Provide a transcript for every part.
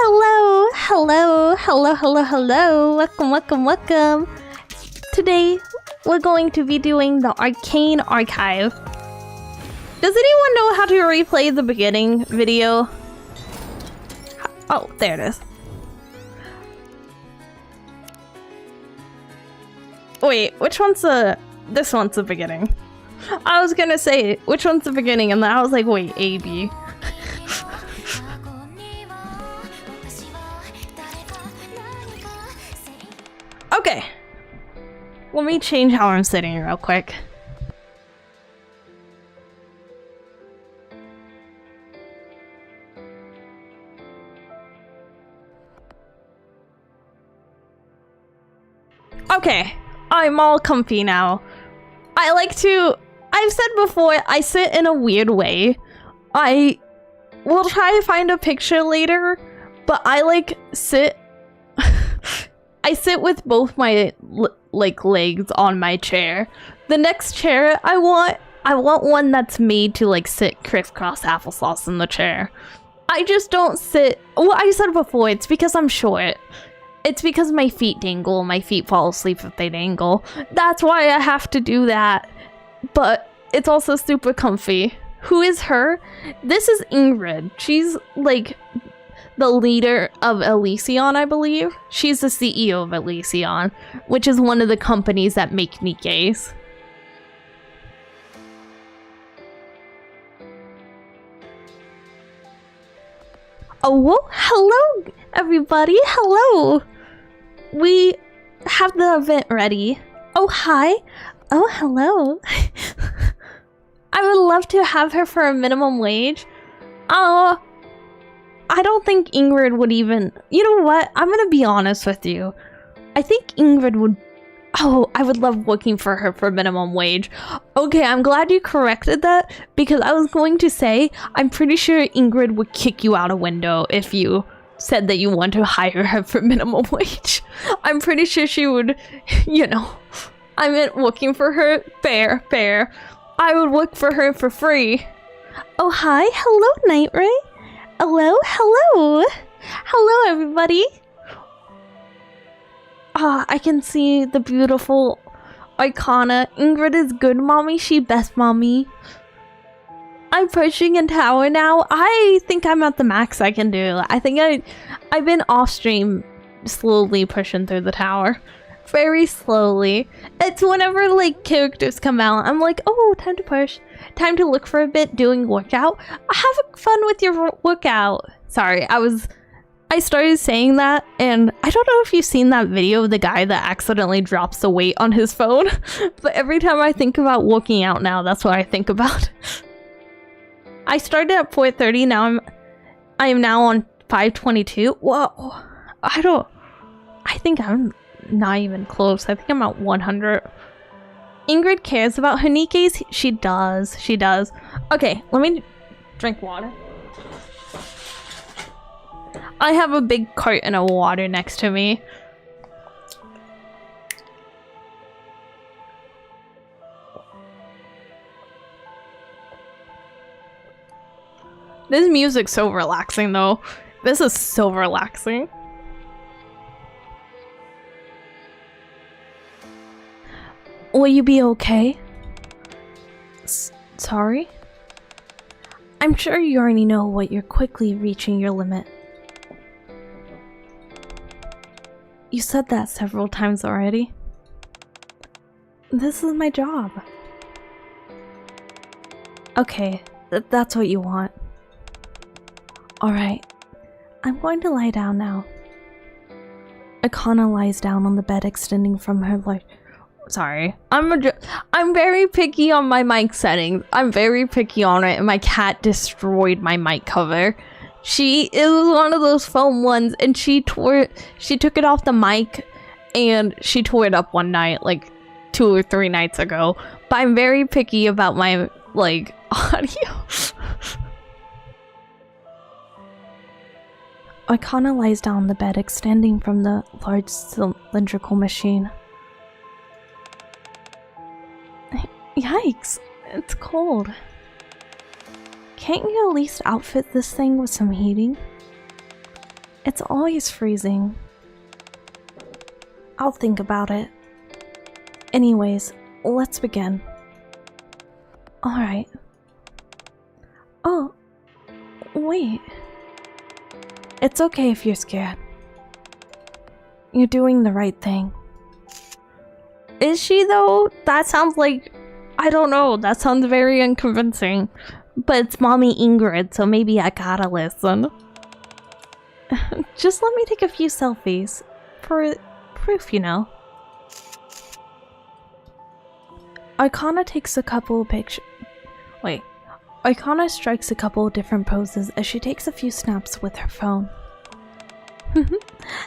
Hello. Welcome. Today, we're going to be doing the Arcane archive. Does anyone know how to replay the beginning video? Oh, there it is. Wait, which one's the... This one's the beginning. I was gonna say, which one's the beginning? And then I was like, wait, A, B. Okay. Let me change how I'm sitting real quick. Okay, I'm all comfy now. I've said before, I sit in a weird way. I will try to find a picture later, but I sit I sit with both my legs on my chair. The next chair I want one that's made to sit crisscross applesauce in the chair. I just don't sit. Well, I said before, it's because I'm short. It's because my feet dangle. My feet fall asleep if they dangle. That's why I have to do that. But it's also super comfy. Who is her? This is Ingrid. She's the leader of Elysion, I believe. She's the CEO of Elysion, which is one of the companies that make Nikkes. Oh, well, hello, everybody. Hello. We have the event ready. Oh, hi. Oh, hello. I would love to have her for a minimum wage. I don't think Ingrid would even... You know what? I'm gonna be honest with you. I think Ingrid would... Oh, I would love working for her for minimum wage. Okay, I'm glad you corrected that, because I was going to say, I'm pretty sure Ingrid would kick you out a window if you said that you want to hire her for minimum wage. I'm pretty sure she would, you know... I meant working for her. Fair. I would work for her for free. Oh, hi. Hello, Night Ray. Hello, everybody. I can see the beautiful Arcana. Ingrid is good mommy, she best mommy. I'm pushing in tower now. I think I'm at the max I can do. I think I've been off stream slowly pushing through the tower. Very slowly. It's whenever characters come out, I'm like, oh, time to push. Time to look for a bit, doing workout. Have fun with your workout. Sorry, I started saying that, and I don't know if you've seen that video of the guy that accidentally drops the weight on his phone, but every time I think about working out now, that's what I think about. I started at 4:30, now I am now on 5:22. Whoa. I think I'm not even close. I think I'm at 100. Ingrid cares about her Nikkes. She does. Okay, let me drink water. I have a big carton of water next to me. This music's so relaxing though. This is so relaxing. Will you be okay? Sorry? I'm sure you already know what you're quickly reaching your limit. You said that several times already. This is my job. Okay, that's what you want. Alright, I'm going to lie down now. Arcana lies down on the bed, extending from her leg. Sorry, I'm very picky on my mic settings. I'm very picky on it, and my cat destroyed my mic cover. It was one of those foam ones, and she took it off the mic, and she tore it up one night, 2 or 3 nights ago. But I'm very picky about my audio. Arcana lies down on the bed, extending from the large cylindrical machine. Yikes, it's cold. Can't you at least outfit this thing with some heating? It's always freezing. I'll think about it. Anyways, let's begin. Alright. Oh, wait. It's okay if you're scared. You're doing the right thing. Is she though? That sounds like... I don't know, that sounds very unconvincing. But it's Mommy Ingrid, so maybe I gotta listen. Just let me take a few selfies. For proof, you know. Arcana takes a couple pictures. Wait. Arcana strikes a couple different poses as she takes a few snaps with her phone.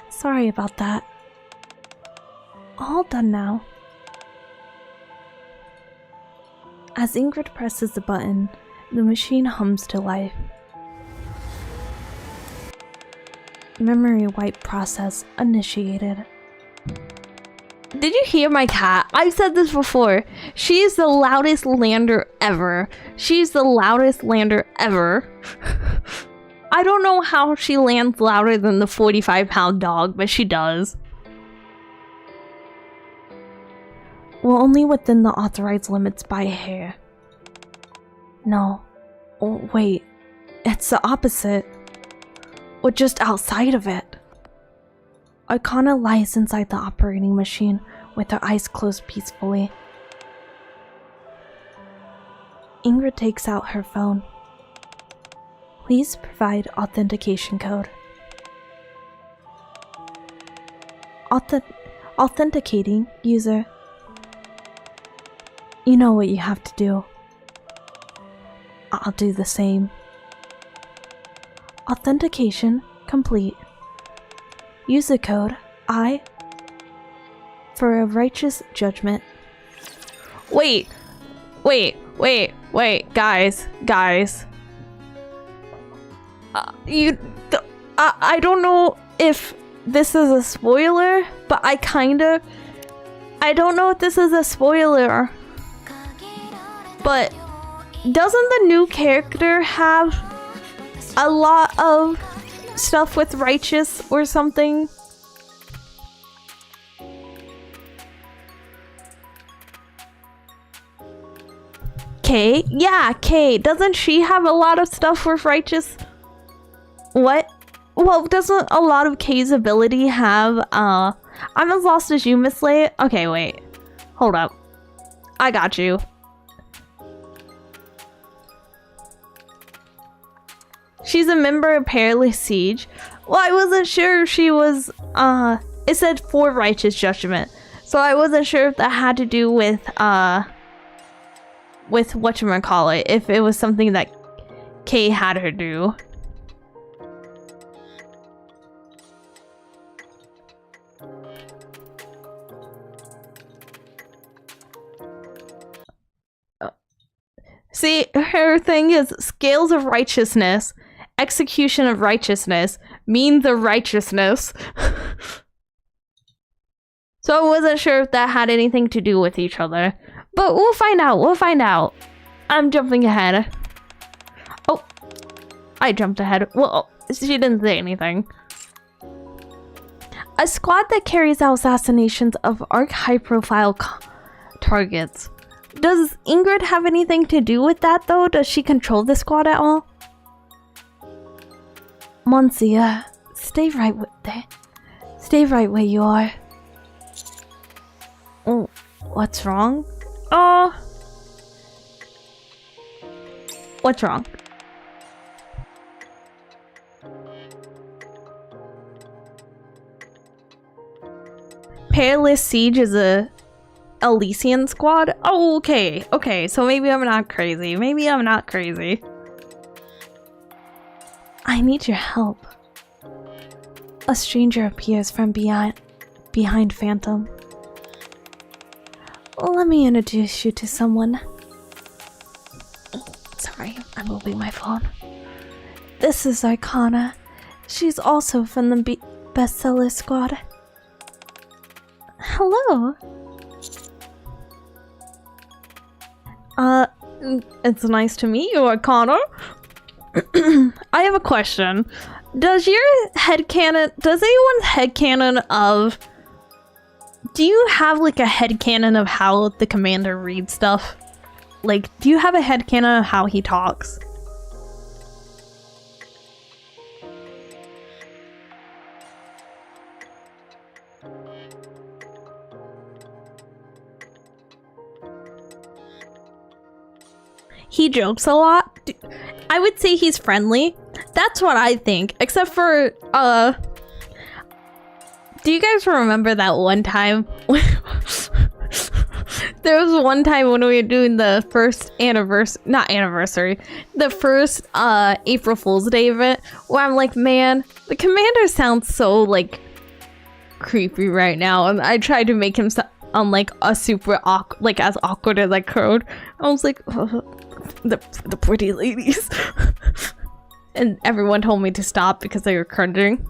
Sorry about that. All done now. As Ingrid presses the button, the machine hums to life. Memory wipe process initiated. Did you hear my cat? I've said this before. She is the loudest lander ever. She's the loudest lander ever. I don't know how she lands louder than the 45-pound dog, but she does. Well, only within the authorized limits by a hair. No. Oh, wait. It's the opposite. Or just outside of it. Arcana lies inside the operating machine with her eyes closed peacefully. Ingrid takes out her phone. Please provide authentication code. Authenticating user. You know what you have to do. I'll do the same. Authentication complete. User code I for a righteous judgment. Wait, guys. I don't know if this is a spoiler, but I don't know if this is a spoiler. But doesn't the new character have a lot of stuff with righteous or something? Kay? Yeah, Kay. Doesn't she have a lot of stuff with righteous? What? Well, doesn't a lot of Kay's ability have, I'm as lost as you, Miss Lay? Okay, wait. Hold up. I got you. She's a member of Perilous Siege. Well, I wasn't sure if she was, it said for righteous judgment. So I wasn't sure if that had to do with whatchamacallit, if it was something that Kay had her do. See, her thing is scales of righteousness, execution of righteousness, means of righteousness. So I wasn't sure if that had anything to do with each other. But we'll find out, I'm jumping ahead. Oh, I jumped ahead. Well, she didn't say anything. A squad that carries out assassinations of ARC high-profile targets. Does Ingrid have anything to do with that, though? Does she control the squad at all? Monsieur, stay right there. Stay right where you are. Oh, what's wrong? Oh. What's wrong? Perilous Siege is a Elysian squad? Oh, okay, so maybe I'm not crazy. I need your help. A stranger appears from behind Phantom. Let me introduce you to someone. Sorry, I'm moving my phone. This is Arcana. She's also from the bestseller squad. Hello. It's nice to meet you, Arcana. I have a question. Does anyone headcanon of... Do you have like a headcanon of how the commander reads stuff? Like, do you have a headcanon of how he talks? He jokes a lot. I would say he's friendly. That's what I think. Except for, do you guys remember that one time? There was one time when we were doing the first the first April Fool's Day event, where I'm like, man, the commander sounds so like creepy right now, and I tried to make him sound like a super awkward, as awkward as I could. I was like, oh, the pretty ladies, and everyone told me to stop because they were cringing.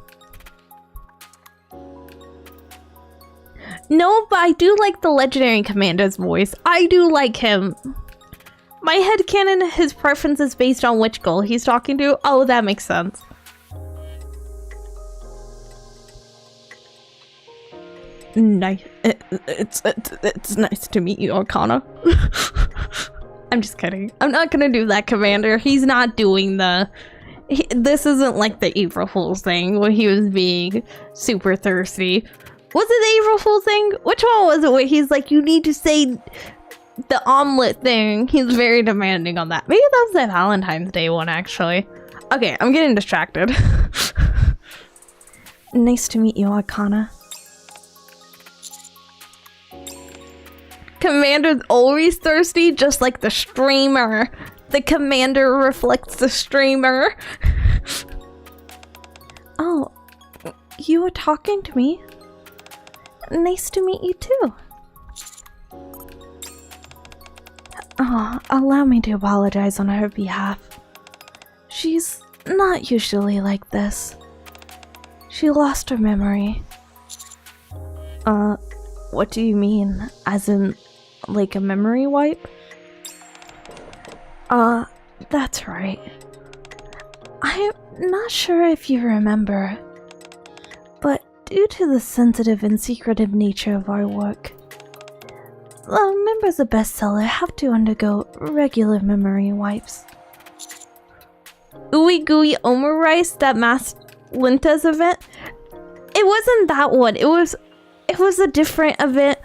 No, but I do like the legendary commander's voice. I do like him. My headcanon, his preference is based on which goal he's talking to. Oh, that makes sense. Nice. It's nice to meet you, Arcana. I'm just kidding. I'm not gonna do that, Commander. He's not doing this isn't like the April Fool's thing where he was being super thirsty. Was it the April Fool's thing? Which one was it where he's like, you need to say the omelet thing? He's very demanding on that. Maybe that was the Valentine's Day one, actually. Okay, I'm getting distracted. Nice to meet you, Arcana. Commander's always thirsty, just like the streamer. The commander reflects the streamer. Oh, you were talking to me? Nice to meet you too. Oh, allow me to apologize on her behalf. She's not usually like this. She lost her memory. What do you mean? As in, like a memory wipe? That's right. I'm not sure if you remember, but due to the sensitive and secretive nature of our work, members of Bestseller have to undergo regular memory wipes. Ooey Gooey Omer Rice, that masked Linta's event? It wasn't that one. It was a different event.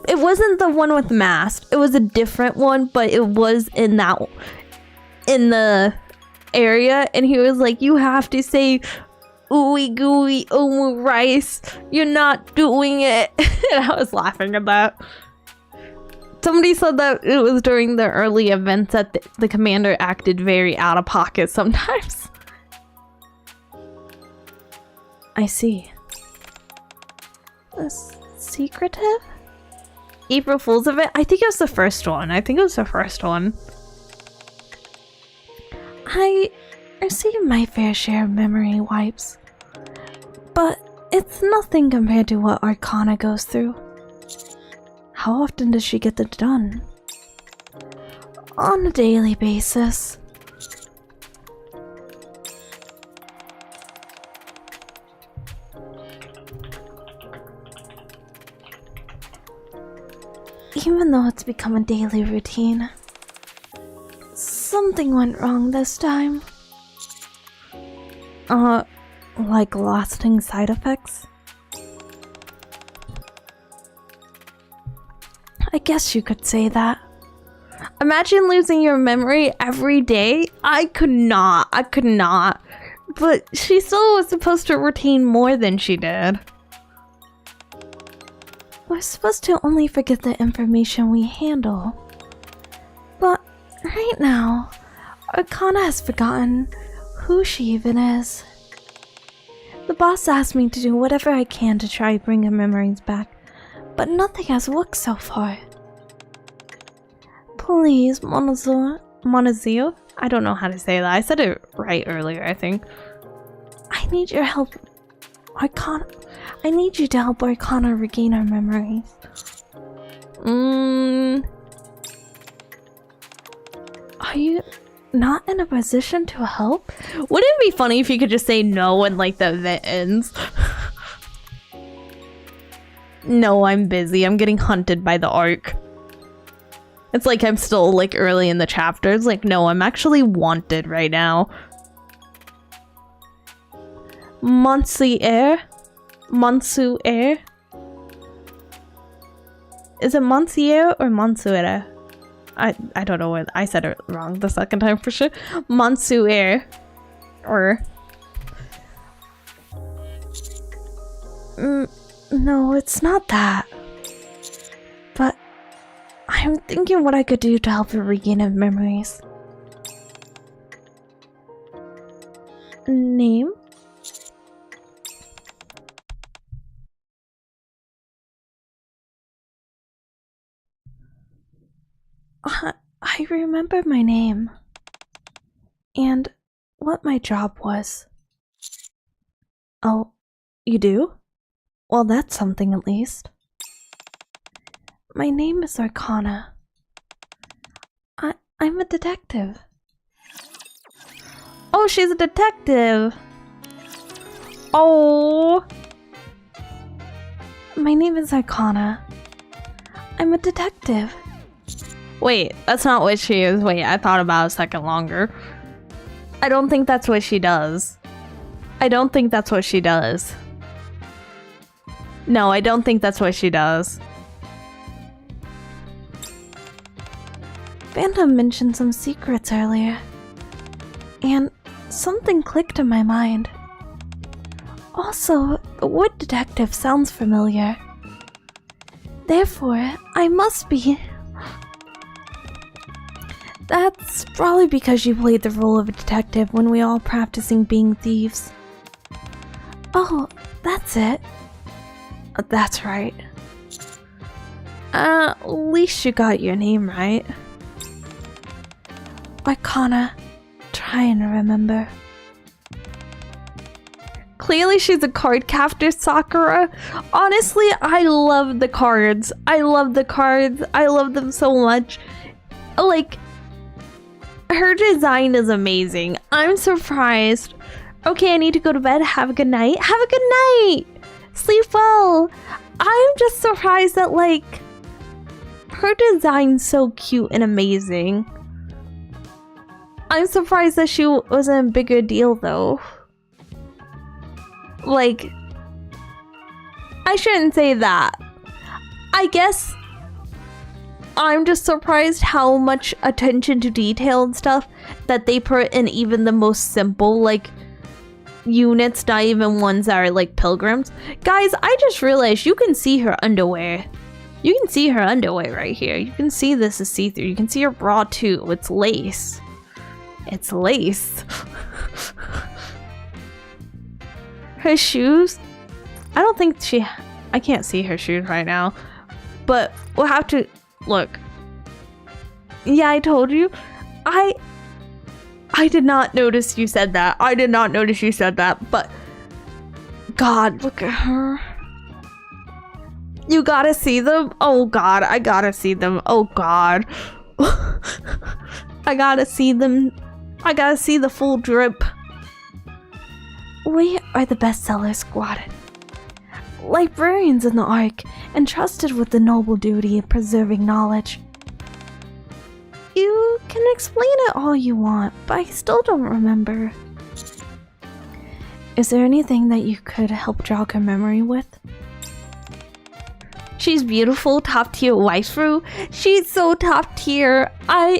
It wasn't the one with masked. It was a different one, but it was in the area, and he was like, you have to say ooey gooey omu rice. You're not doing it. And I was laughing at that. Somebody said that it was during the early events that the commander acted very out of pocket sometimes. I see. Secretive? April Fool's event? I think it was the first one. I received my fair share of memory wipes, but it's nothing compared to what Arcana goes through. How often does she get it done? On a daily basis. Even though it's become a daily routine, something went wrong this time. Like lasting side effects? I guess you could say that. Imagine losing your memory every day. I could not. But she still was supposed to retain more than she did. We're supposed to only forget the information we handle. But right now, Arcana has forgotten who she even is. The boss asked me to do whatever I can to try to bring her memories back, but nothing has worked so far. Please, Monazio? I don't know how to say that. I said it right earlier, I think. I need your help, Arcana. I need you to help Arcana regain her memories. not in a position to help? Wouldn't it be funny if you could just say no when like the event ends? No, I'm busy. I'm getting hunted by the Arc. It's like I'm still like early in the chapter. It's like, no, I'm actually wanted right now. Monsieur? Monsieur? Is it Monsieur or Monsieur? I don't know what I said it wrong the second time for sure. Monsieur. Or no, it's not that. But I'm thinking what I could do to help her regain her memories. Name? I remember my name. And what my job was. Oh, you do? Well, that's something at least. My name is Arcana. I'm a detective. Oh, she's a detective! Oh! My name is Arcana. I'm a detective. Wait, that's not what she is. Wait, I thought about it a second longer. I don't think that's what she does. I don't think that's what she does. No, I don't think that's what she does. Phantom mentioned some secrets earlier. And something clicked in my mind. Also, the word detective sounds familiar. Therefore, I must be... That's probably because you played the role of a detective when we all practicing being thieves. Oh, that's it. That's right. At least you got your name right. Arcana, trying to remember. Clearly she's a card captor, Sakura. Honestly, I love the cards. I love the cards. I love them so much. Like, her design is amazing. I'm surprised. Okay, I need to go to bed. Have a good night. Have a good night. Sleep well. I'm just surprised that, like, her design's so cute and amazing. I'm surprised that she wasn't a bigger deal, though. Like, I shouldn't say that. I guess I'm just surprised how much attention to detail and stuff that they put in even the most simple, like, units, not even ones that are like pilgrims. Guys, I just realized you can see her underwear. You can see her underwear right here. You can see this is see-through. You can see her bra too. It's lace. It's lace. Her shoes? I don't think she... I can't see her shoes right now. But we'll have to... Look. Yeah, I told you. I did not notice you said that. I did not notice you said that, but... God, look at her. You gotta see them? Oh God, I gotta see them. Oh God. I gotta see them. I gotta see the full drip. We are the bestseller squad. Librarians in the Arc, entrusted with the noble duty of preserving knowledge. You can explain it all you want, but I still don't remember. Is there anything that you could help jog her memory with? She's beautiful, top tier waifu. She's so top tier.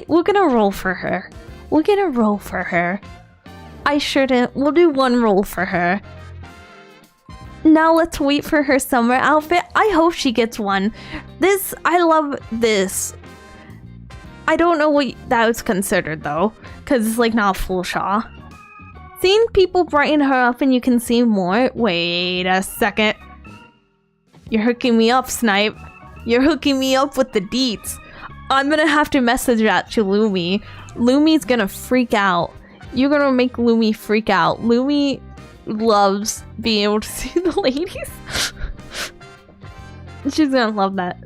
We're gonna roll for her. We're gonna roll for her. I shouldn't. We'll do one roll for her. Now let's wait for her summer outfit. I hope she gets one. This, I love this. I don't know what that was considered though, because it's like not a full shaw. Seeing people brighten her up and you can see more. Wait a second. You're hooking me up, Snipe. You're hooking me up with the deets. I'm gonna have to message that to Lumi. Lumi's gonna freak out. You're gonna make Lumi freak out. Lumi loves being able to see the ladies. She's gonna love that.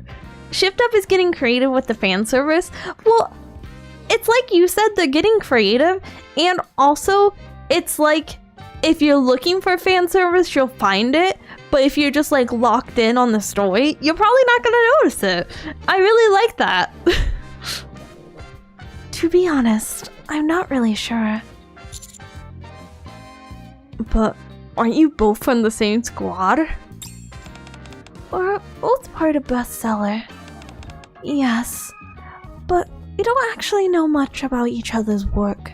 Shift Up is getting creative with the fan service. Well, it's like you said, they're getting creative, and also it's like if you're looking for fan service, you'll find it, but if you're just like locked in on the story, you're probably not gonna notice it. I really like that. To be honest, I'm not really sure. But aren't you both from the same squad? We're both part of bestseller. Yes, but we don't actually know much about each other's work.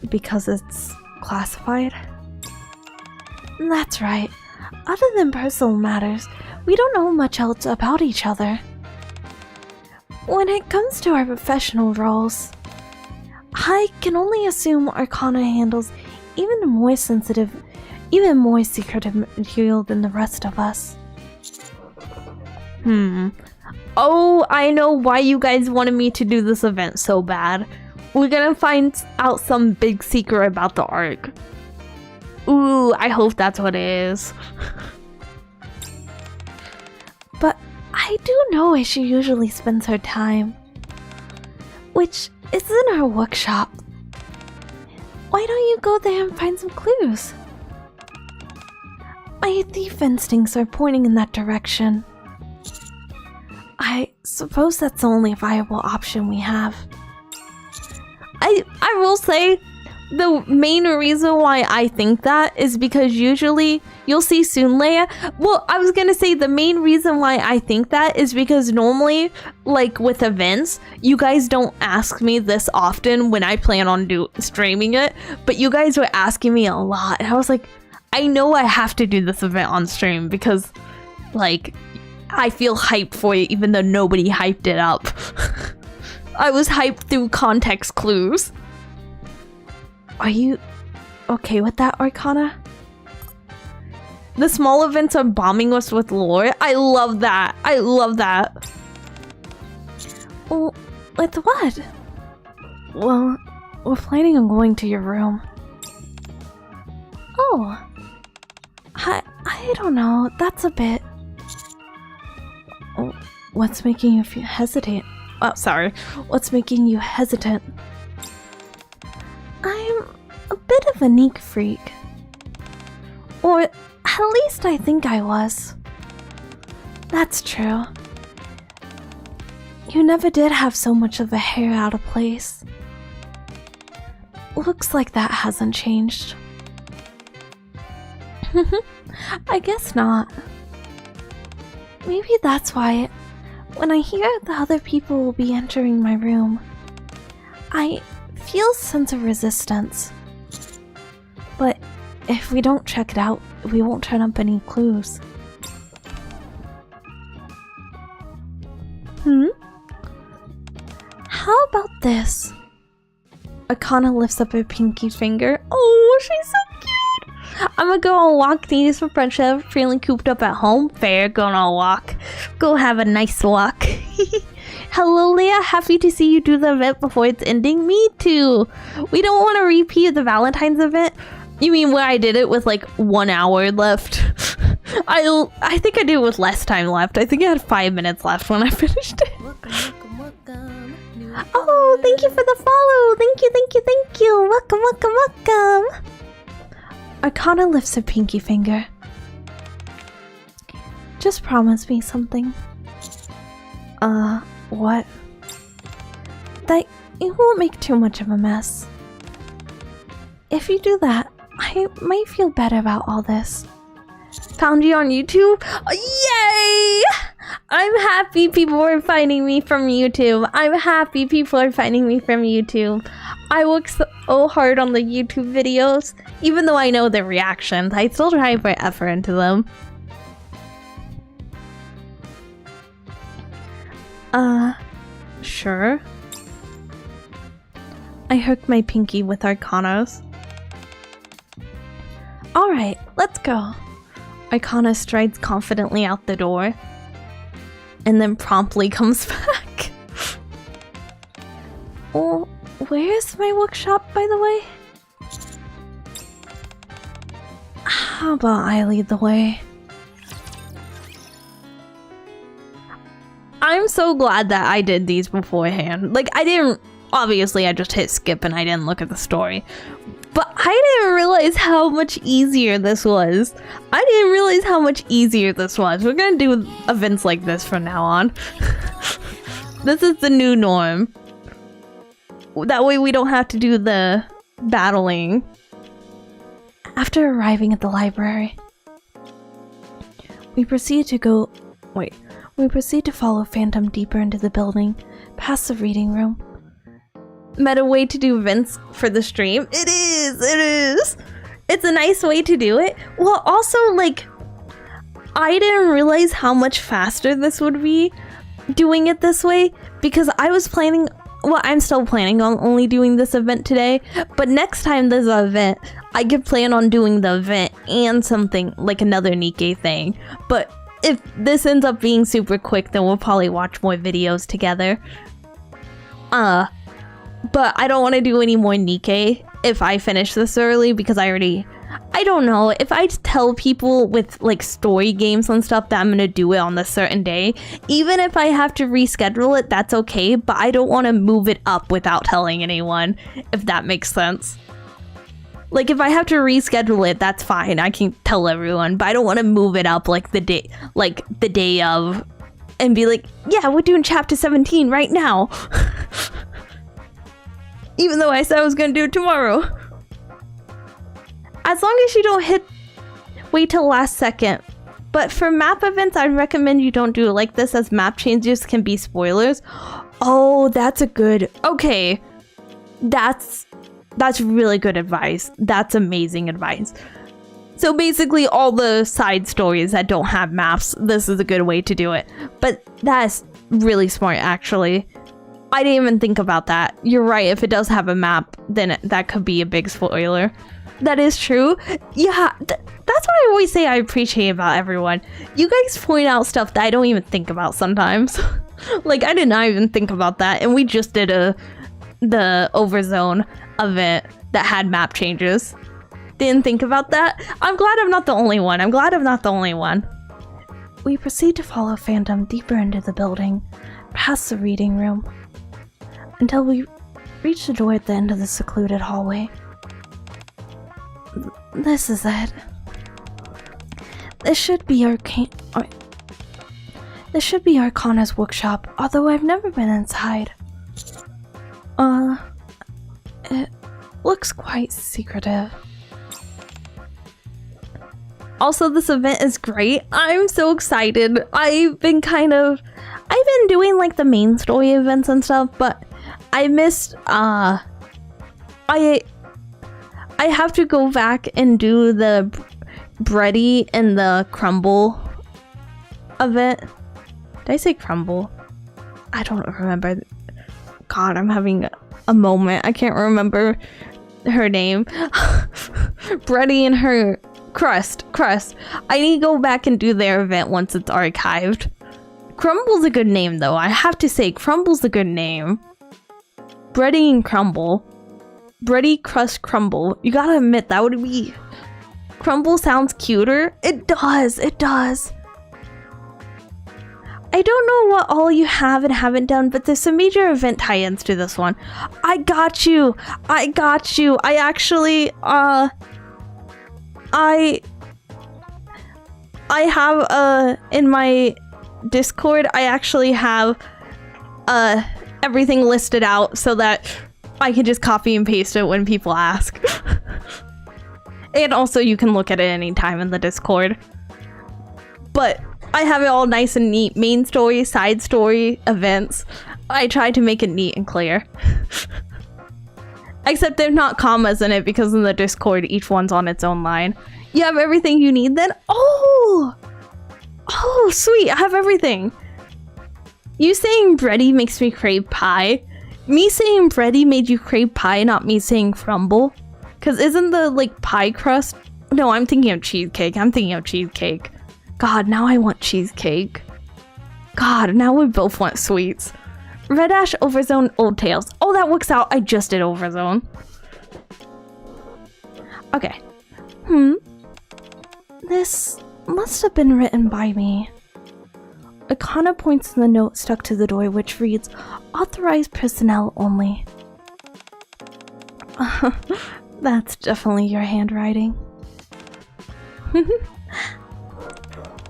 Because it's classified? That's right. Other than personal matters, we don't know much else about each other. When it comes to our professional roles, I can only assume Arcana handles even more secretive material than the rest of us. Oh, I know why you guys wanted me to do this event so bad. We're gonna find out some big secret about the Arc. Ooh, I hope that's what it is. But I do know where she usually spends her time, which is in her workshop. Why don't you go there and find some clues? My thief instincts are pointing in that direction. I suppose that's the only viable option we have. I will say, the main reason why I think that is because usually you'll see soon Leia. Well, I was gonna say the main reason why I think that is because normally, like with events, you guys don't ask me this often when I plan on streaming it, but you guys were asking me a lot, and I was like, I know I have to do this event on stream because, like, I feel hyped for it even though nobody hyped it up. I was hyped through context clues. Are you okay with that, Arcana? The small events are bombing us with lore. I love that. I love that. Well, with what? Well, we're planning on going to your room. Oh. I don't know. That's a bit... Oh, what's making you hesitate? Oh, sorry. What's making you hesitant? I'm a bit of a Nikke freak. Or at least I think I was. That's true. You never did have so much of a hair out of place. Looks like that hasn't changed. I guess not. Maybe that's why, when I hear the other people will be entering my room, I feel a sense of resistance. But if we don't check it out, we won't turn up any clues. How about this? Arcana lifts up her pinky finger. Oh, she's so cute! I'm gonna go on a walk, these for friendship, feeling cooped up at home. Fair, go on a walk. Go have a nice walk. Hello, Leia. Happy to see you do the event before it's ending. Me too. We don't want to repeat the Valentine's event. You mean where I did it with like 1 hour left? I think I did it with less time left. I think I had 5 minutes left when I finished it. Welcome. Oh, thank you for the follow. Thank you. Welcome. Arcana lifts her pinky finger. Just promise me something. What? That you won't make too much of a mess. If you do that, I might feel better about all this. Found you on YouTube? Oh, yay! I'm happy people are finding me from YouTube. I work so hard on the YouTube videos. Even though I know the reactions, I still try to put effort into them. Sure. I hooked my pinky with Arcanas. Alright, let's go. Arcana strides confidently out the door, and then promptly comes back. Oh, where's my workshop, by the way? How about I lead the way? I'm so glad that I did these beforehand. Like, obviously I just hit skip and I didn't look at the story. But I didn't realize how much easier this was. We're gonna do events like this from now on. This is the new norm. That way we don't have to do the battling. After arriving at the library, we proceed to follow Phantom deeper into the building, past the reading room. Meta way to do events for the stream. It is. It's a nice way to do it. Well, also, like, I didn't realize how much faster this would be doing it this way, because I was planning, well, I'm still planning on only doing this event today, but next time there's an event, I could plan on doing the event and something like another Nikke thing. But if this ends up being super quick, then we'll probably watch more videos together. But I don't want to do any more Nikke if I finish this early, because I don't know, if I tell people with like story games and stuff that I'm gonna do it on this certain day, even if I have to reschedule it, that's okay, but I don't want to move it up without telling anyone, if that makes sense. Like, if I have to reschedule it, that's fine, I can tell everyone, but I don't want to move it up like the day of, and be like, yeah, we're doing chapter 17 right now. Even though I said I was gonna do it tomorrow. As long as you don't wait till last second. But for map events, I'd recommend you don't do it like this, as map changes can be spoilers. Oh, that's a good, okay. That's really good advice. That's amazing advice. So basically all the side stories that don't have maps, this is a good way to do it. But that's really smart, actually. I didn't even think about that. You're right, if it does have a map, then that could be a big spoiler. That is true. Yeah, that's what I always say I appreciate about everyone. You guys point out stuff that I don't even think about sometimes. Like, I did not even think about that, and we just did the Overzone event that had map changes. Didn't think about that. I'm glad I'm not the only one. We proceed to follow Phantom deeper into the building, past the reading room, until we reach the door at the end of the secluded hallway. This is it. This should be Arcana's workshop, although I've never been inside. It looks quite secretive. Also, this event is great. I'm so excited. I've been doing like the main story events and stuff, but I missed, I have to go back and do the bready and the crumble event. Did I say crumble? I don't remember. God, I'm having a moment. I can't remember her name. Bready and her crust. I need to go back and do their event once it's archived. Crumble's a good name though. I have to say, Crumble's a good name. Bready and crumble. Bready, crust, crumble. You gotta admit, that would be... Crumble sounds cuter. It does. I don't know what all you have and haven't done, but there's some major event tie-ins to this one. I got you. I actually, I have, in my Discord, I actually have, everything listed out so that I can just copy and paste it when people ask. And also you can look at it anytime in the Discord. But I have it all nice and neat. Main story, side story, events. I tried to make it neat and clear. Except there's not commas in it because in the Discord each one's on its own line. You have everything you need then? Oh, sweet, I have everything. You saying bready makes me crave pie. Me saying bready made you crave pie, not me saying crumble. Cause isn't the like pie crust? No, I'm thinking of cheesecake. God, now I want cheesecake. God, now we both want sweets. Red Ash, Overzone, Old Tales. Oh, that works out. I just did Overzone. Okay. This must have been written by me. Arcana points to the note stuck to the door, which reads, "Authorized personnel only." That's definitely your handwriting.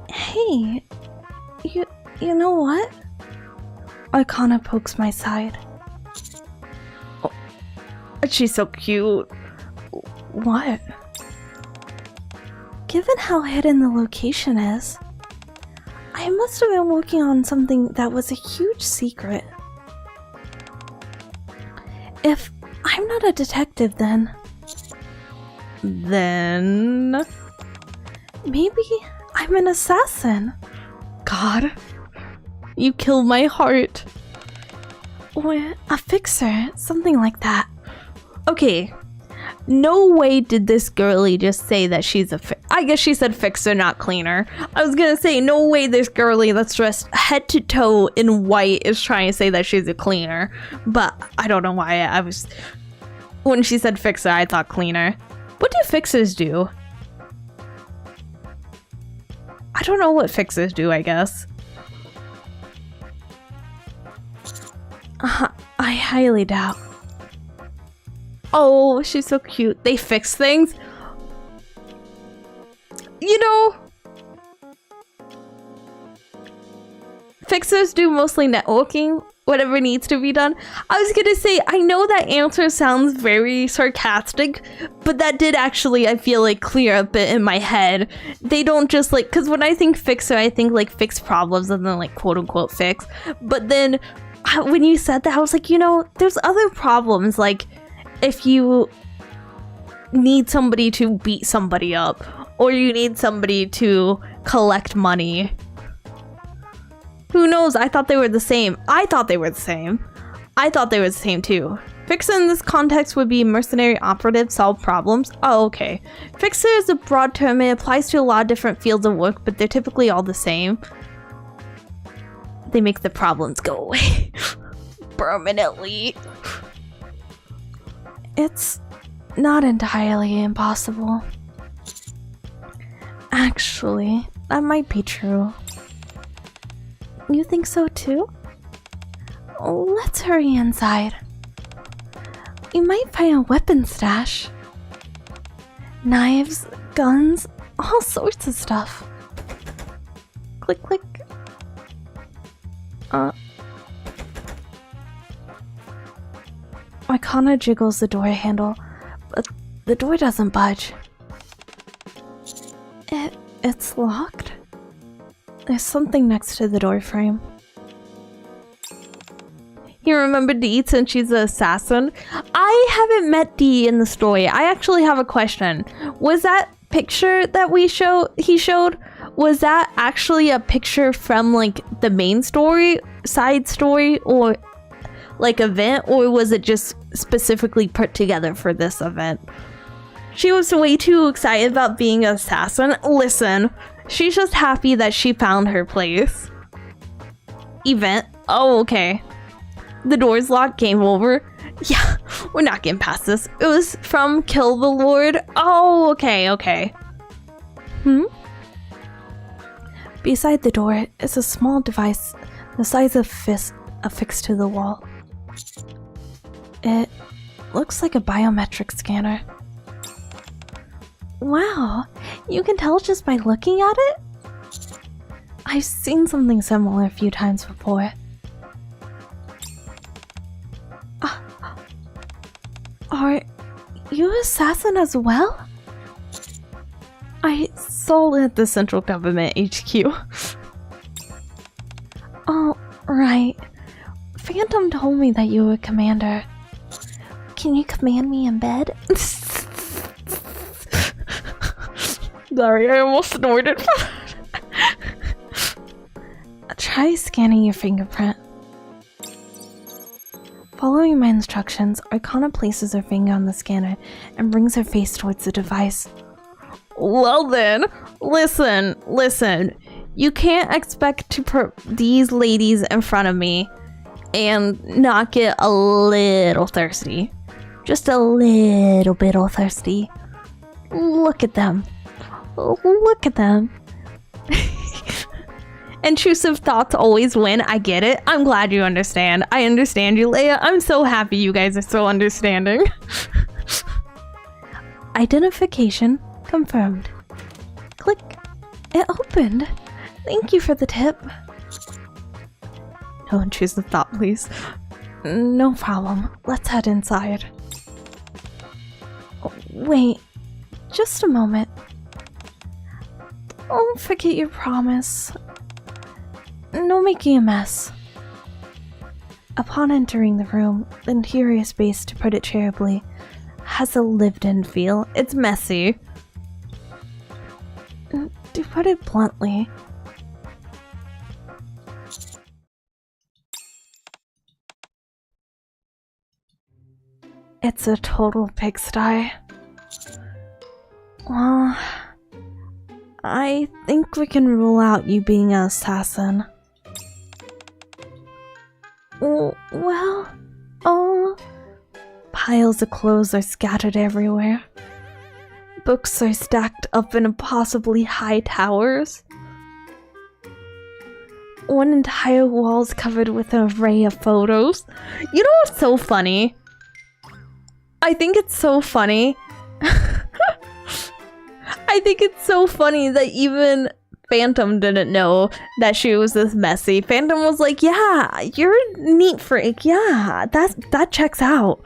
Hey, you know what? Arcana pokes my side. Oh, she's so cute. What? Given how hidden the location is, I must have been working on something that was a huge secret. If I'm not a detective, then maybe I'm an assassin. God, you killed my heart. Or a fixer, something like that. Okay, no way did this girly just say that she's I guess she said fixer, not cleaner. I was gonna say, no way this girly that's dressed head to toe in white is trying to say that she's a cleaner. But I don't know why when she said fixer, I thought cleaner. What do fixers do? I don't know what fixers do, I guess. I highly doubt. Oh, she's so cute. They fix things? You know, fixers do mostly networking, whatever needs to be done. I was gonna say, I know that answer sounds very sarcastic, but that did actually, I feel like, clear a bit in my head. They don't just like, because when I think fixer, I think like fix problems and then like quote unquote fix. But then when you said that, I was like, you know, there's other problems, like if you need somebody to beat somebody up, or you need somebody to collect money. Who knows? I thought they were the same. I thought they were the same too. Fixer in this context would be mercenary operative, solve problems. Oh, okay. Fixer is a broad term. It applies to a lot of different fields of work, but they're typically all the same. They make the problems go away. Permanently. It's not entirely impossible. Actually, that might be true. You think so too? Let's hurry inside. You might find a weapon stash. Knives, guns, all sorts of stuff. Click, click. Arcana jiggles the door handle, but the door doesn't budge. It's locked? There's something next to the door frame. You remember Dee since she's an assassin? I haven't met Dee in the story. I actually have a question. Was that picture that he showed, was that actually a picture from like the main story, side story, or like event, or was it just specifically put together for this event? She was way too excited about being an assassin. Listen, she's just happy that she found her place. Event? Oh, okay. The door's locked, game over. Yeah, we're not getting past this. It was from Kill the Lord. Oh, okay. Beside the door is a small device the size of fist affixed to the wall. It looks like a biometric scanner. Wow, you can tell just by looking at it? I've seen something similar a few times before. Are you an assassin as well? I sold at the Central Government HQ. Oh, right. Phantom told me that you were commander. Can you command me in bed? Sorry, I almost snorted. Try scanning your fingerprint. Following my instructions, Arcana places her finger on the scanner and brings her face towards the device. Well then, listen. You can't expect to put these ladies in front of me and not get a little thirsty. Just a little bit thirsty. Look at them. Intrusive thoughts always win. I get it. I'm glad you understand. I understand you, Leia. I'm so happy you guys are so understanding. Identification confirmed. Click. It opened. Thank you for the tip. No intrusive thought, please. No problem. Let's head inside. Wait. Just a moment. Don't forget your promise. No making a mess. Upon entering the room, the interior space, to put it charitably, has a lived-in feel. It's messy. To put it bluntly, it's a total pigsty. Well, I think we can rule out you being an assassin. Well, piles of clothes are scattered everywhere. Books are stacked up in impossibly high towers. One entire wall is covered with an array of photos. You know what's so funny? I think it's so funny. I think it's so funny that even Phantom didn't know that she was this messy. Phantom was like, yeah, you're a neat freak. Yeah, that checks out.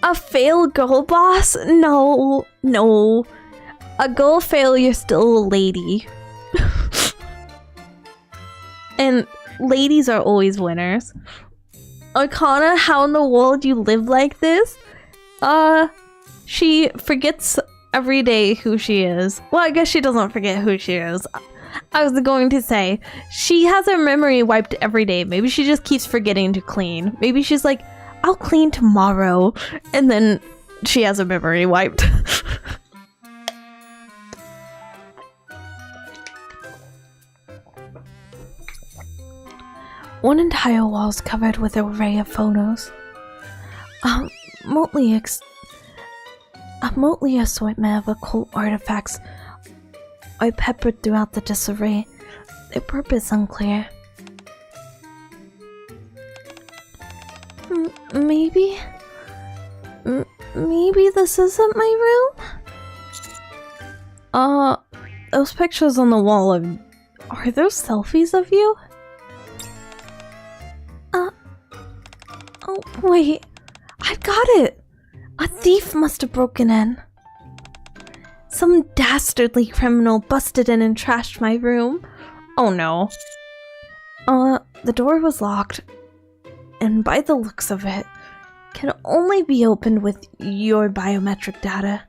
A fail girl boss? No. A girl failure, still a lady. And ladies are always winners. Arcana, how in the world do you live like this? She forgets every day who she is. Well, I guess she doesn't forget who she is. I was going to say, she has her memory wiped every day. Maybe she just keeps forgetting to clean. Maybe she's like, I'll clean tomorrow. And then she has her memory wiped. One entire wall is covered with an array of photos. A motley assortment of occult artifacts are peppered throughout the disarray, their purpose unclear. Maybe this isn't my room? Those pictures on the wall are those selfies of you? Oh, wait. I've got it! A thief must have broken in. Some dastardly criminal busted in and trashed my room. Oh no. The door was locked, and by the looks of it, can only be opened with your biometric data.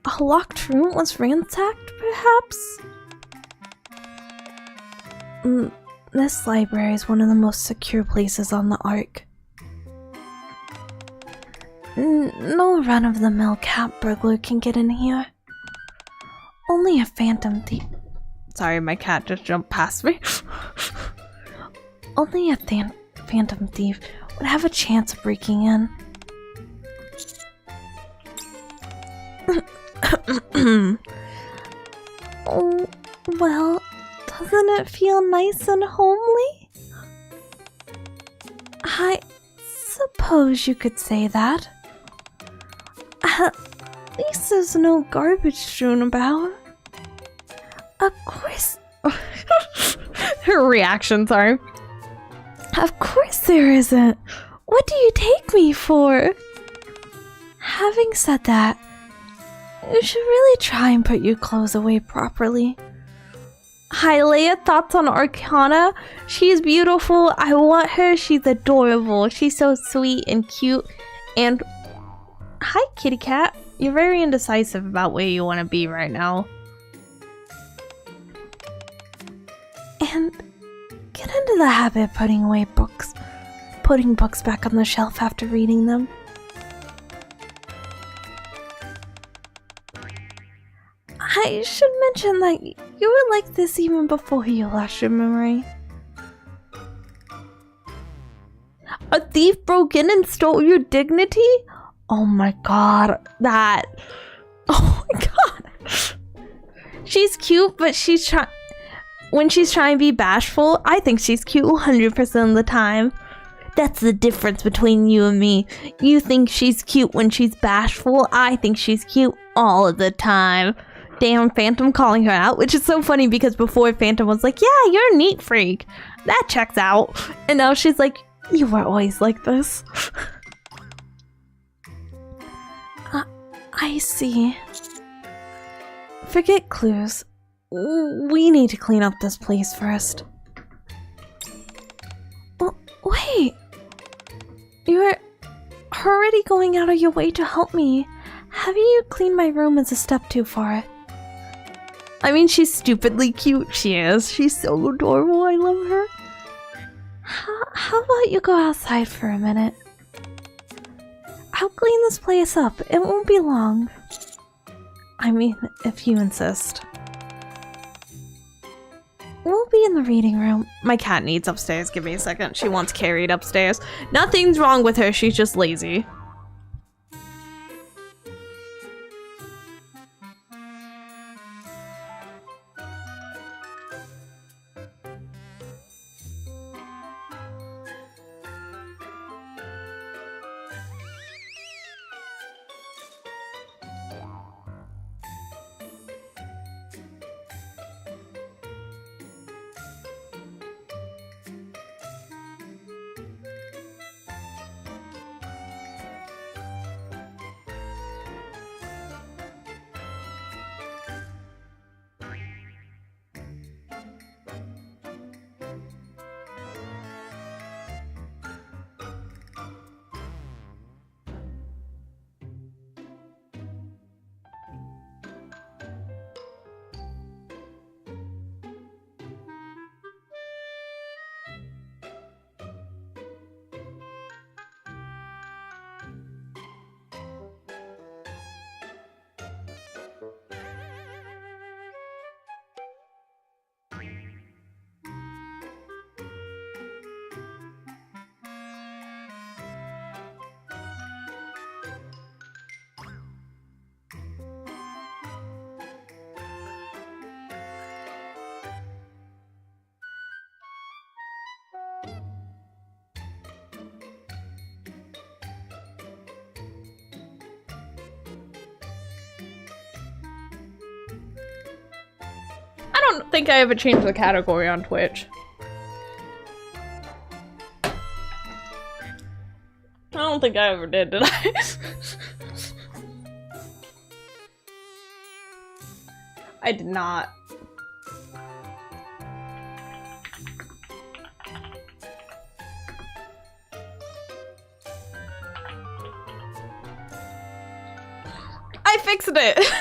A locked room was ransacked, perhaps? This library is one of the most secure places on the Ark. No run-of-the-mill cat burglar can get in here. Only a phantom thief. Sorry, my cat just jumped past me. Only a phantom thief would have a chance of breaking in. Oh, well, doesn't it feel nice and homely? I suppose you could say that. At least there's no garbage strewn about. Of course. Her reaction, sorry. Of course there isn't. What do you take me for? Having said that, you should really try and put your clothes away properly. Hi Leia, thoughts on Arcana? She's beautiful. I want her. She's adorable. She's so sweet and cute. And hi kitty cat. You're very indecisive about where you want to be right now. And get into the habit of putting away books. Putting books back on the shelf after reading them. I should mention that you were like this even before you lost your memory. A thief broke in and stole your dignity? Oh my god, that... Oh my god. She's cute, but when she's trying to be bashful, I think she's cute 100% of the time. That's the difference between you and me. You think she's cute when she's bashful. I think she's cute all of the time. Damn, Phantom calling her out, which is so funny because before Phantom was like, yeah, you're a neat freak. That checks out. And now she's like, you were always like this. I see. Forget clues. We need to clean up this place first. Wait. You're already going out of your way to help me. Having you clean my room is a step too far. I mean, she's stupidly cute. She is. She's so adorable. I love her. How about you go outside for a minute? I'll clean this place up. It won't be long. I mean, if you insist. We'll be in the reading room. My cat needs upstairs. Give me a second. She wants carried upstairs. Nothing's wrong with her. She's just lazy. I don't think I ever changed the category on Twitch. I don't think I ever did I? I did not. I fixed it!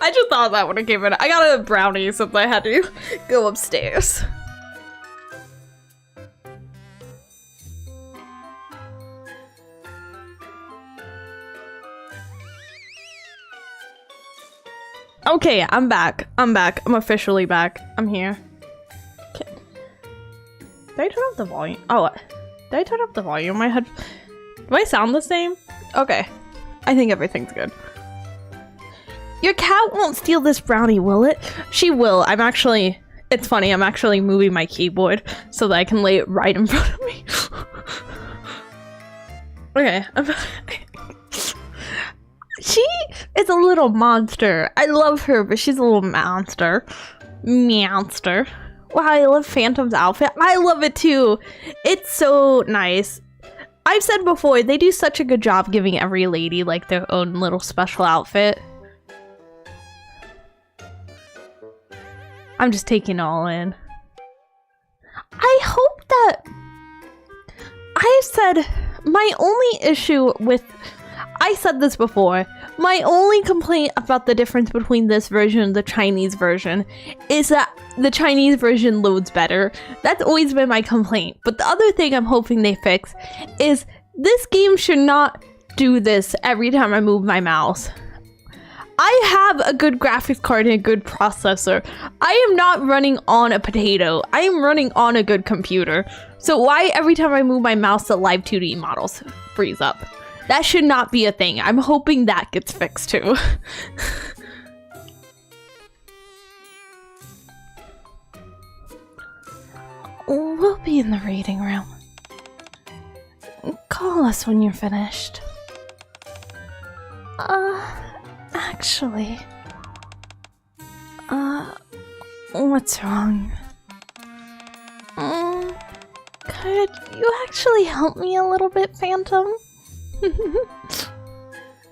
I just thought that would have given it. I got a brownie since I had to go upstairs. Okay, I'm back. I'm officially back. I'm here. Okay. Did I turn up the volume? Oh, did I turn up the volume? My head. Do I sound the same? Okay. I think everything's good. Your cat won't steal this brownie, will it? She will. It's funny, I'm actually moving my keyboard so that I can lay it right in front of me. Okay. She is a little monster. I love her, but she's a little monster. Meowster. Wow, I love Phantom's outfit. I love it too. It's so nice. I've said before, they do such a good job giving every lady like their own little special outfit. I'm just taking it all in. I hope that I've said my only issue with, I said this before, my only complaint about the difference between this version and the Chinese version is that the Chinese version loads better. That's always been my complaint. But the other thing I'm hoping they fix is this game should not do this every time I move my mouse. I have a good graphics card and a good processor. I am not running on a potato. I am running on a good computer. So why every time I move my mouse the live 2D models freeze up? That should not be a thing. I'm hoping that gets fixed too. We'll be in the reading room. Call us when you're finished. Actually... what's wrong? Could you actually help me a little bit, Phantom?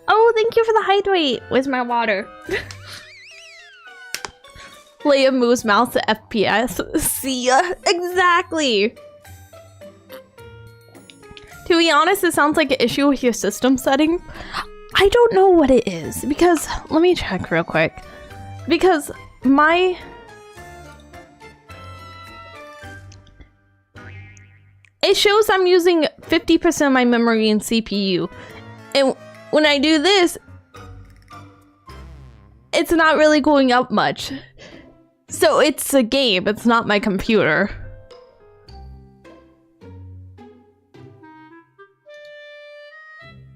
Oh, thank you for the hydrate. Where's my water? Leia moves mouse to FPS. See ya. Exactly. To be honest, it sounds like an issue with your system setting. I don't know what it is because let me check real quick. Because my it shows I'm using 50% of my memory and CPU. And when I do this, it's not really going up much. So it's a game, it's not my computer.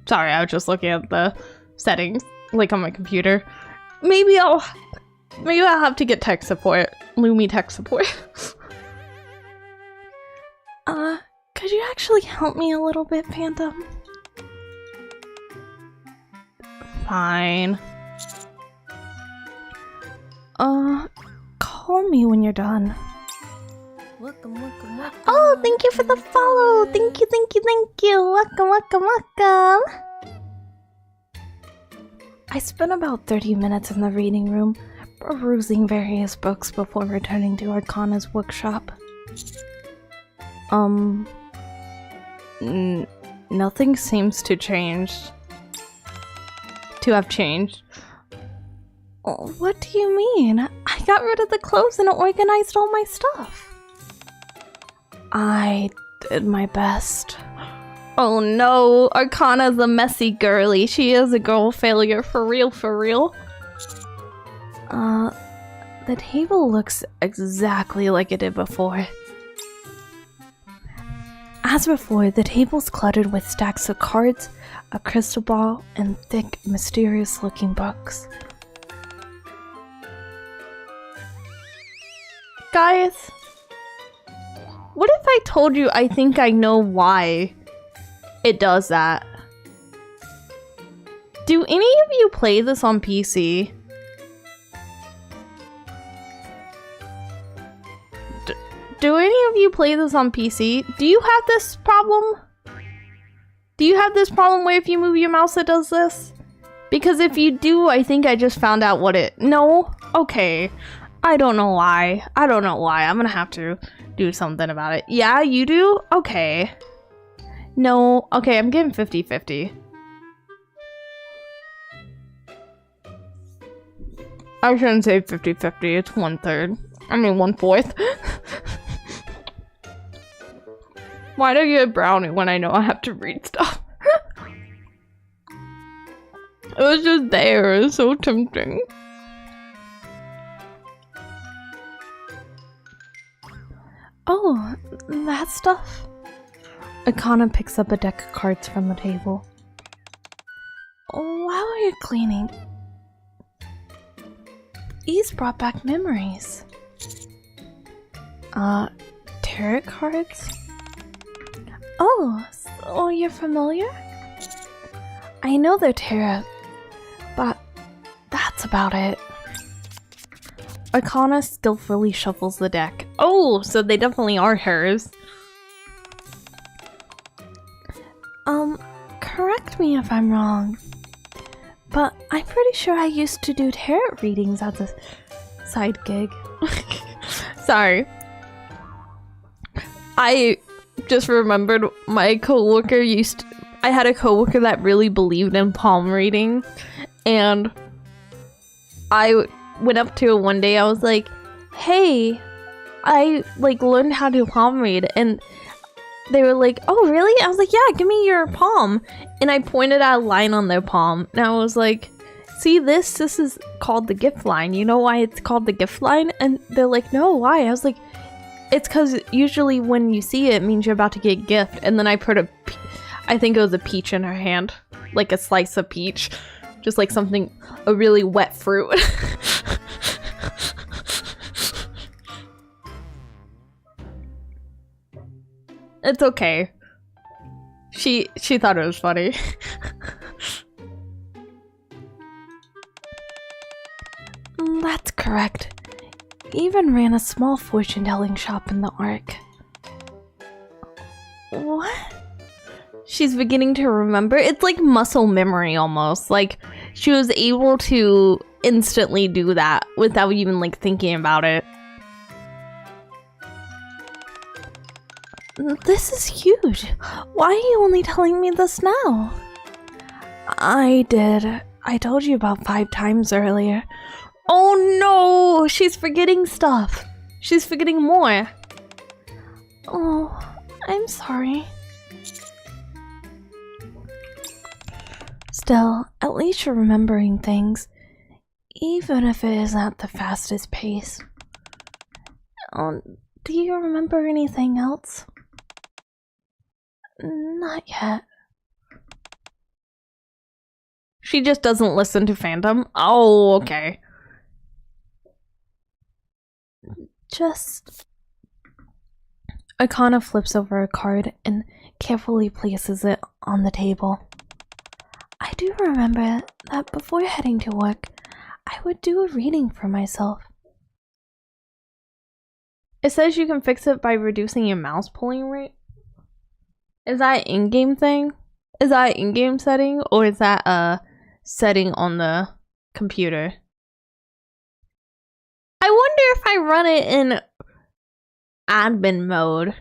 Sorry, I was just looking at the settings, like on my computer. Maybe I'll have to get tech support. Lumi tech support. Could you actually help me a little bit, Phantom? Fine. Call me when you're done. Welcome, welcome, welcome. Oh, thank you for the follow! Thank you, thank you, thank you! Welcome, welcome, welcome! I spent about 30 minutes in the reading room, perusing various books before returning to Arcana's workshop. Nothing seems to have changed. What do you mean? I got rid of the clothes and organized all my stuff. I did my best. Oh no, Arcana's a messy girly. She is a girl failure for real, for real. The table looks exactly like it did before. As before, the table's cluttered with stacks of cards, a crystal ball, and thick, mysterious-looking books. Guys, what if I told you I think I know why it does that? Do any of you play this on PC? Do any of you play this on PC? Do you have this problem? Do you have this problem where if you move your mouse it does this? Because if you do, I think I just found out what it... No? Okay. I don't know why. I don't know why. I'm gonna have to do something about it. Yeah, you do? Okay. No. Okay, I'm getting 50-50. I shouldn't say 50-50. It's 1/3. I mean 1/4. Why do I get a brownie when I know I have to read stuff? It was just there. It was so tempting. Oh, that stuff? Arcana picks up a deck of cards from the table. While you're cleaning, these brought back memories. Tarot cards? Oh, so you're familiar? I know they're tarot, but that's about it. Arcana skillfully shuffles the deck. Oh, so they definitely are hers. Correct me if I'm wrong, but I'm pretty sure I used to do tarot readings as a side gig. Sorry. I just remembered my coworker I had a coworker that really believed in palm reading, and I went up to her one day. I was like, hey, I learned how to palm read, and they were like, oh really? I was like, yeah, give me your palm. And I pointed at a line on their palm, and I was like, see this is called the gift line. You know why it's called the gift line? And they're like, no, why? I was like, it's because usually when you see it, it means you're about to get a gift. And then I put I think it was a peach in her hand. like a slice of peach. Just like something, a really wet fruit. It's okay. She thought it was funny. That's correct. Even ran a small fortune-telling shop in the Arc. What? She's beginning to remember. It's like muscle memory almost. Like she was able to instantly do that without even like thinking about it. This is huge. Why are you only telling me this now? I told you about 5 times earlier. Oh no! She's forgetting stuff. She's forgetting more. Oh, I'm sorry. Still, at least you're remembering things, even if it isn't at the fastest pace. Do you remember anything else? Not yet. She just doesn't listen to Phantom? Oh, okay. Arcana flips over a card and carefully places it on the table. I do remember that before heading to work, I would do a reading for myself. It says you can fix it by reducing your mouse pulling rate. Is that an in-game thing? Is that an in-game setting, or is that a setting on the computer? I wonder if I run it in admin mode.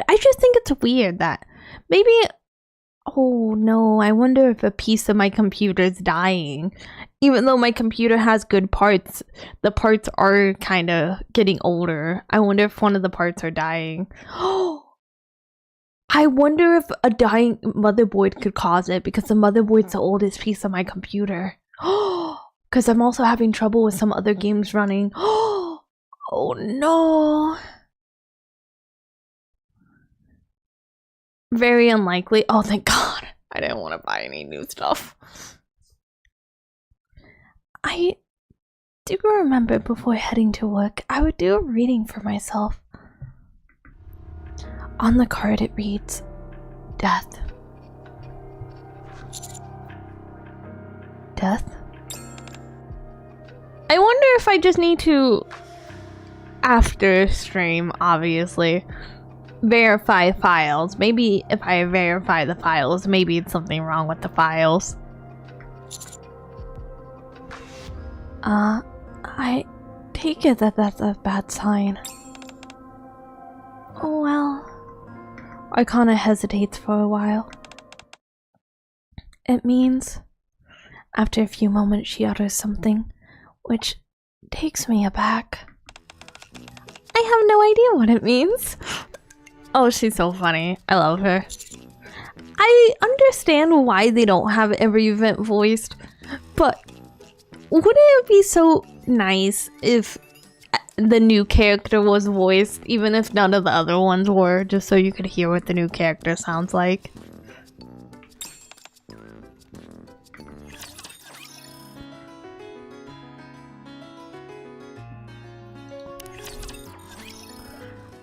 I just think it's weird that maybe... Oh no, I wonder if a piece of my computer is dying. Even though my computer has good parts, the parts are kind of getting older. I wonder if one of the parts are dying. I wonder if a dying motherboard could cause it, because the motherboard's the oldest piece of my computer. Because I'm also having trouble with some other games running. Oh no. Very unlikely. Oh, thank God. I didn't want to buy any new stuff. I do remember before heading to work, I would do a reading for myself. On the card it reads, Death. Death? I wonder if I just need to, after stream, obviously, verify files. Maybe if I verify the files, maybe it's something wrong with the files. I take it that that's a bad sign. Oh well. Arcana hesitates for a while. It means... After a few moments she utters something, which takes me aback. I have no idea what it means. Oh, she's so funny. I love her. I understand why they don't have every event voiced, but wouldn't it be so nice if the new character was voiced, even if none of the other ones were, just so you could hear what the new character sounds like?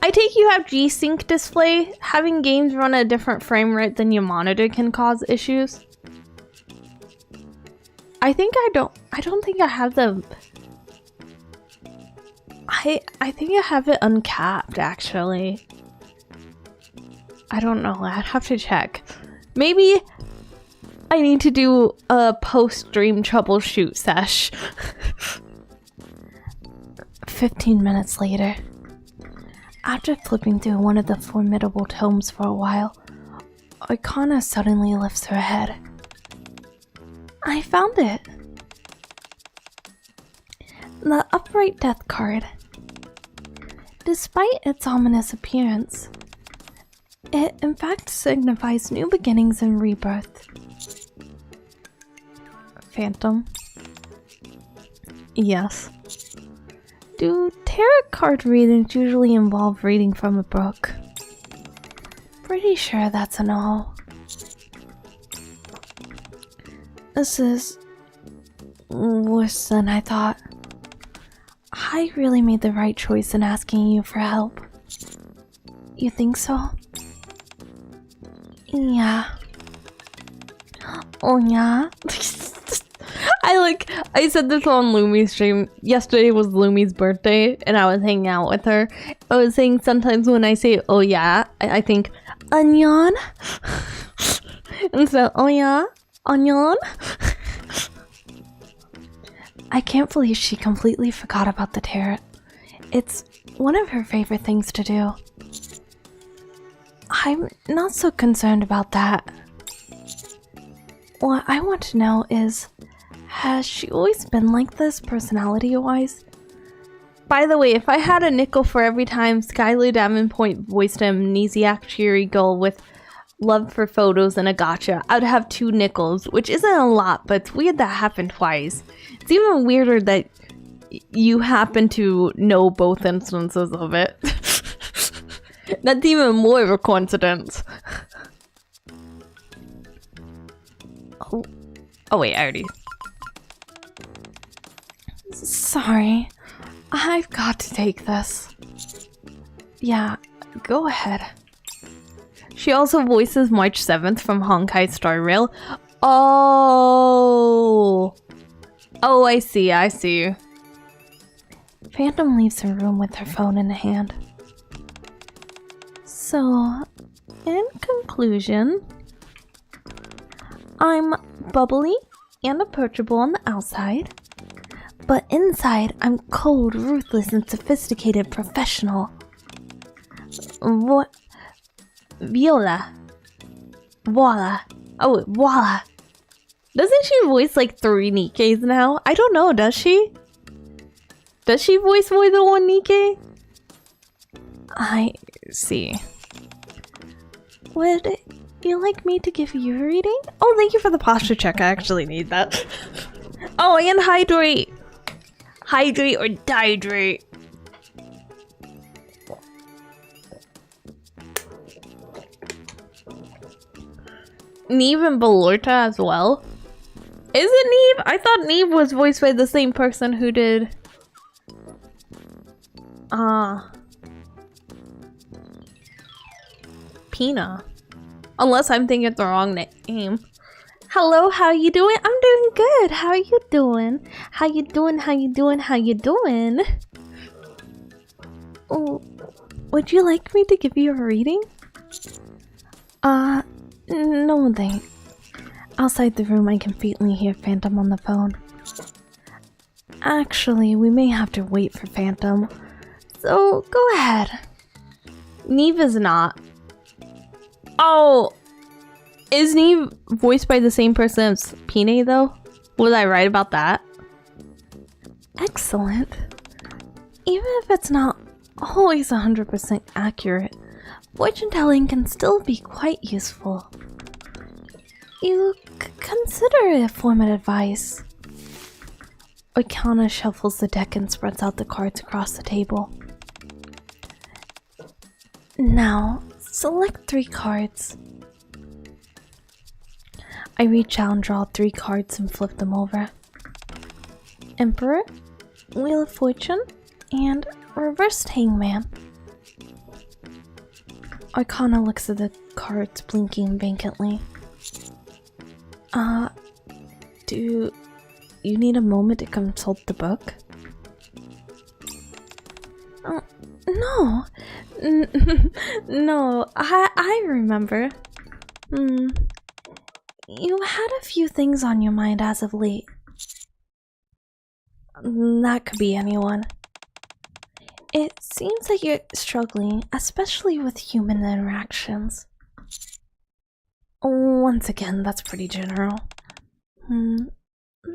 I take you have G-Sync display. Having games run at a different frame rate than your monitor can cause issues. I don't think I have the... I think I have it uncapped, actually. I don't know, I'd have to check. Maybe I need to do a post-stream troubleshoot sesh. 15 minutes later. After flipping through one of the formidable tomes for a while, Arcana suddenly lifts her head. I found it! The Upright Death card. Despite its ominous appearance, it in fact signifies new beginnings and rebirth. Phantom? Yes. Do tarot card readings usually involve reading from a book? Pretty pretty sure that's a no. This is worse than I thought. I really made the right choice in asking you for help. You think so? Yeah. Oh yeah? I said this on Lumi's stream. Yesterday was Lumi's birthday and I was hanging out with her. I was saying sometimes when I say oh yeah, I think onion. And so oh yeah, onion. I can't believe she completely forgot about the tarot. It's one of her favorite things to do. I'm not so concerned about that. What I want to know is, has she always been like this, personality-wise? By the way, if I had a nickel for every time Skylar Davenport voiced an amnesiac cheery girl with love for photos and a gotcha, I'd have 2 nickels, which isn't a lot, but it's weird that happened twice. It's even weirder that you happen to know both instances of it. That's even more of a coincidence. Oh wait, I already... Sorry. I've got to take this. Yeah, go ahead. She also voices March 7th from Honkai Star Rail. Oh! Oh, I see, I see. Phantom leaves her room with her phone in hand. So, in conclusion, I'm bubbly and approachable on the outside, but inside I'm cold, ruthless, and sophisticated professional. What? Viola. Voila. Oh, voila. Doesn't she voice like 3 Nikkes now? I don't know, does she? Does she voice more than 1 Nikke? I see. Would you like me to give you a reading? Oh, thank you for the posture check. I actually need that. Oh, and hydrate. Hydrate or dihydrate. Neve and Belorta as well. Is it Neve? I thought Neve was voiced by the same person who did... Pina. Unless I'm thinking the wrong name. Hello, how you doing? I'm doing good. How are you doing? How you doing? How you doing? How you doing? Oh, would you like me to give you a reading? No thanks. Outside the room I can faintly hear Phantom on the phone. Actually, we may have to wait for Phantom, so go ahead. Neve is not. Oh! Is Neve voiced by the same person as Pine though? Was I right about that? Excellent. Even if it's not always 100% accurate, fortune telling can still be quite useful. You consider it a form of advice. Arcana shuffles the deck and spreads out the cards across the table. Now, select 3 cards. I reach out and draw 3 cards and flip them over. Emperor, Wheel of Fortune, and Reversed Hangman. Arcana looks at the cards, blinking vacantly. Do you need a moment to consult the book? No. No, I remember. You had a few things on your mind as of late. That could be anyone. It seems like you're struggling, especially with human interactions. Once again, that's pretty general.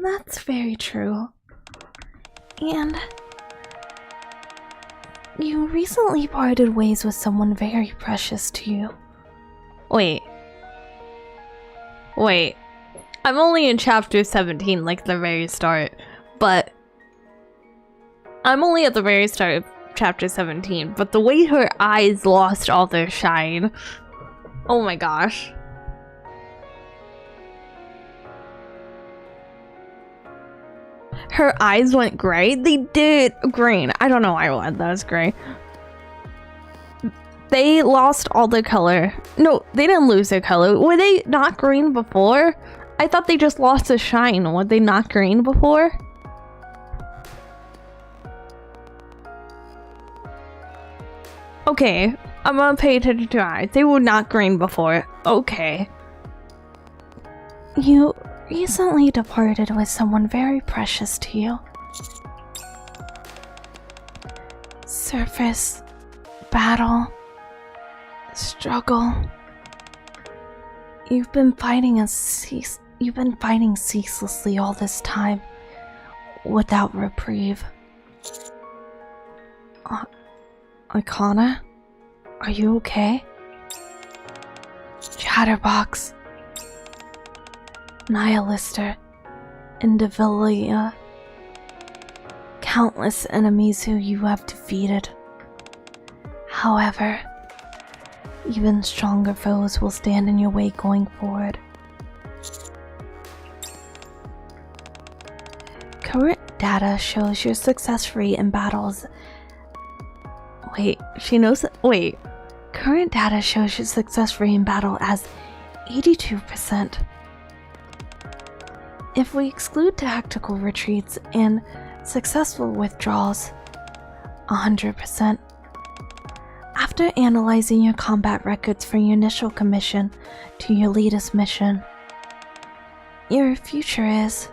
That's very true. And you recently parted ways with someone very precious to you. Wait. I'm only in chapter 17, like the very start, but I'm only at the very start of chapter 17, but the way her eyes lost all their shine. Oh my gosh. Her eyes went gray? They did. Green. I don't know why I that was gray. They lost all their color. No, they didn't lose their color. Were they not green before? I thought they just lost the shine. Were they not green before? Okay, I'm gonna pay attention to eyes. They were not green before. Okay. You recently departed with someone very precious to you. Surface, battle, struggle. You've been fighting ceaselessly all this time, without reprieve. Arcana? Are you okay? Chatterbox, Nihilister, Indivilia, countless enemies who you have defeated. However, even stronger foes will stand in your way going forward. Current data shows your success rate in battles. Wait, she knows that. Wait. Current data shows your success rate in battle as 82%. If we exclude tactical retreats and successful withdrawals, 100%. After analyzing your combat records from your initial commission to your latest mission, your future is...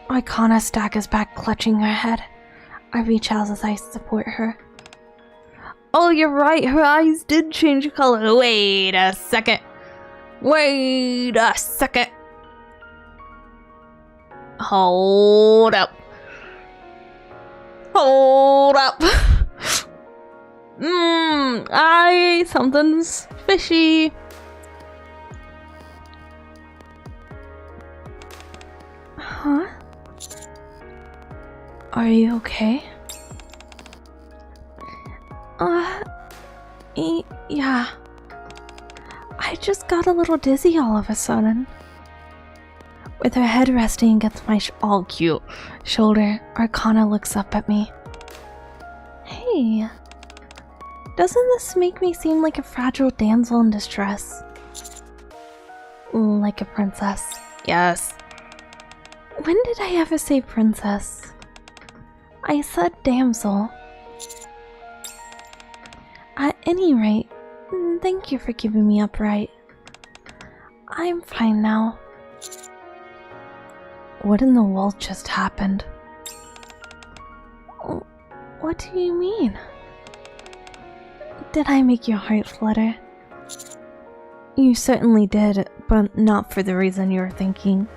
Arcana staggers back, clutching her head. I reach out as I support her. Oh, you're right. Her eyes did change color. Wait a second. Wait a second. Hold up. Hold up. Something's fishy. Huh? Are you okay? Yeah. I just got a little dizzy all of a sudden. With her head resting against my all cute shoulder, Arcana looks up at me. Hey, doesn't this make me seem like a fragile damsel in distress? Like a princess. Yes. When did I ever say princess? I said damsel. At any rate, thank you for keeping me upright. I'm fine now. What in the world just happened? What do you mean? Did I make your heart flutter? You certainly did, but not for the reason you were thinking.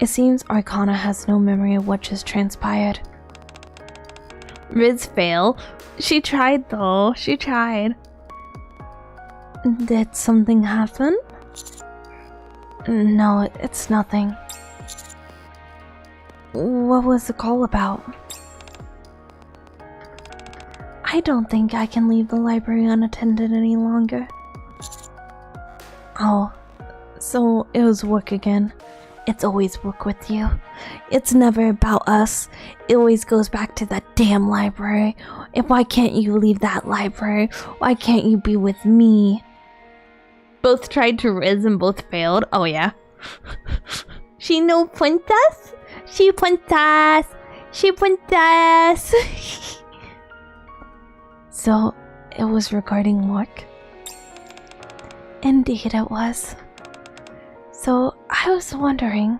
It seems Arcana has no memory of what just transpired. Riz fail. She tried though. She tried. Did something happen? No, it's nothing. What was the call about? I don't think I can leave the library unattended any longer. Oh, so it was work again. It's always work with you. It's never about us. It always goes back to that damn library. And why can't you leave that library? Why can't you be with me? Both tried to Riz and both failed. Oh yeah. She no princess? She princess. She princess. So, it was regarding work? Indeed it was. So, I was wondering...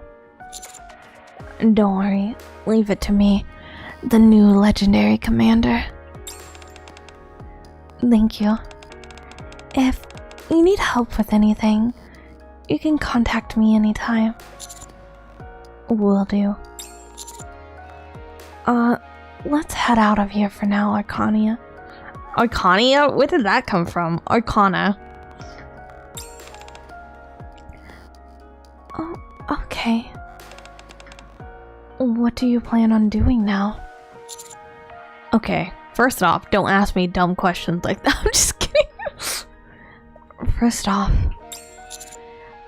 Don't worry, leave it to me, the new legendary commander. Thank you. If you need help with anything, you can contact me anytime. Will do. Let's head out of here for now, Arcania. Arcania? Where did that come from? Arcana. Oh, okay. What do you plan on doing now? Okay, first off, don't ask me dumb questions like that. I'm just kidding. First off,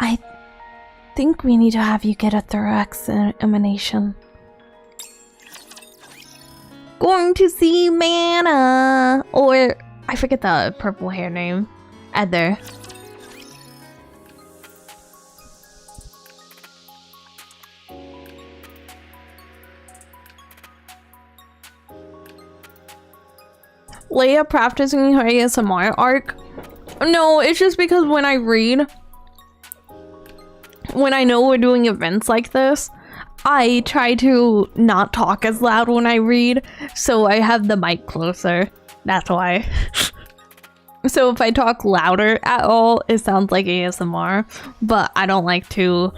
I think we need to have you get a thorough examination. Going to see Mana, or I forget the purple hair name. Ether. Leia practicing her ASMR arc. No, it's just because when I read, when I know we're doing events like this, I try to not talk as loud when I read, so I have the mic closer. That's why. So if I talk louder at all, it sounds like ASMR, but I don't like to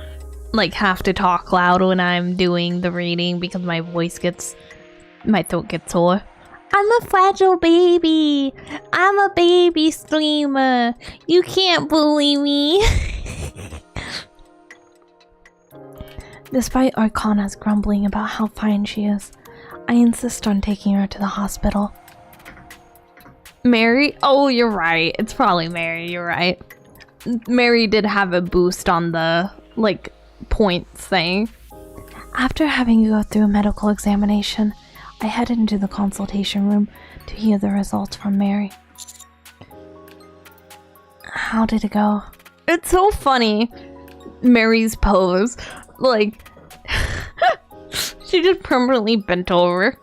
have to talk loud when I'm doing the reading because my throat gets sore. I'm a fragile baby. I'm a baby streamer. You can't bully me. Despite Arcana's grumbling about how fine she is, I insist on taking her to the hospital. Mary? Oh, you're right. It's probably Mary. You're right. Mary did have a boost on the, points thing. After having you go through a medical examination, I head into the consultation room to hear the results from Mary. How did it go? It's so funny. Mary's pose. She just permanently bent over.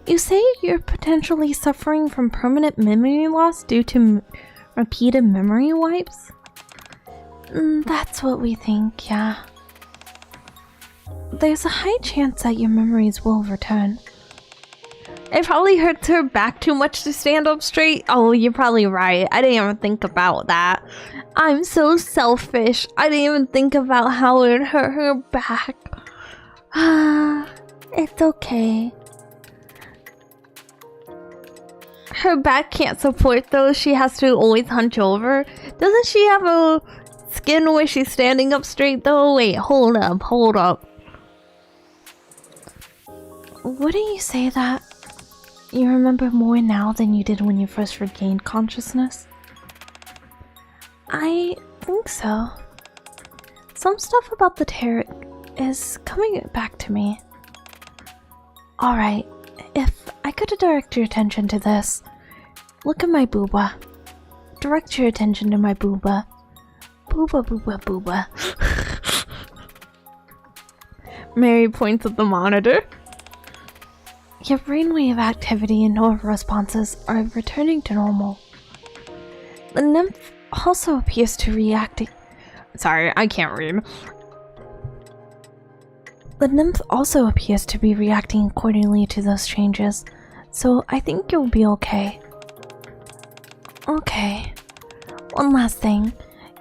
You say you're potentially suffering from permanent memory loss due to repeated memory wipes? That's what we think, yeah. There's a high chance that your memories will return. It probably hurts her back too much to stand up straight. Oh, you're probably right. I didn't even think about that. I'm so selfish. I didn't even think about how it hurt her back. It's okay. Her back can't support those. She has to always hunch over. Doesn't she have a skin where she's standing up straight though? Wait, hold up. Wouldn't you say that you remember more now than you did when you first regained consciousness? I think so. Some stuff about the tear is coming back to me. Alright, if I could direct your attention to this. Look at my booba. Direct your attention to my booba. Booba. Mary points at the monitor. Your brainwave activity and nerve responses are returning to normal. The nymph also appears to reacting. Sorry, I can't read. The nymph also appears to be reacting accordingly to those changes, so I think you'll be okay. Okay. One last thing.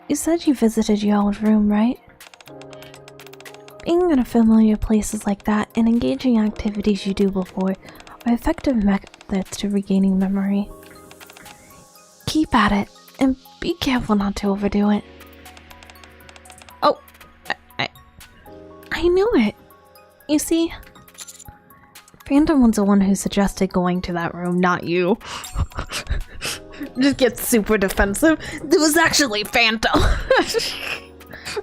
You said you visited your old room, right? Being in familiar places like that and engaging in activities you do before are effective methods to regaining memory. Keep at it, and be careful not to overdo it. Oh, I knew it. You see, Phantom was the one who suggested going to that room, not you. Just gets super defensive. It was actually Phantom.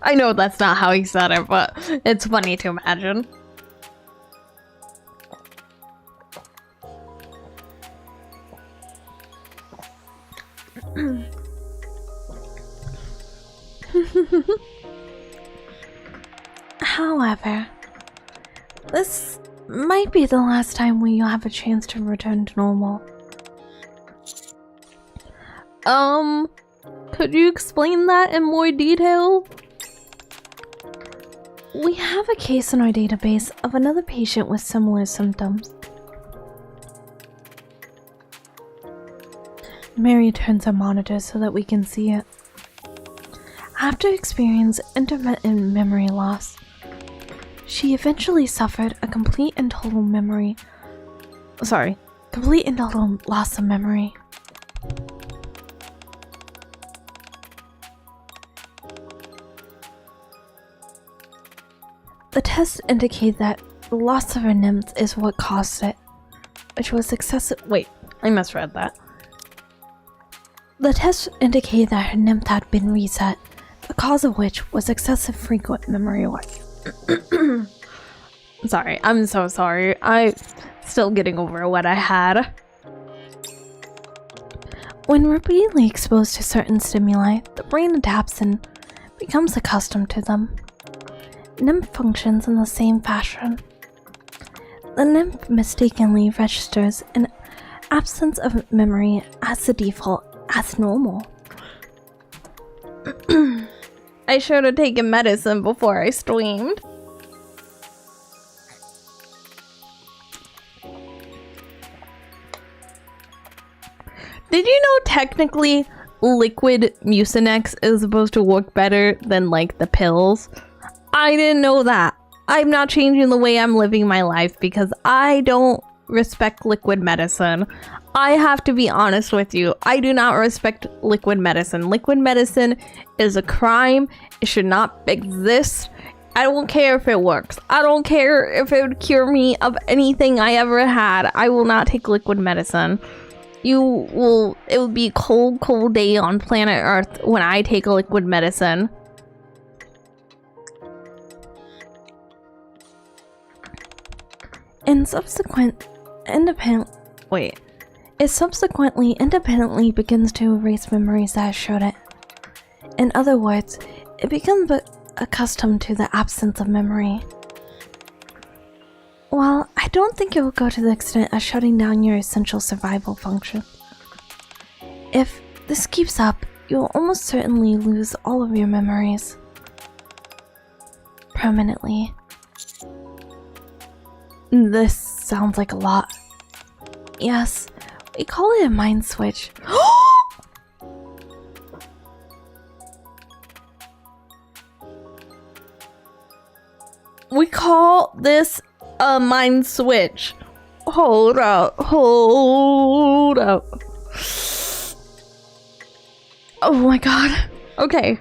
I know that's not how he said it, but it's funny to imagine. However, this might be the last time when you'll have a chance to return to normal. Could you explain that in more detail? We have a case in our database of another patient with similar symptoms. Mary turns her monitor so that we can see it. After experiencing intermittent memory loss, she eventually suffered a complete and total loss of memory. The tests indicate that the loss of her nymph is what caused it, which was excessive. Wait, I misread that. The tests indicated that her nymph had been reset, the cause of which was excessive frequent memory loss. Sorry, I'm so sorry. I'm still getting over what I had. When repeatedly exposed to certain stimuli, the brain adapts and becomes accustomed to them. Nymph functions in the same fashion. The nymph mistakenly registers an absence of memory as the default, as normal. I should have taken medicine before I streamed. Did you know technically liquid Mucinex is supposed to work better than like the pills? I didn't know that. I'm not changing the way I'm living my life because I don't respect liquid medicine. I have to be honest with you. I do not respect liquid medicine. Liquid medicine is a crime. It should not exist. I don't care if it works. I don't care if it would cure me of anything I ever had. I will not take liquid medicine. It will be a cold, cold day on planet Earth when I take a liquid medicine. It subsequently independently begins to erase memories that showed it. In other words, it becomes accustomed to the absence of memory. Well, I don't think it will go to the extent of shutting down your essential survival function. If this keeps up, you'll almost certainly lose all of your memories. Permanently. This sounds like a lot. Yes, we call it a mind switch. We call this a mind switch. Hold up. Oh my god. Okay.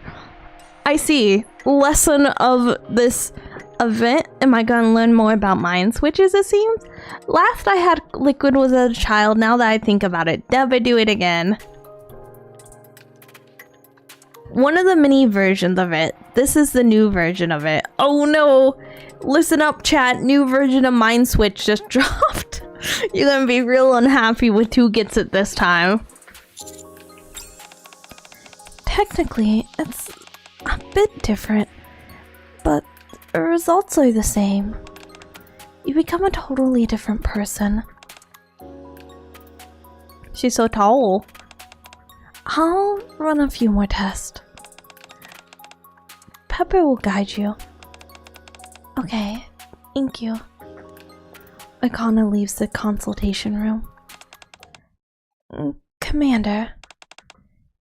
I see. Lesson of this event. Am I gonna learn more about mind switches, it seems? Last I had liquid was as a child. Now that I think about it, never do it again. One of the mini versions of it. This is the new version of it. Oh no! Listen up, chat. New version of Mind Switch just dropped. You're gonna be real unhappy with who gets it this time. Technically, it's a bit different, but the results are the same. You become a totally different person. She's so tall. I'll run a few more tests. Pepper will guide you. Okay, thank you. Arcana leaves the consultation room. Commander,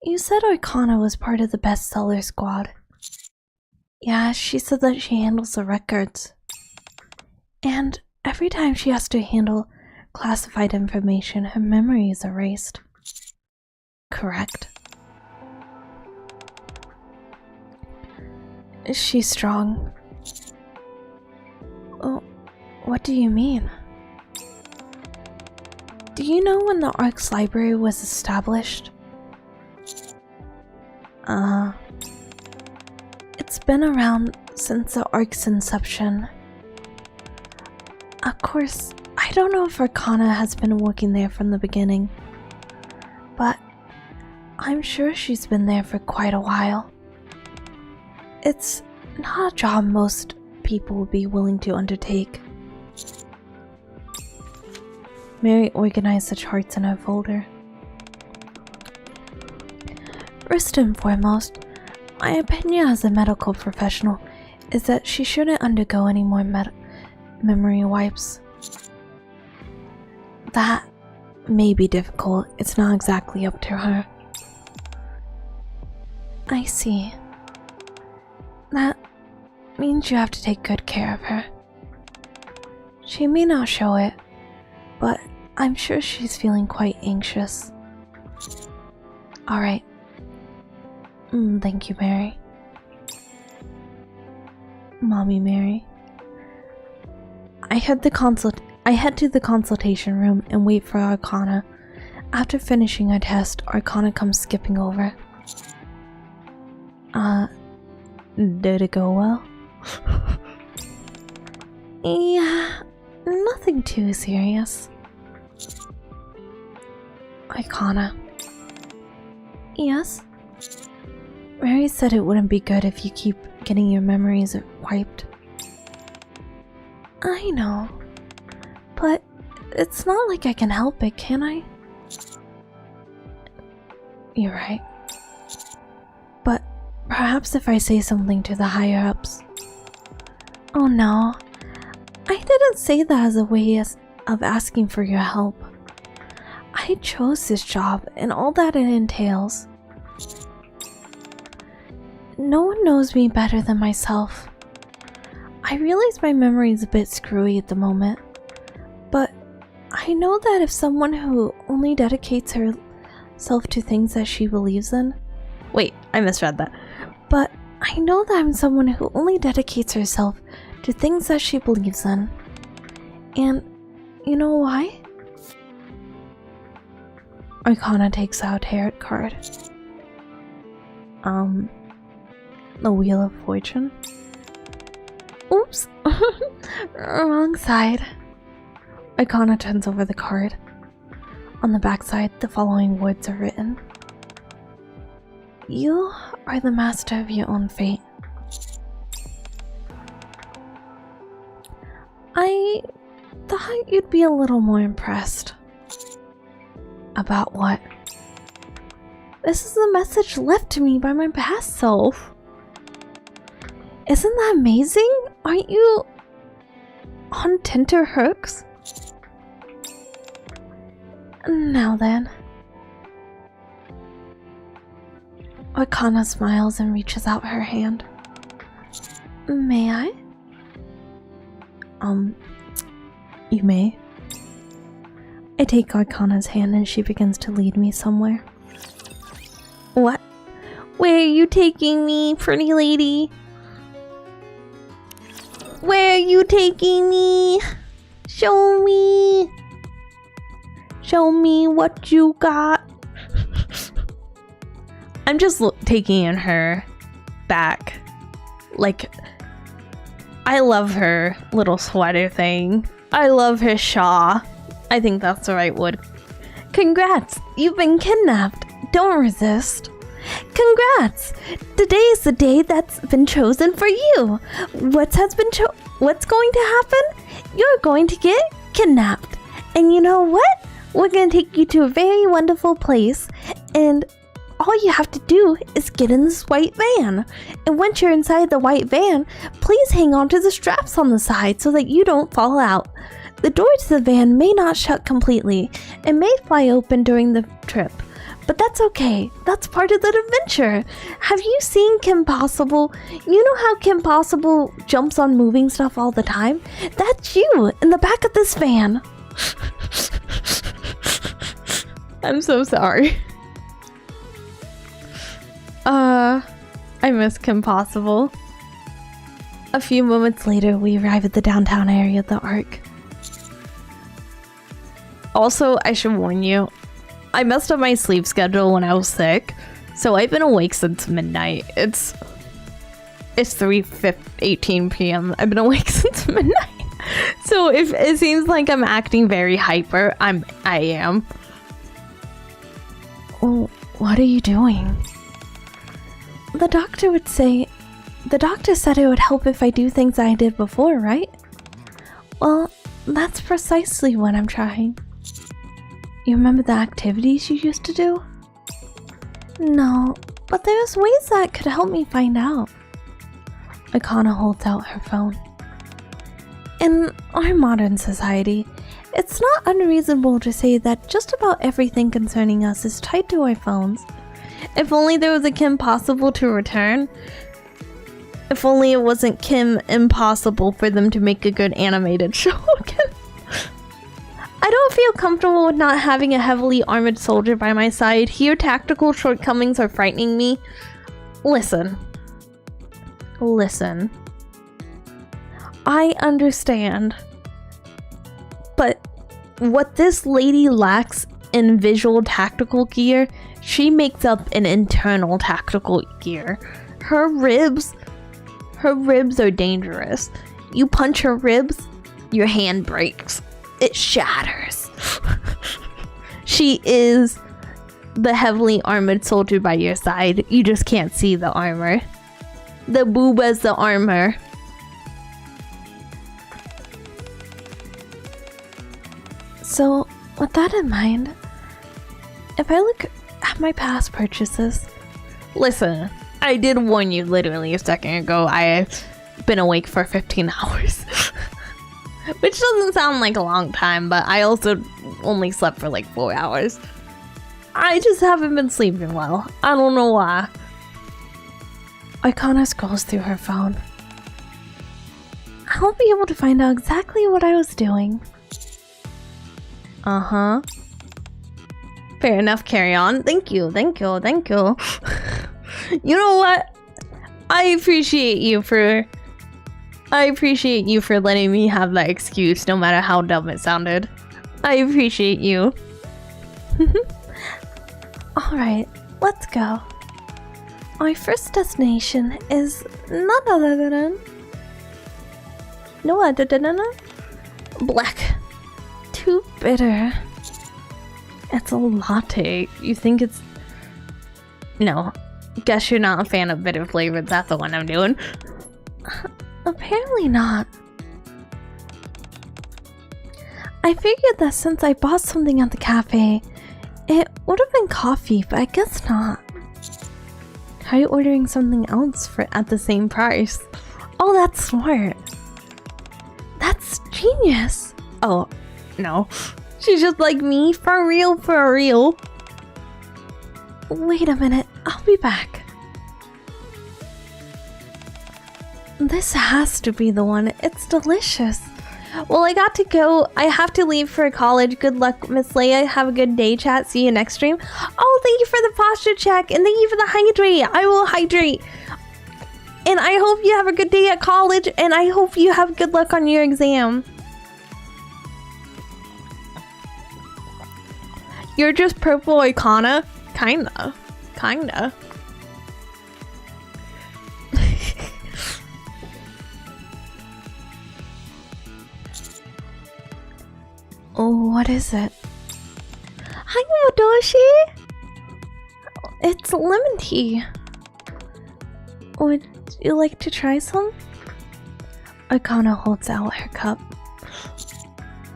you said Arcana was part of the bestseller squad. Yeah, she said that she handles the records. And every time she has to handle classified information, her memory is erased. Correct. Is she strong? Oh, what do you mean? Do you know when the Ark's library was established? It's been around since the Ark's inception. Of course, I don't know if Arcana has been working there from the beginning, but I'm sure she's been there for quite a while. It's not a job most people would be willing to undertake. Mary organized the charts in her folder. First and foremost, my opinion as a medical professional is that she shouldn't undergo any more memory wipes. That may be difficult. It's not exactly up to her. I see. That means you have to take good care of her. She may not show it, but I'm sure she's feeling quite anxious. Alright. Thank you, Mary. Mommy Mary. I head to the consultation room and wait for Arcana. After finishing our test, Arcana comes skipping over. Did it go well? Yeah, nothing too serious. Arcana. Yes? Mary said it wouldn't be good if you keep getting your memories wiped. I know. But it's not like I can help it, can I? You're right. But perhaps if I say something to the higher-ups. Oh no. I didn't say that as a way of asking for your help. I chose this job and all that it entails. No one knows me better than myself. I realize my memory is a bit screwy at the moment, but I know that if someone who only dedicates herself to things that she believes in— wait, I misread that. But I know that I'm someone who only dedicates herself to things that she believes in. And you know why? Arcana takes out a tarot card. The Wheel of Fortune? Oops! Wrong side. Arcana turns over the card. On the backside, the following words are written. You are the master of your own fate. I thought you'd be a little more impressed. About what? This is a message left to me by my past self. Isn't that amazing? Aren't you on tenterhooks? Now then. Arcana smiles and reaches out her hand. May I? You may. I take Arcana's hand and she begins to lead me somewhere. What? Where are you taking me, pretty lady? Where are you taking me? Show me. Show me what you got. I'm just taking in her back. Like, I love her little sweater thing. I love her shawl. I think that's the right word. Congrats, you've been kidnapped. Don't resist. Congrats! Today is the day that's been chosen for you. What's going to happen? You're going to get kidnapped. And you know what? We're going to take you to a very wonderful place. And all you have to do is get in this white van. And once you're inside the white van, please hang on to the straps on the side so that you don't fall out. The door to the van may not shut completely. It may fly open during the trip. But that's okay. That's part of the adventure. Have you seen Kim Possible? You know how Kim Possible jumps on moving stuff all the time? That's you in the back of this van. I'm so sorry. I miss Kim Possible. A few moments later, we arrive at the downtown area of the Arc. Also, I should warn you, I messed up my sleep schedule when I was sick, so I've been awake since midnight. It's 3:18 p.m. I've been awake since midnight. So if it seems like I'm acting very hyper, I am. Oh, what are you doing? The doctor said it would help if I do things I did before, right? Well, that's precisely what I'm trying. You remember the activities you used to do? No, but there's ways that could help me find out. Arcana holds out her phone. In our modern society, it's not unreasonable to say that just about everything concerning us is tied to our phones. If only there was a Kim Possible to return. If only it wasn't Kim Impossible for them to make a good animated show again. I don't feel comfortable with not having a heavily armored soldier by my side. Here, tactical shortcomings are frightening me. Listen. I understand what this lady lacks in visual tactical gear, she makes up in internal tactical gear. Her ribs are dangerous. You punch her ribs, your hand breaks. It shatters. She is the heavily armored soldier by your side. You just can't see the armor. The booba's the armor. So, with that in mind, if I look at my past purchases... Listen, I did warn you literally a second ago. I've been awake for 15 hours. Which doesn't sound like a long time, but I also only slept for like 4 hours. I just haven't been sleeping well. I don't know why. Arcana scrolls through her phone. I'll be able to find out exactly what I was doing. Uh-huh. Fair enough, carry on. Thank you. You know what? I appreciate you for letting me have that excuse, no matter how dumb it sounded. I appreciate you. Alright, let's go. My first destination is none other than... black. Too bitter. It's a latte. You think it's... No. Guess you're not a fan of bitter flavors. That's the one I'm doing. Apparently not. I figured that since I bought something at the cafe, it would have been coffee, but I guess not. Try ordering something else at the same price. Oh, that's smart. That's genius. Oh, no. She's just like me. For real, for real. Wait a minute. I'll be back. This has to be the one. It's delicious. Well, I got to go. I have to leave for college. Good luck, Miss Leia. Have a good day, chat. See you next stream. Oh, thank you for the posture check. And thank you for the hydrate. I will hydrate. And I hope you have a good day at college. And I hope you have good luck on your exam. You're just purple Arcana? Kinda. Oh, what is it? Hi, Modoshi! It's lemon tea. Would you like to try some? Arcana holds out her cup.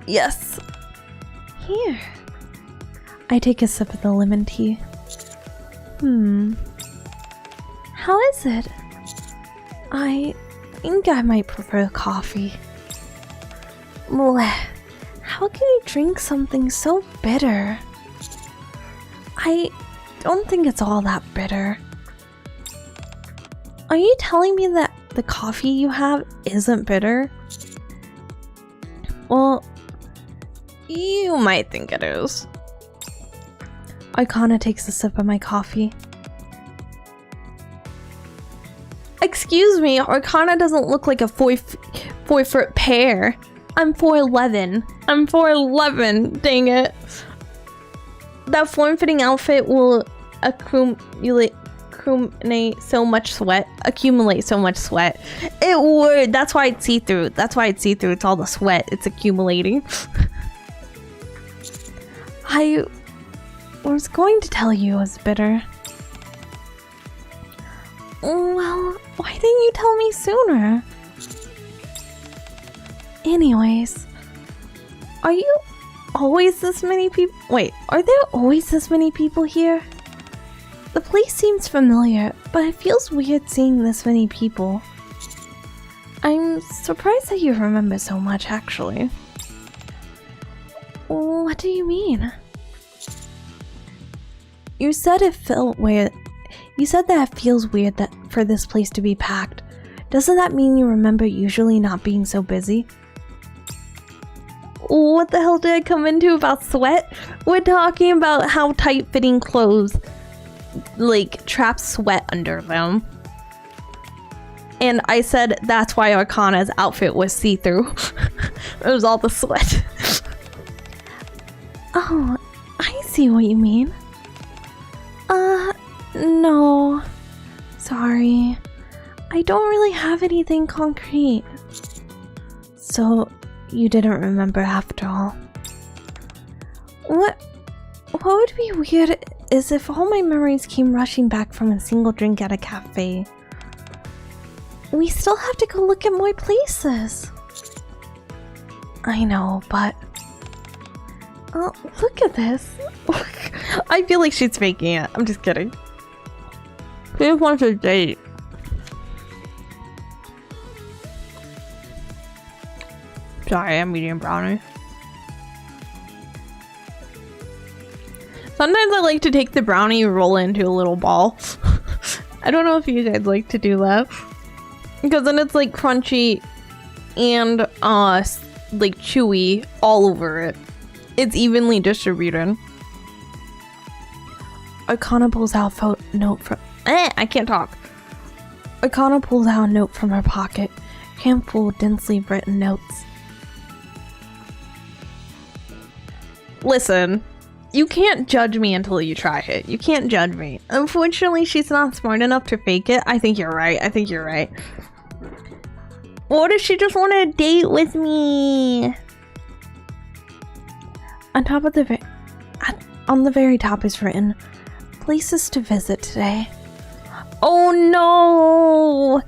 Yes. Here. I take a sip of the lemon tea. How is it? I think I might prefer coffee. Blech. How can you drink something so bitter? I don't think it's all that bitter. Are you telling me that the coffee you have isn't bitter? Well, you might think it is. Arcana takes a sip of my coffee. Excuse me, Arcana doesn't look like a 4-foot pear. I'm 4'11". I'm 4'11", dang it. That form-fitting outfit will accumulate so much sweat. It would. That's why it's see-through. It's all the sweat. It's accumulating. I was going to tell you it was bitter. Well, why didn't you tell me sooner? Anyways, are you always this many people? Wait, are there always this many people here? The place seems familiar, but it feels weird seeing this many people. I'm surprised that you remember so much, actually. What do you mean? You said it felt weird. You said that it feels weird that for this place to be packed. Doesn't that mean you remember usually not being so busy? What the hell did I come into about sweat? We're talking about how tight-fitting clothes like trap sweat under them. And I said that's why Arcana's outfit was see-through. It was all the sweat. Oh, I see what you mean. No. Sorry. I don't really have anything concrete. So, you didn't remember after all. What would be weird is if all my memories came rushing back from a single drink at a cafe. We still have to go look at more places. I know, but... Oh, look at this. I feel like she's faking it. I'm just kidding. She just wants a date. Sorry, I'm eating brownie. Sometimes I like to take the brownie and roll it into a little ball. I don't know if you guys like to do that. Because then it's like crunchy and like chewy all over it. It's evenly distributed. Arcana pulls out a note from... I can't talk. Arcana pulls out a note from her pocket. Handful of densely written notes. Listen, you can't judge me until you try it. You can't judge me. Unfortunately, she's not smart enough to fake it. I think you're right. I think you're right. What if she just wanted a date with me? On top of on the very top is written, places to visit today. Oh no!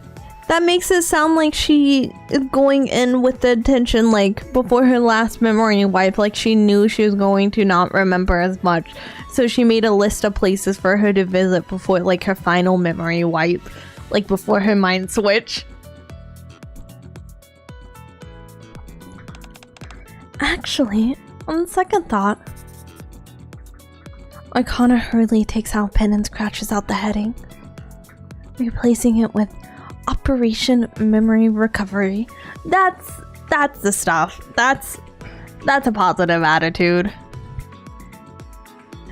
That makes it sound like she is going in with the intention, like, before her last memory wipe, like she knew she was going to not remember as much. So she made a list of places for her to visit before, like, her final memory wipe. Like, before her mind switch. Actually, on second thought, Arcana hurriedly takes out a pen and scratches out the heading, replacing it with Operation Memory Recovery. That's the stuff. That's a positive attitude.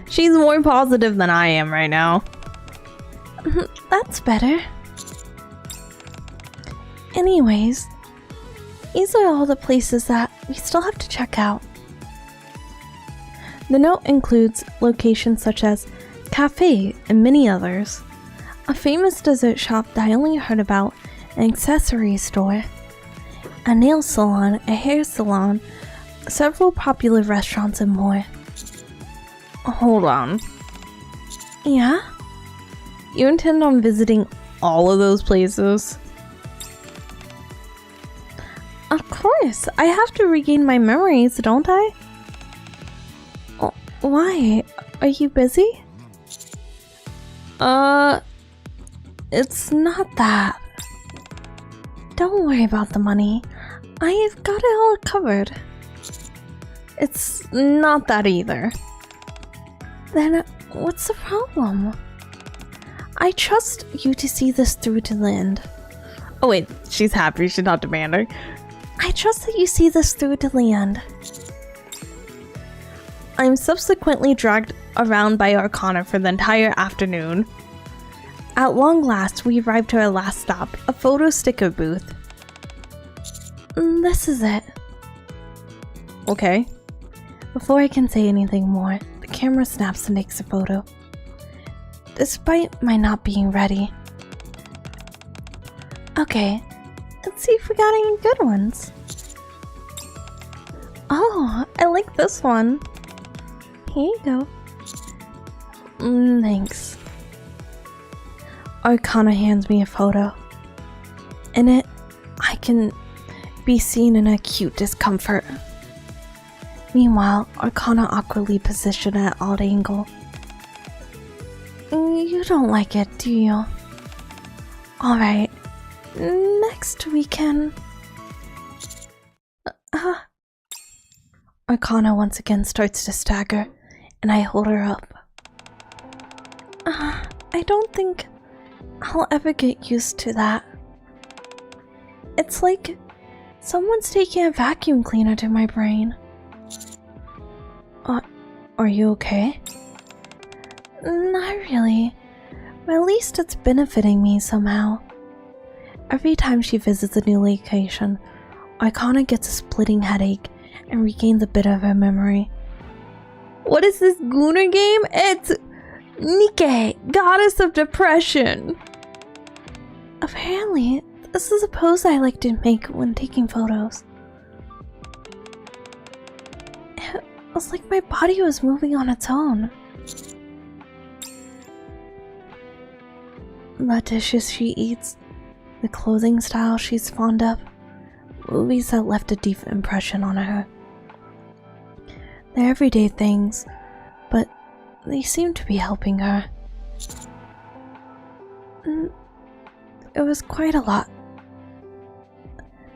She's more positive than I am right now. That's better. Anyways, these are all the places that we still have to check out. The note includes locations such as cafe and many others. A famous dessert shop that I only heard about, an accessory store, a nail salon, a hair salon, several popular restaurants, and more. Hold on. Yeah? You intend on visiting all of those places? Of course, I have to regain my memories, don't I? Oh, why? Are you busy? It's not that. Don't worry about the money. I've got it all covered. It's not that either. Then what's the problem? I trust you to see this through to the end. Oh wait, she's happy, she's not demanding. I trust that you see this through to the end. I'm subsequently dragged around by Arcana for the entire afternoon. At long last, we arrived to our last stop, a photo sticker booth. This is it. Okay. Before I can say anything more, the camera snaps and takes a photo. Despite my not being ready. Okay, let's see if we got any good ones. Oh, I like this one. Here you go. Thanks. Arcana hands me a photo. In it, I can be seen in acute discomfort. Meanwhile, Arcana awkwardly positioned at an odd angle. You don't like it, do you? Alright, next we can... Arcana once again starts to stagger, and I hold her up. I don't think I'll ever get used to that. It's like someone's taking a vacuum cleaner to my brain. Are you okay? Not really, but at least it's benefiting me somehow. Every time she visits a new location, Arcana gets a splitting headache and regains a bit of her memory. What is this Gooner game? It's Nikke, Goddess of Depression. Apparently, this is a pose I like to make when taking photos. It was like my body was moving on its own. The dishes she eats, the clothing style she's fond of, movies that left a deep impression on her. They're everyday things, but they seem to be helping her. It was quite a lot.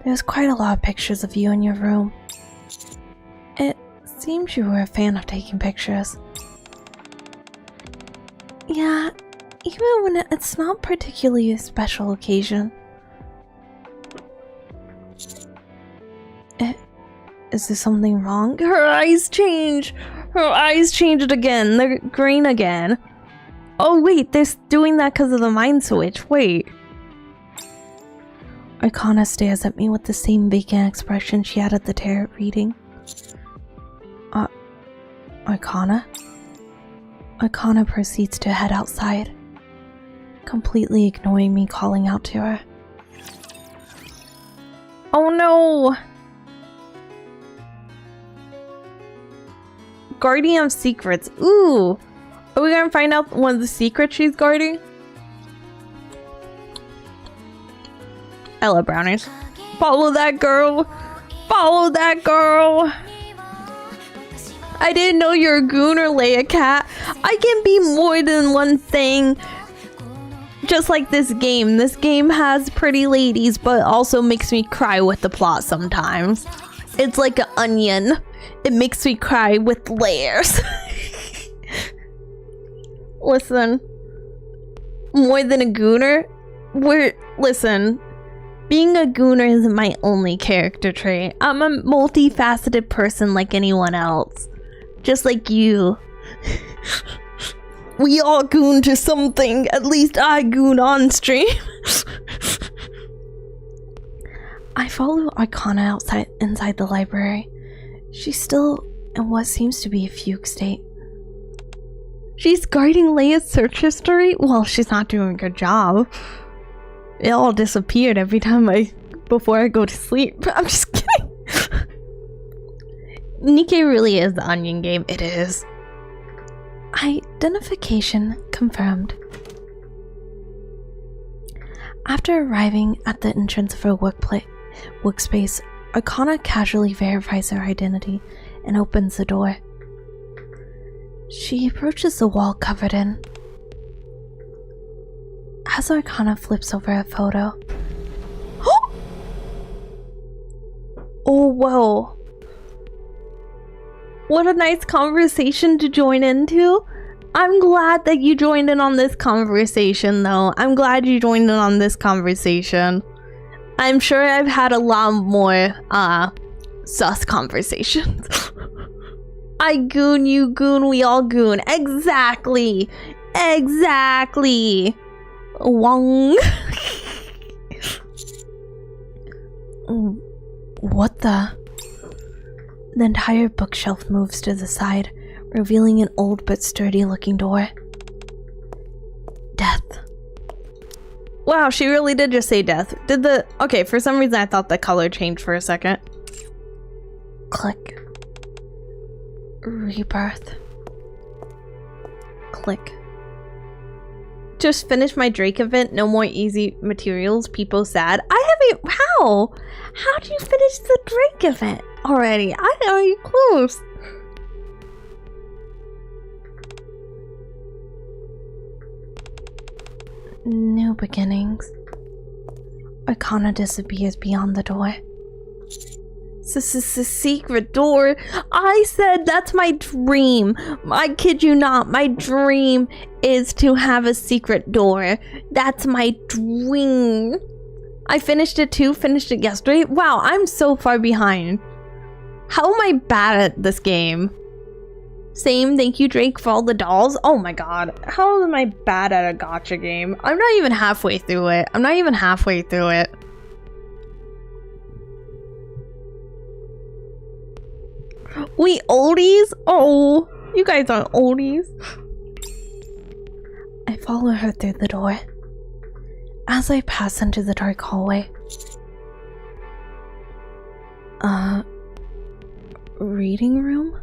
There's quite a lot of pictures of you in your room. It seems you were a fan of taking pictures. Yeah, even when it's not particularly a special occasion. Is there something wrong? Her eyes change! Her eyes changed again. They're green again. Oh wait, they're doing that because of the mind switch. Wait. Arcana stares at me with the same vacant expression she had at the tarot reading. Arcana? Arcana proceeds to head outside, completely ignoring me calling out to her. Oh no! Guardian of Secrets. Ooh! Are we gonna find out one of the secrets she's guarding? I love brownies. Follow that girl! Follow that girl! I didn't know you're a gooner, Leia Cat. I can be more than one thing. Just like this game. This game has pretty ladies, but also makes me cry with the plot sometimes. It's like an onion. It makes me cry with layers. Listen. More than a gooner? Listen. Being a gooner isn't my only character trait. I'm a multifaceted person like anyone else. Just like you. We all goon to something. At least I goon on stream. I follow Arcana inside the library. She's still in what seems to be a fugue state. She's guarding Leia's search history? Well, she's not doing a good job. It all disappeared every time before I go to sleep. I'm just kidding. Nikke really is the onion game. It is. Identification confirmed. After arriving at the entrance of her workspace, Arcana casually verifies her identity and opens the door. She approaches the wall covered in. As Arcana flips over a photo. Oh, whoa. What a nice conversation to join into. I'm glad that you joined in on this conversation, though. I'm glad you joined in on this conversation. I'm sure I've had a lot more, sus conversations. I goon, you goon, we all goon. Exactly. Exactly. Wong. What the? The entire bookshelf moves to the side, revealing an old but sturdy looking door. Death. Wow, she really did just say death. Okay, for some reason I thought the color changed for a second. Click. Rebirth. Click. Just finished my Drake event. No more easy materials. People sad. I haven't. How? How did you finish the Drake event already? I know you close. New beginnings. Arcana disappears beyond the door. Secret door. I said that's my dream. I kid you not. My dream is to have a secret door. That's my dream. I finished it too. Finished it yesterday. Wow, I'm so far behind. How am I bad at this game? Same. Thank you, Drake, for all the dolls. Oh my god. How am I bad at a gacha game? I'm not even halfway through it. I'm not even halfway through it. We oldies? Oh. You guys aren't oldies. I follow her through the door. As I pass into the dark hallway, reading room?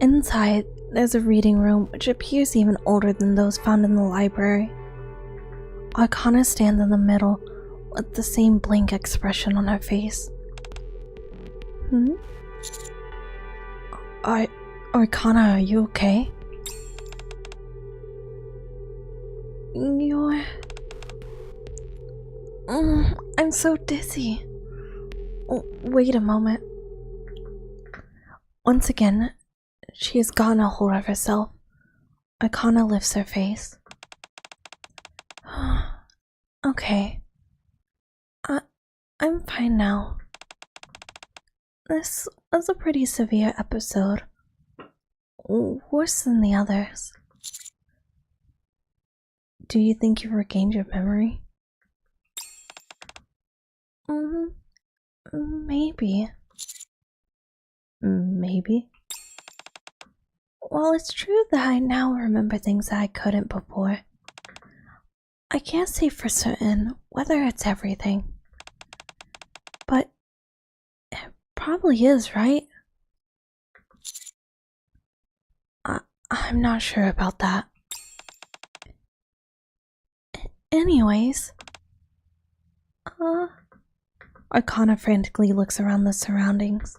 Inside, there's a reading room which appears even older than those found in the library. Arcana stands in the middle with the same blank expression on her face. Arcana, are you okay? I'm so dizzy. Wait a moment. Once again, she has gotten a hold of herself. Arcana lifts her face. Okay. I'm fine now. This was a pretty severe episode. Worse than the others. Do you think you've regained your memory? Maybe. Maybe? Well, it's true that I now remember things that I couldn't before. I can't say for certain whether it's everything. But it probably is, right? I'm not sure about that. Anyways, Arcana frantically looks around the surroundings.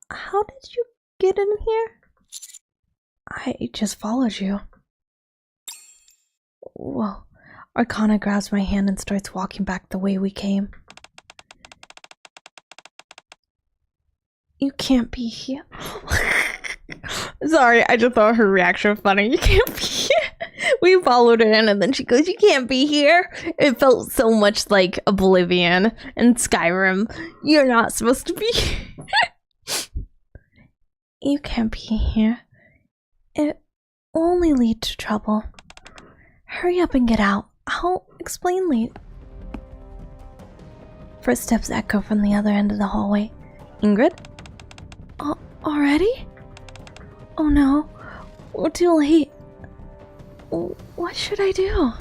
How did you get in here? I just followed you. Well, Arcana grabs my hand and starts walking back the way we came. You can't be here. Sorry, I just thought her reaction funny. You can't be here. We followed her in and then she goes, you can't be here. It felt so much like Oblivion and Skyrim. You're not supposed to be here. You can't be here. It will only lead to trouble. Hurry up and get out. I'll explain later. Footsteps echo from the other end of the hallway. Ingrid? Already? Oh no. We're too late. What should I do?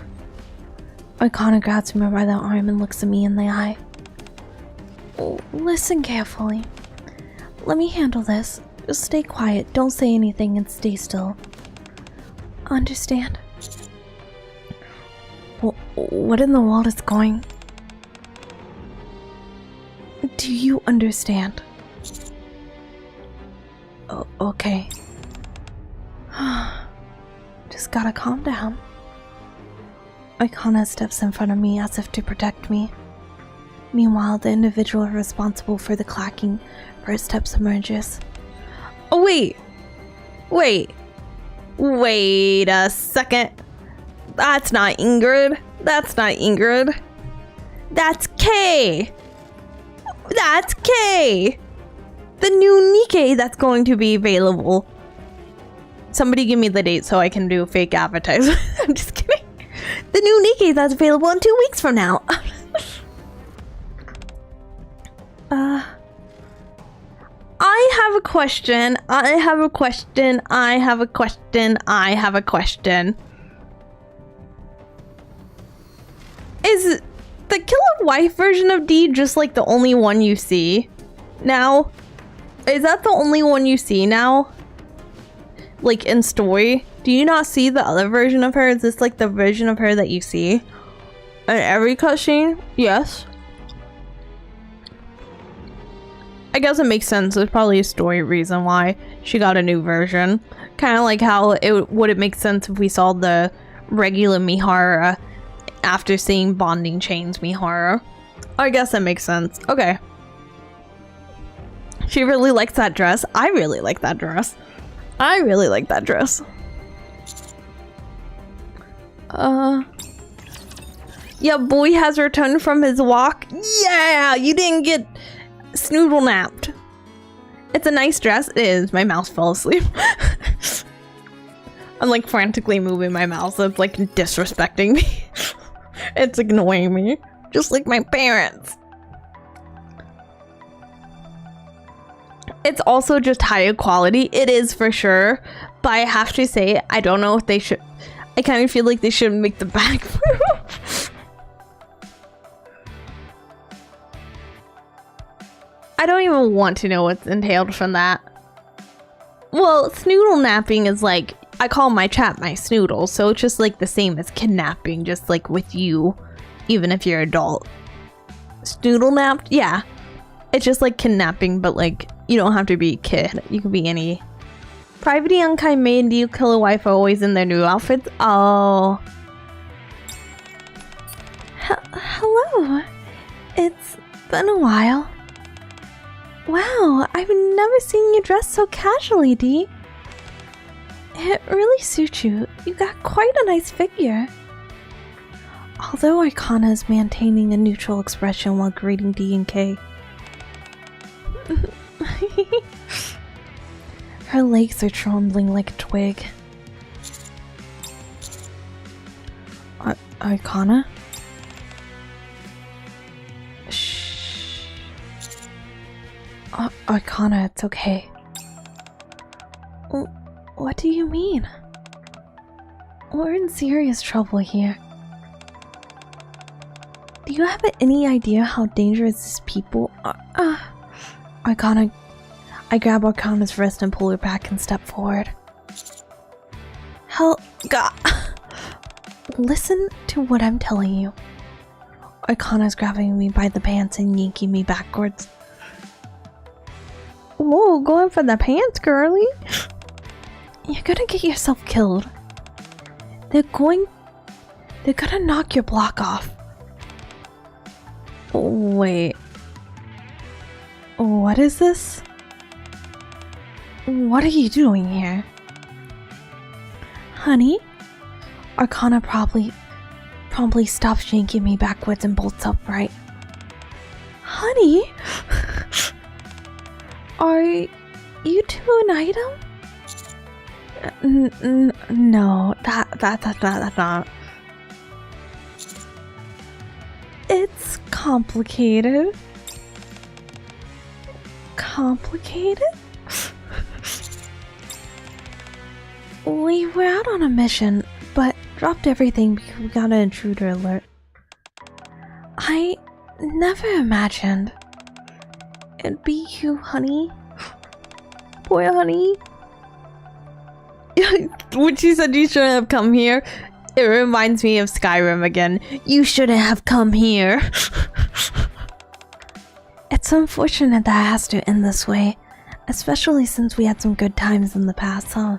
Arcana grabs me by the arm and looks at me in the eye. Listen carefully. Let me handle this. Just stay quiet, don't say anything, and stay still. Understand? What in the world is going? Do you understand? Okay. Just gotta calm down. Arcana steps in front of me as if to protect me. Meanwhile, the individual responsible for the clacking footsteps emerges. Oh, wait a second. That's not Ingrid. That's Kay. That's Kay. The new Nikke that's going to be available. Somebody give me the date so I can do a fake advertisement. I'm just kidding. The new Nikke that's available in 2 weeks from now. I have a question. Is the Kill a Wife version of D just like the only one you see now? Is that the only one you see now? Like in story? Do you not see the other version of her? Is this like the version of her that you see in every cutscene? Yes. I guess it makes sense. There's probably a story reason why she got a new version. Kind of like how it would make sense if we saw the regular Mihara after seeing Bonding Chains Mihara. I guess that makes sense. Okay. She really likes that dress. I really like that dress. Yeah, boy has returned from his walk. Yeah, you didn't get snoodle napped. It's a nice dress. It is. My mouse fell asleep. I'm like frantically moving my mouse. It's like disrespecting me. It's annoying me. Just like my parents. It's also just higher quality. It is for sure. But I have to say, I don't know if they should. I kind of feel like they shouldn't make the back move. I don't even want to know what's entailed from that. Well, snoodle napping is like, I call my chat my snoodle, so it's just like the same as kidnapping, just like with you, even if you're adult. Snoodle napped? Yeah. It's just like kidnapping, but like, you don't have to be a kid. You can be any. Privately unkind maid, do you kill a wife always in their new outfits? Oh. Hello. It's been a while. Wow, I've never seen you dressed so casually, Dee. It really suits you. You got quite a nice figure. Although Arcana is maintaining a neutral expression while greeting D and K. Her legs are trembling like a twig. Arcana? Shh. Arcana, it's okay. What do you mean? We're in serious trouble here. Do you have any idea how dangerous these people are? Arcana, I grab Arcana's wrist and pull her back and step forward. Hell, God. Listen to what I'm telling you. Arcana's grabbing me by the pants and yanking me backwards. Whoa, going for the pants, girly. You're gonna get yourself killed. They're gonna knock your block off. Wait. What is this? What are you doing here? Honey? Arcana promptly stops yanking me backwards and bolts upright. Honey? Are you two an item? No, that's not. It's complicated. Complicated? We were out on a mission, but dropped everything because we got an intruder alert. I never imagined it'd be you, honey. Boy, honey. When she said you shouldn't have come here, it reminds me of Skyrim again. You shouldn't have come here. It's unfortunate that it has to end this way, especially since we had some good times in the past, huh?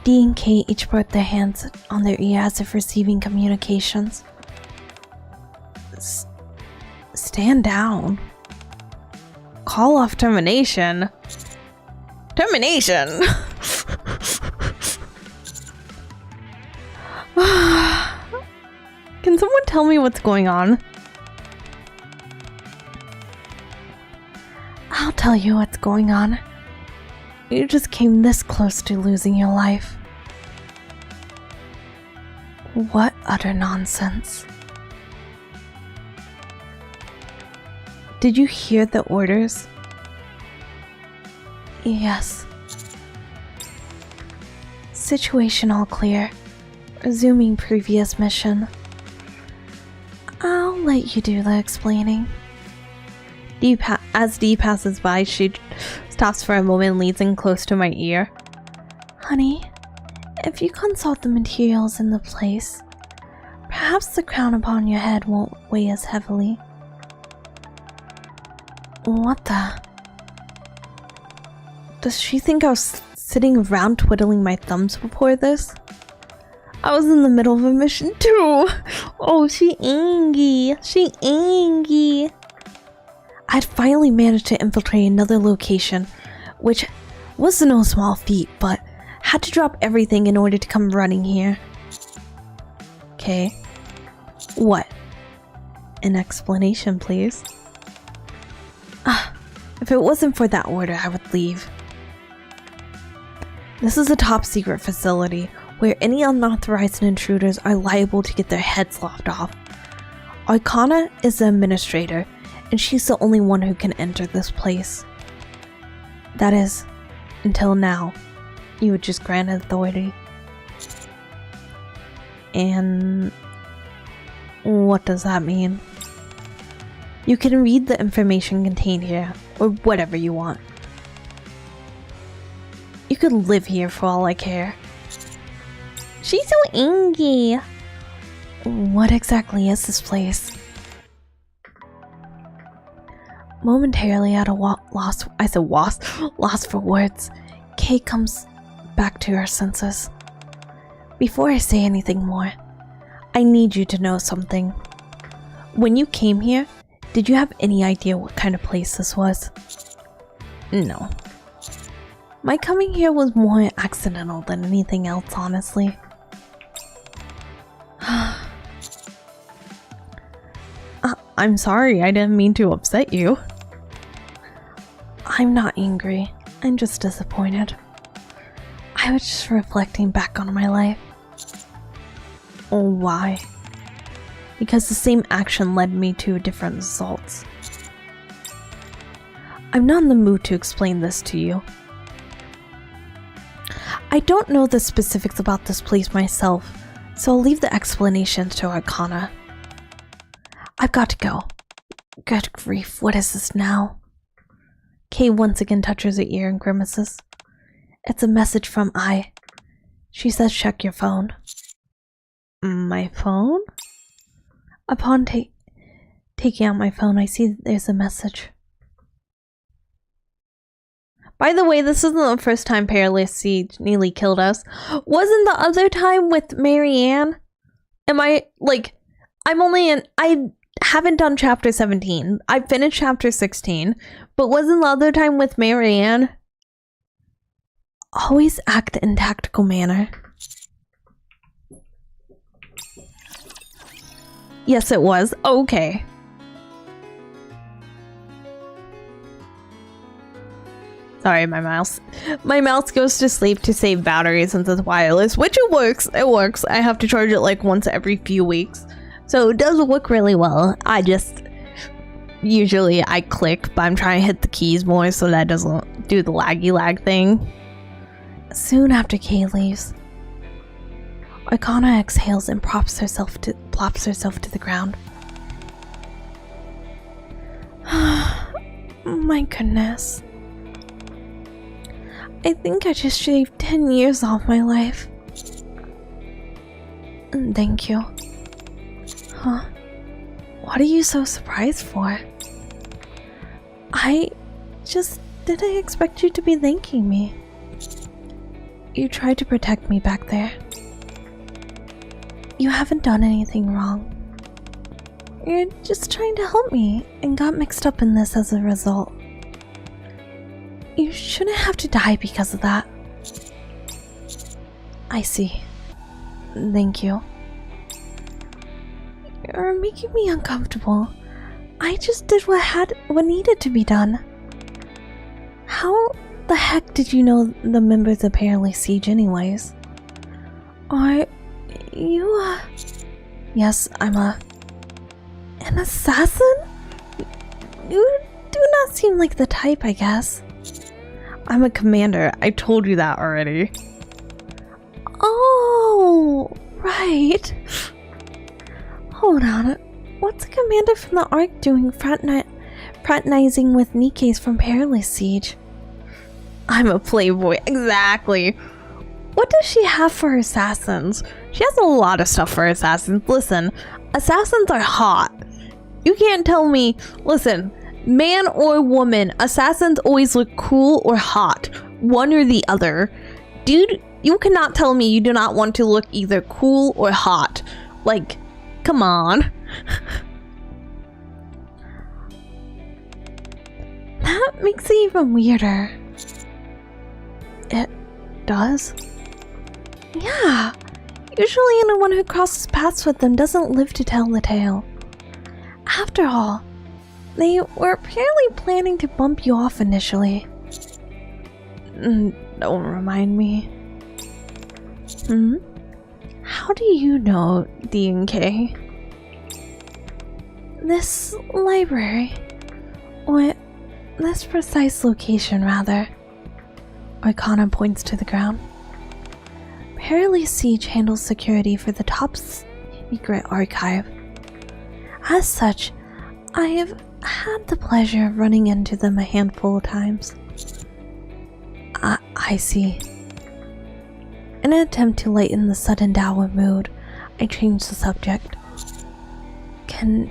D and K each put their hands on their ear as if receiving communications. Stand down. Call off termination. Termination! Can someone tell me what's going on? I'll tell you what's going on. You just came this close to losing your life. What utter nonsense. Did you hear the orders? Yes. Situation all clear. Resuming previous mission. I'll let you do the explaining. As Dee passes by, she stops for a moment and leans in close to my ear. Honey, if you consult the materials in the place, perhaps the crown upon your head won't weigh as heavily. What the? Does she think I was sitting around twiddling my thumbs before this? I was in the middle of a mission too! Oh, she angry. She angry. I'd finally managed to infiltrate another location, which was no small feat, but had to drop everything in order to come running here. Okay. What? An explanation, please. If it wasn't for that order, I would leave. This is a top secret facility where any unauthorized intruders are liable to get their heads lopped off. Arcana is the administrator, and she's the only one who can enter this place. That is, until now, you were just granted authority. And what does that mean? You can read the information contained here, or whatever you want. You could live here for all I care. She's so angry. What exactly is this place? Momentarily at a loss for words, Kay comes back to her senses. Before I say anything more, I need you to know something. When you came here, did you have any idea what kind of place this was? No. My coming here was more accidental than anything else, honestly. I'm sorry, I didn't mean to upset you. I'm not angry, I'm just disappointed. I was just reflecting back on my life. Oh, why? Because the same action led me to different results. I'm not in the mood to explain this to you. I don't know the specifics about this place myself, so I'll leave the explanations to Arcana. I've got to go. Good grief, what is this now? Kay once again touches her ear and grimaces. It's a message from I. She says check your phone. My phone? Upon taking out my phone, I see there's a message. By the way, this isn't the first time Perilous Siege nearly killed us. Wasn't the other time with Marianne? I haven't done chapter 17. I finished chapter 16. But wasn't the other time with Marianne? Always act in tactical manner. Yes, it was. Okay. Sorry, my mouse goes to sleep to save battery since it's wireless, which it works. It works. I have to charge it like once every few weeks. So it does work really well. Usually I click, but I'm trying to hit the keys more so that doesn't do the laggy lag thing. Soon after Kay leaves, Arcana exhales and plops herself to the ground. My goodness. I think I just shaved 10 years off my life. Thank you. Huh? What are you so surprised for? I just didn't expect you to be thanking me. You tried to protect me back there. You haven't done anything wrong. You're just trying to help me and got mixed up in this as a result. You shouldn't have to die because of that. I see. Thank you. You're making me uncomfortable. I just did what needed to be done. How the heck did you know the members of Perilous Siege anyways? Are you Yes, I'm an assassin? You do not seem like the type, I guess. I'm a commander. I told you that already. Oh, right. Hold on. What's a commander from the Arc doing fraternizing with Nikke's from Perilous Siege? I'm a playboy. Exactly. What does she have for assassins? She has a lot of stuff for assassins. Listen, assassins are hot. You can't tell me, listen, man or woman, assassins always look cool or hot. One or the other. Dude, you cannot tell me you do not want to look either cool or hot. Like, come on. That makes it even weirder. It does? Yeah. Usually anyone who crosses paths with them doesn't live to tell the tale. After all, they were apparently planning to bump you off initially. Don't remind me. How do you know D&K? This library, or this precise location rather, Arcana points to the ground. Perilous Siege handles security for the top secret archive. As such, I have had the pleasure of running into them a handful of times. I see. In an attempt to lighten the sudden downward mood, I changed the subject. Can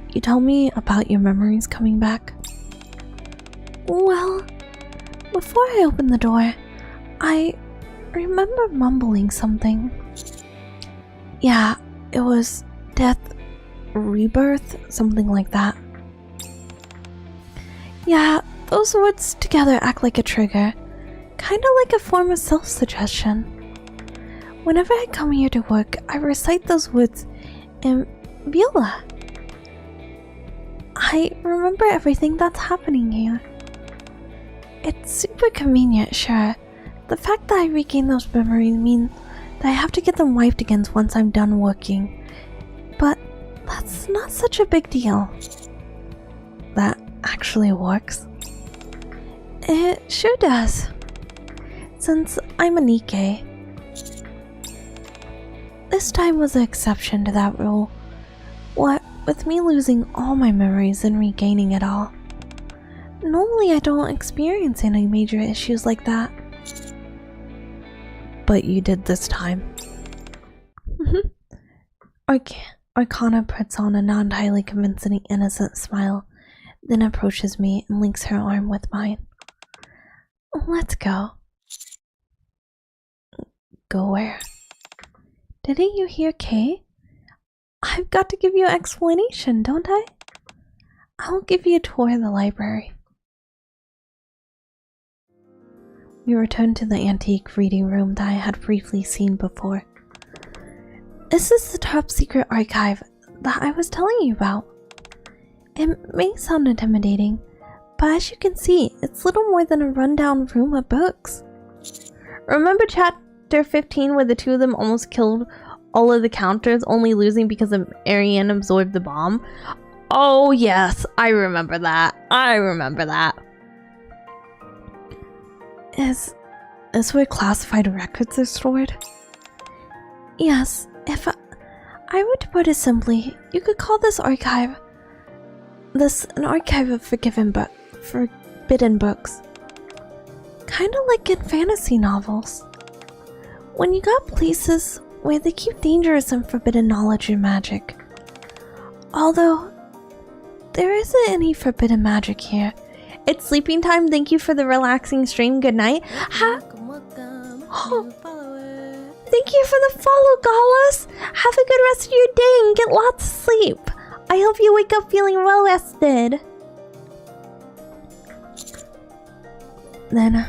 you tell me about your memories coming back? Well, before I opened the door, I remember mumbling something. Yeah, it was death, rebirth, something like that. Yeah, those words together act like a trigger, kinda like a form of self-suggestion. Whenever I come here to work, I recite those words in Beulah. I remember everything that's happening here. It's super convenient, sure. The fact that I regain those memories means that I have to get them wiped again once I'm done working. But that's not such a big deal. That actually works. It sure does. Since I'm a Nikke. This time was an exception to that rule. What with me losing all my memories and regaining it all. Normally I don't experience any major issues like that. But you did this time. Arcana puts on a non-entirely convincing innocent smile, then approaches me and links her arm with mine. Let's go. Go where? Didn't you hear Kay? I've got to give you an explanation, don't I? I'll give you a tour of the library. We returned to the antique reading room that I had briefly seen before. This is the top secret archive that I was telling you about. It may sound intimidating, but as you can see, it's little more than a rundown room of books. Remember chapter 15 where the two of them almost killed all of the counters, only losing because Arcan absorbed the bomb? Oh yes, I remember that. Is this where classified records are stored? Yes, if I were to put it simply, you could call this archive an archive of forbidden books. Kinda like in fantasy novels. When you got places where they keep dangerous and forbidden knowledge and magic. Although, there isn't any forbidden magic here. It's sleeping time. Thank you for the relaxing stream. Good night. Thank you for the follow, Gallus. Have a good rest of your day and get lots of sleep. I hope you wake up feeling well rested. Then,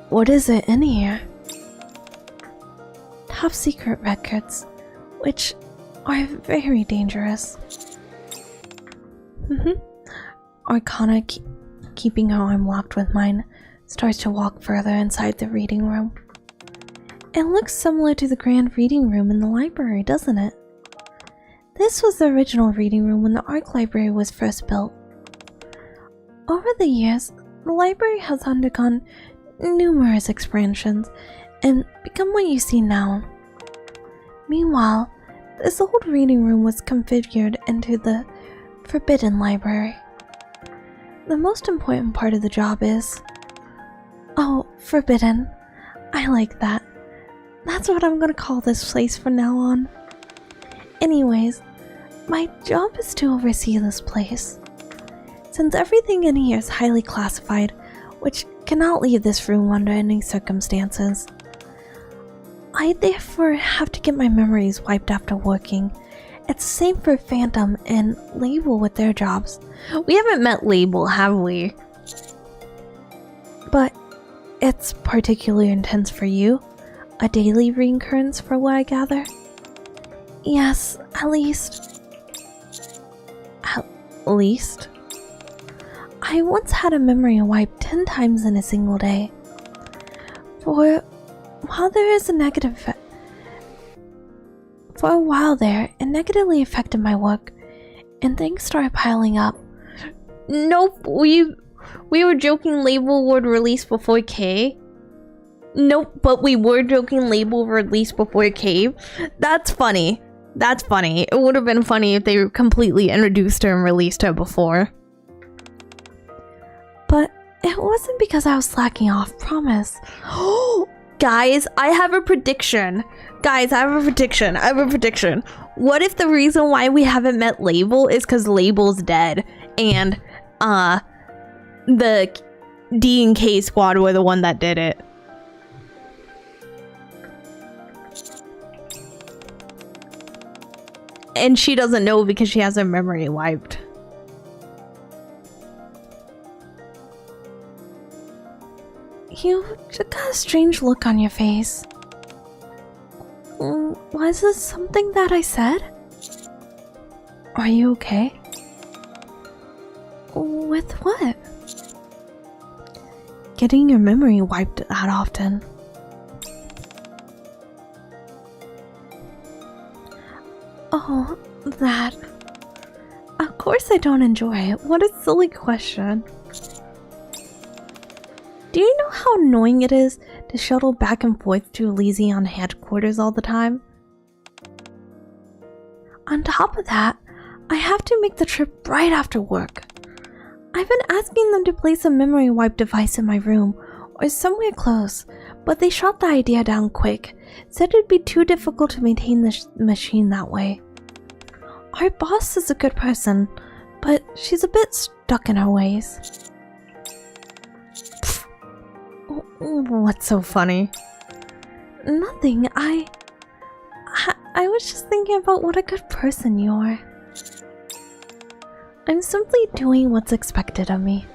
what is it in here? Top secret records, which are very dangerous. Arcana, keeping her arm locked with mine, starts to walk further inside the reading room. It looks similar to the grand reading room in the library, doesn't it? This was the original reading room when the Arc Library was first built. Over the years, the library has undergone numerous expansions and become what you see now. Meanwhile, this old reading room was configured into the Forbidden Library. The most important part of the job is... Oh, forbidden. I like that. That's what I'm gonna call this place from now on. Anyways, my job is to oversee this place. Since everything in here is highly classified, which cannot leave this room under any circumstances, I therefore have to get my memories wiped after working. It's the same for Phantom and Label with their jobs. We haven't met Label, have we? But it's particularly intense for you. A daily recurrence for what I gather? Yes, at least. At least? I once had a memory wiped 10 times in a single day. For while there is a negative effect, for a while there, it negatively affected my work, and things started piling up. Nope, we've We were joking label would release before K. Nope, but we were joking label release before Cave. That's funny. That's funny. It would have been funny if they completely introduced her and released her before. But it wasn't because I was slacking off, promise. Guys, I have a prediction. Guys, I have a prediction. I have a prediction. What if the reason why we haven't met Label is because Label's dead and the D and K squad were the one that did it? And she doesn't know because she has her memory wiped. You just got a strange look on your face. Was this something that I said? Are you okay? With what? Getting your memory wiped that often. Oh, that. Of course I don't enjoy it. What a silly question. Do you know how annoying it is to shuttle back and forth to Elysian headquarters all the time? On top of that, I have to make the trip right after work. I've been asking them to place a memory wipe device in my room or somewhere close, but they shot the idea down quick, said it'd be too difficult to maintain the machine that way. Our boss is a good person, but she's a bit stuck in her ways. What's so funny? Nothing. I was just thinking about what a good person you are. I'm simply doing what's expected of me.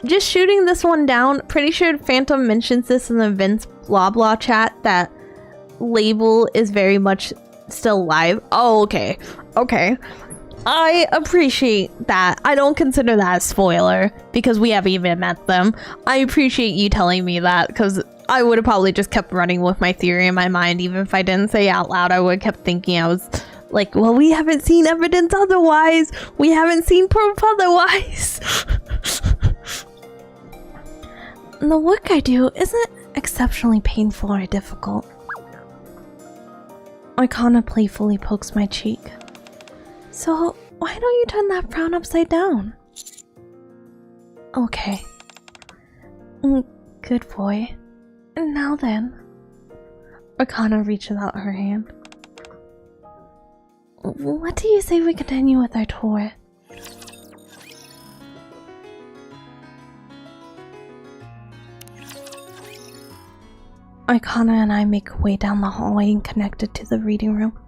Just shooting this one down. Pretty sure Phantom mentions this in the Vince blah blah chat that Label is very much still alive. Oh, okay. Okay. I appreciate that. I don't consider that a spoiler because we haven't even met them. I appreciate you telling me that because I would have probably just kept running with my theory in my mind. Even if I didn't say it out loud, I would have kept thinking. I was like, well, we haven't seen evidence otherwise. We haven't seen proof otherwise. The work I do isn't exceptionally painful or difficult. Arcana playfully pokes my cheek. So, why don't you turn that frown upside down? Okay. Good boy. Now then. Arcana reaches out her hand. What do you say we continue with our tour? Arcana and I make our way down the hallway and connected to the reading room.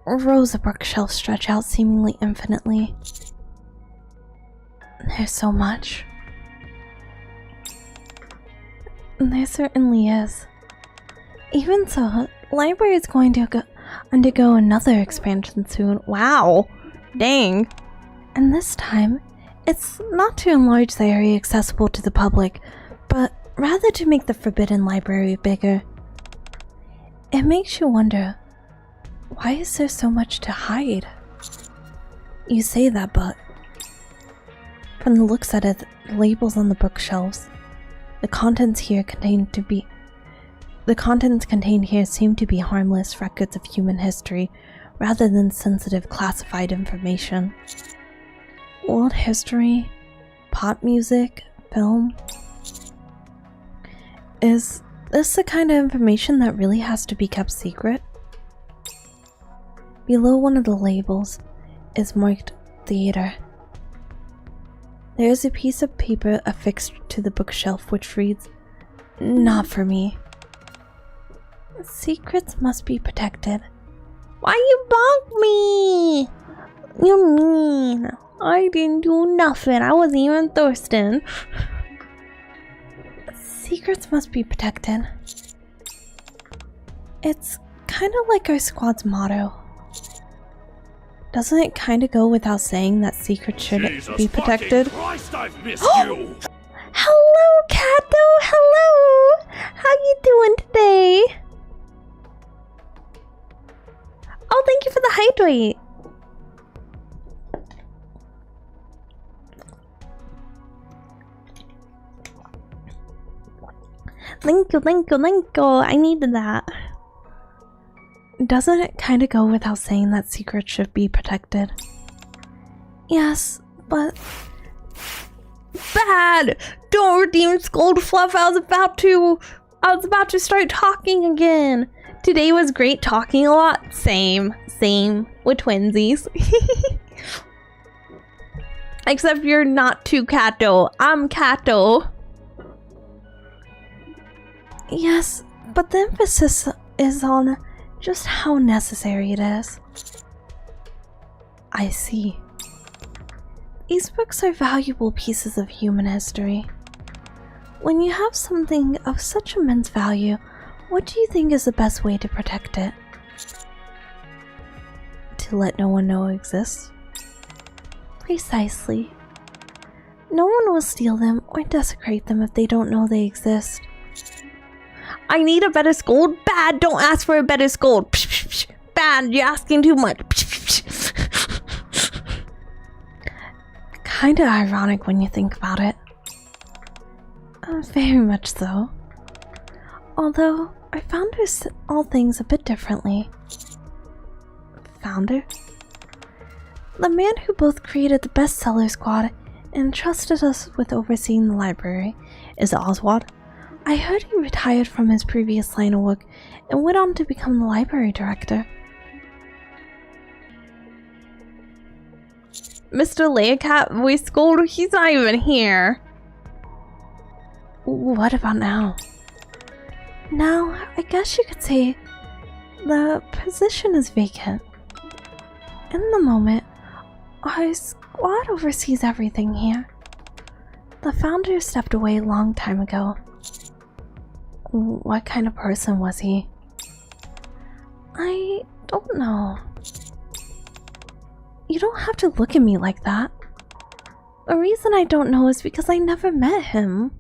Rows of bookshelves stretch out seemingly infinitely. There's so much. There certainly is. Even so, the library is going to undergo another expansion soon. Wow. Dang. And this time, it's not to enlarge the area accessible to the public, but rather to make the Forbidden Library bigger. It makes you wonder, why is there so much to hide? You say that, but from the looks at it, the labels on the bookshelves, the contents contained here seem to be harmless records of human history rather than sensitive classified information. World history, pop music, film. Is this the kind of information that really has to be kept secret? Below one of the labels is marked theater. There is a piece of paper affixed to the bookshelf which reads, "Not for me. Secrets must be protected." Why you bonk me? You mean? I didn't do nothing. I wasn't even thirsting. Secrets must be protected. It's kind of like our squad's motto. Doesn't it kind of go without saying that secrets should be protected? Christ, I've missed you. Hello, Kato. Hello. How you doing today? Oh, thank you for the hydrate. Thank you, thank you, thank you. I needed that. Doesn't it kind of go without saying that secrets should be protected? Yes, but... Bad! Don't redeem Scold Fluff. I was about to start talking again. Today was great talking a lot. Same. With twinsies. Except you're not too Kato. I'm Kato. Yes, but the emphasis is on just how necessary it is. I see. These books are valuable pieces of human history. When you have something of such immense value, what do you think is the best way to protect it? To let no one know it exists? Precisely. No one will steal them or desecrate them if they don't know they exist. I need a better scold. Bad, don't ask for a better scold. Bad, you're asking too much. Kinda ironic when you think about it. Very much so. Although, I found all things a bit differently. Founder? The man who both created the bestseller squad and trusted us with overseeing the library is Oswald. I heard he retired from his previous line of work and went on to become the library director. Mr. Leocat voice scold, he's not even here. What about now? Now, I guess you could say the position is vacant. In the moment, our squad oversees everything here. The founder stepped away a long time ago. What kind of person was he? I don't know. You don't have to look at me like that. The reason I don't know is because I never met him.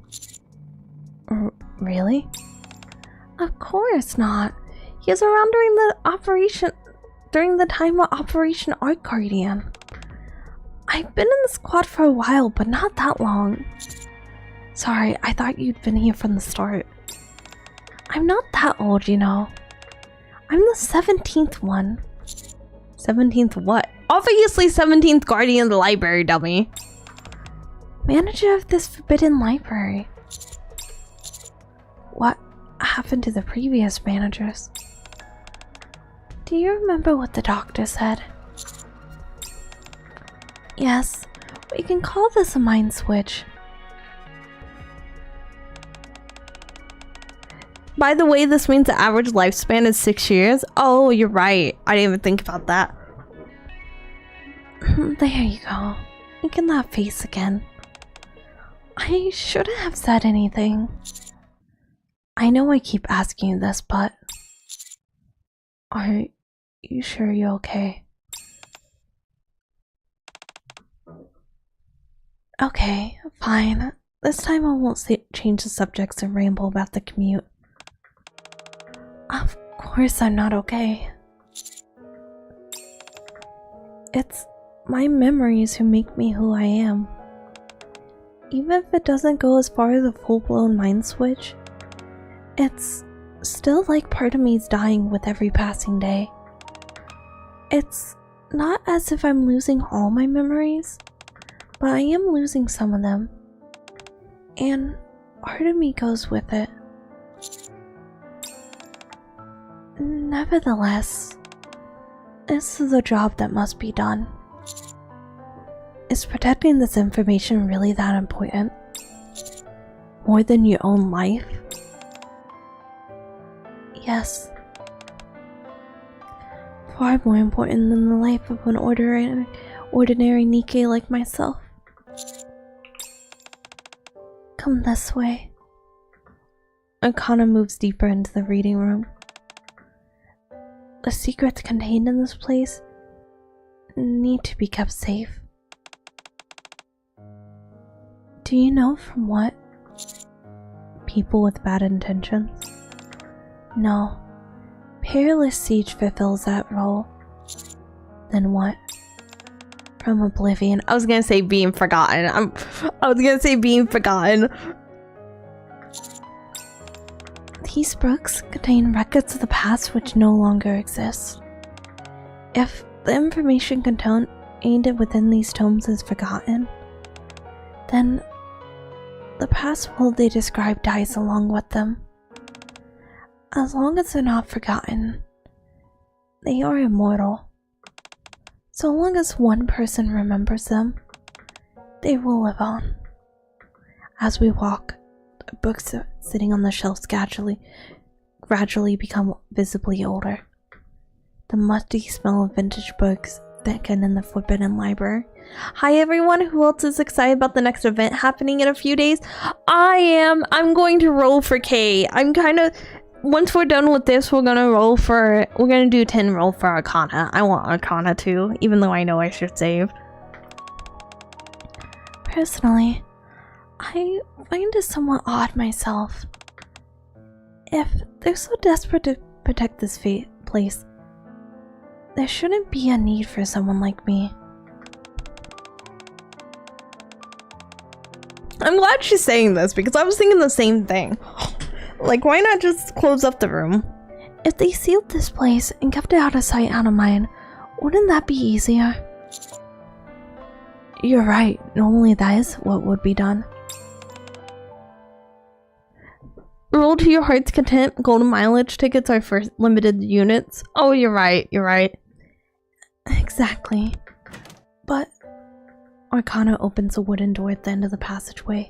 Really? Of course not. He was around during the time of Operation Art Guardian. I've been in the squad for a while, but not that long. Sorry, I thought you'd been here from the start. I'm not that old, you know. I'm the 17th one. 17th what? Obviously 17th guardian of the library, dummy. Manager of this forbidden library. What happened to the previous managers? Do you remember what the doctor said? Yes, we can call this a mind switch. By the way, this means the average lifespan is 6 years. Oh, you're right. I didn't even think about that. There you go. Look in that face again. I shouldn't have said anything. I know I keep asking you this, but... Are you sure you're okay? Okay, fine. This time I won't change the subjects and ramble about the commute. Of course I'm not okay. It's my memories who make me who I am. Even if it doesn't go as far as a full-blown mind switch, it's still like part of me's dying with every passing day. It's not as if I'm losing all my memories, but I am losing some of them. And part of me goes with it. Nevertheless, this is a job that must be done. Is protecting this information really that important? More than your own life? Yes. Far more important than the life of an ordinary Nikke like myself. Come this way. Arcana moves deeper into the reading room. The secrets contained in this place need to be kept safe. Do you know from what? People with bad intentions? No. Perilous Siege fulfills that role. Then what? From Oblivion. I was gonna say being forgotten. I was gonna say being forgotten. These books contain records of the past which no longer exist. If the information contained within these tomes is forgotten, then the past world they describe dies along with them. As long as they're not forgotten, they are immortal. So long as one person remembers them, they will live on. As we walk, the books sitting on the shelves gradually become visibly older. The musty smell of vintage books thicken in the Forbidden Library. Hi everyone, who else is excited about the next event happening in a few days? I am. I'm going to roll for K. Once we're done with this, we're gonna do 10 roll for Arcana. I want Arcana too, even though I know I should save. Personally, I find it somewhat odd myself. If they're so desperate to protect this place, there shouldn't be a need for someone like me. I'm glad she's saying this because I was thinking the same thing. Like, why not just close up the room? If they sealed this place and kept it out of sight, out of mind, wouldn't that be easier? You're right, normally that is what would be done. Roll to your heart's content. Golden mileage tickets are for limited units. Oh, you're right, you're right. Exactly. But Arcana opens a wooden door at the end of the passageway.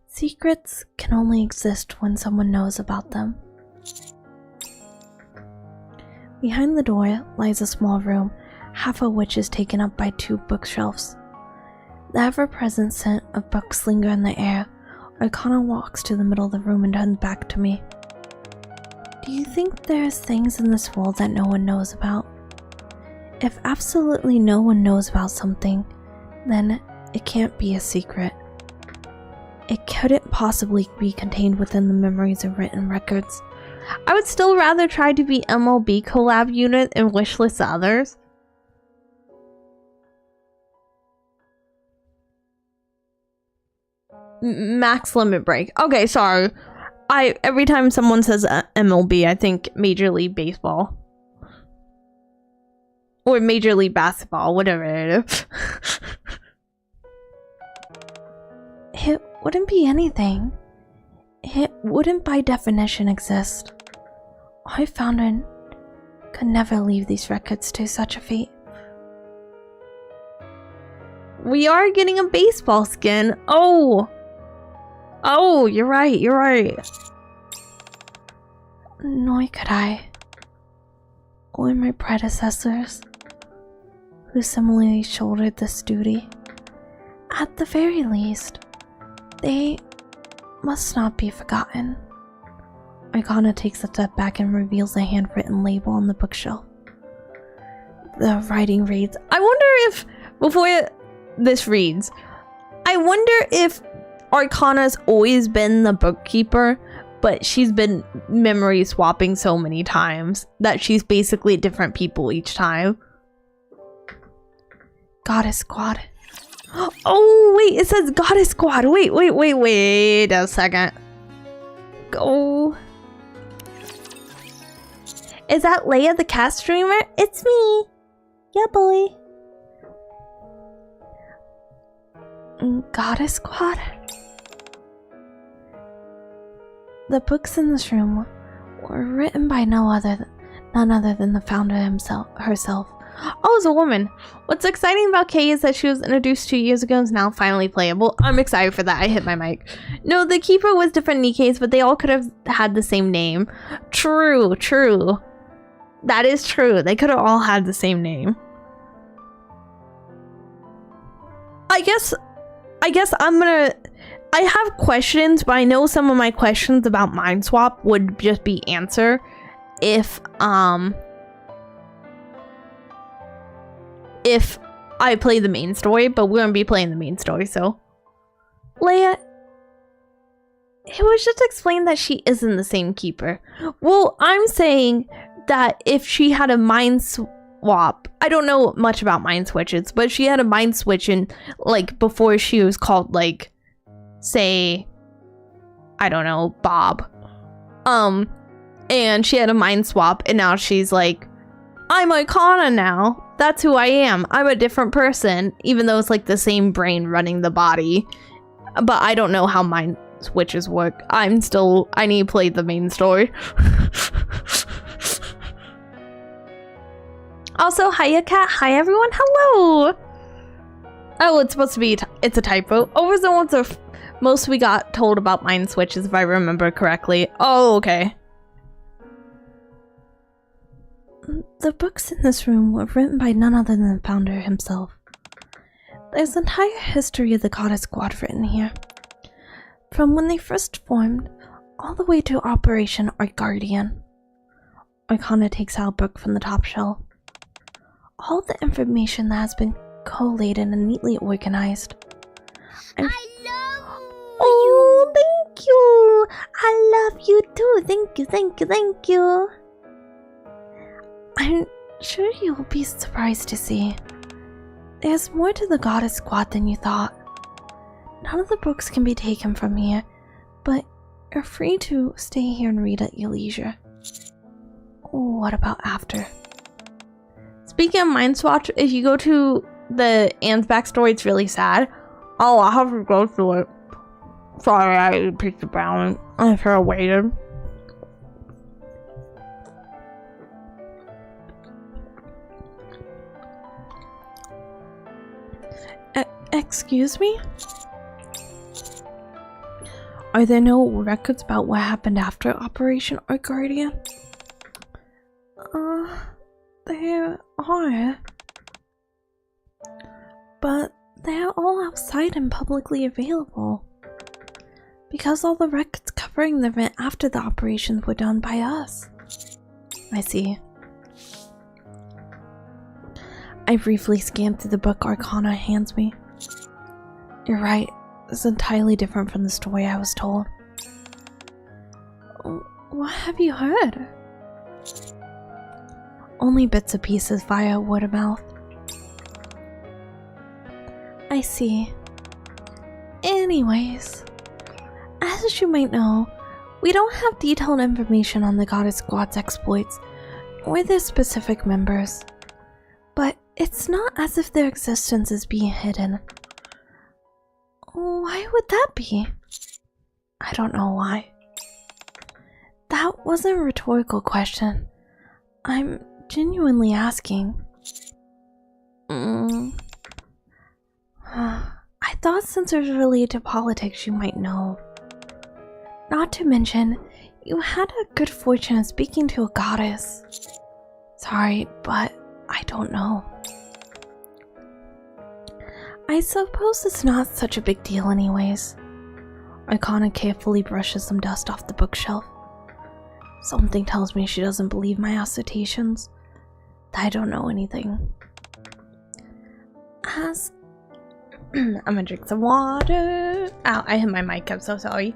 Secrets can only exist when someone knows about them. Behind the door lies a small room, half of which is taken up by 2 bookshelves. The ever-present scent of books linger in the air. Arcana walks to the middle of the room and turns back to me. Do you think there's things in this world that no one knows about? If absolutely no one knows about something, then it can't be a secret. It couldn't possibly be contained within the memories of written records. I would still rather try to be MLB collab unit and wishlist others. Max limit break. Okay, sorry. Every time someone says MLB, I think Major League Baseball. Or Major League Basketball, whatever it is. It wouldn't be anything. It wouldn't by definition exist. I found it could never leave these records to such a fate. We are getting a baseball skin. Oh, you're right, you're right. Nor could I. Or my predecessors, who similarly shouldered this duty. At the very least, they must not be forgotten. Arcana takes a step back and reveals a handwritten label on the bookshelf. The writing reads, I wonder if Arcana's always been the bookkeeper, but she's been memory swapping so many times that she's basically different people each time. Goddess Squad. Oh, wait, it says Goddess Squad. Wait a second. Go. Is that Leia the cat streamer? It's me. Yeah, boy. Goddess Squad? The books in this room were written by none other than the founder herself. Oh, it's a woman. What's exciting about Kay is that she was introduced 2 years ago and is now finally playable. I'm excited for that. I hit my mic. No, the keeper was different Nikke's, but they all could have had the same name. True. That is true. They could have all had the same name. I guess I have questions, but I know some of my questions about Mind Swap would just be answered if I play the main story, but we're gonna be playing the main story, so. Leia, it was just explained that she isn't the same keeper. Well, I'm saying that if she had a mind swap, I don't know much about mind switches, but she had a mind switch in, like, before she was called, like, say, I don't know, Bob. And she had a mind swap, and now she's like, I'm Arcana now. That's who I am. I'm a different person, even though it's like the same brain running the body. But I don't know how mind switches work. I need to play the main story. Also, hiya cat. Hi everyone. Hello. Oh, it's supposed to be, it's a typo. Over the ones of most we got told about mind switches, if I remember correctly. Oh, okay. The books in this room were written by none other than the founder himself. There's an entire history of the Goddess Squad written here. From when they first formed, all the way to Operation Guardian. Arcana takes out a book from the top shelf. All the information that has been collated and neatly organized. I love Oh, thank you! I love you too! Thank you, thank you, thank you! I'm sure you'll be surprised to see there's more to the Goddess Squad than you thought. None of the books can be taken from here, but you're free to stay here and read at your leisure. What about after? Speaking of Mind Swatch, if you go to the Anne's backstory, it's really sad. Oh, I'll have to go through it. Sorry, I picked the brown. I should have waited. Excuse me? Are there no records about what happened after Operation Guardian? There are. But they're all outside and publicly available. Because all the records covering the event after the operations were done by us. I see. I briefly scanned through the book Arcana hands me. You're right, it's entirely different from the story I was told. What have you heard? Only bits and pieces via word of mouth. I see. Anyways, as you might know, we don't have detailed information on the Goddess Squad's exploits or their specific members. But it's not as if their existence is being hidden. Why would that be? I don't know why. That wasn't a rhetorical question. I'm genuinely asking. I thought since it was related to politics you might know. Not to mention, you had a good fortune of speaking to a goddess. Sorry, but I don't know. I suppose it's not such a big deal anyways. Arcana carefully brushes some dust off the bookshelf. Something tells me she doesn't believe my assertions, that I don't know anything. As I'm gonna drink some water. Ow, I hit my mic, I'm so sorry.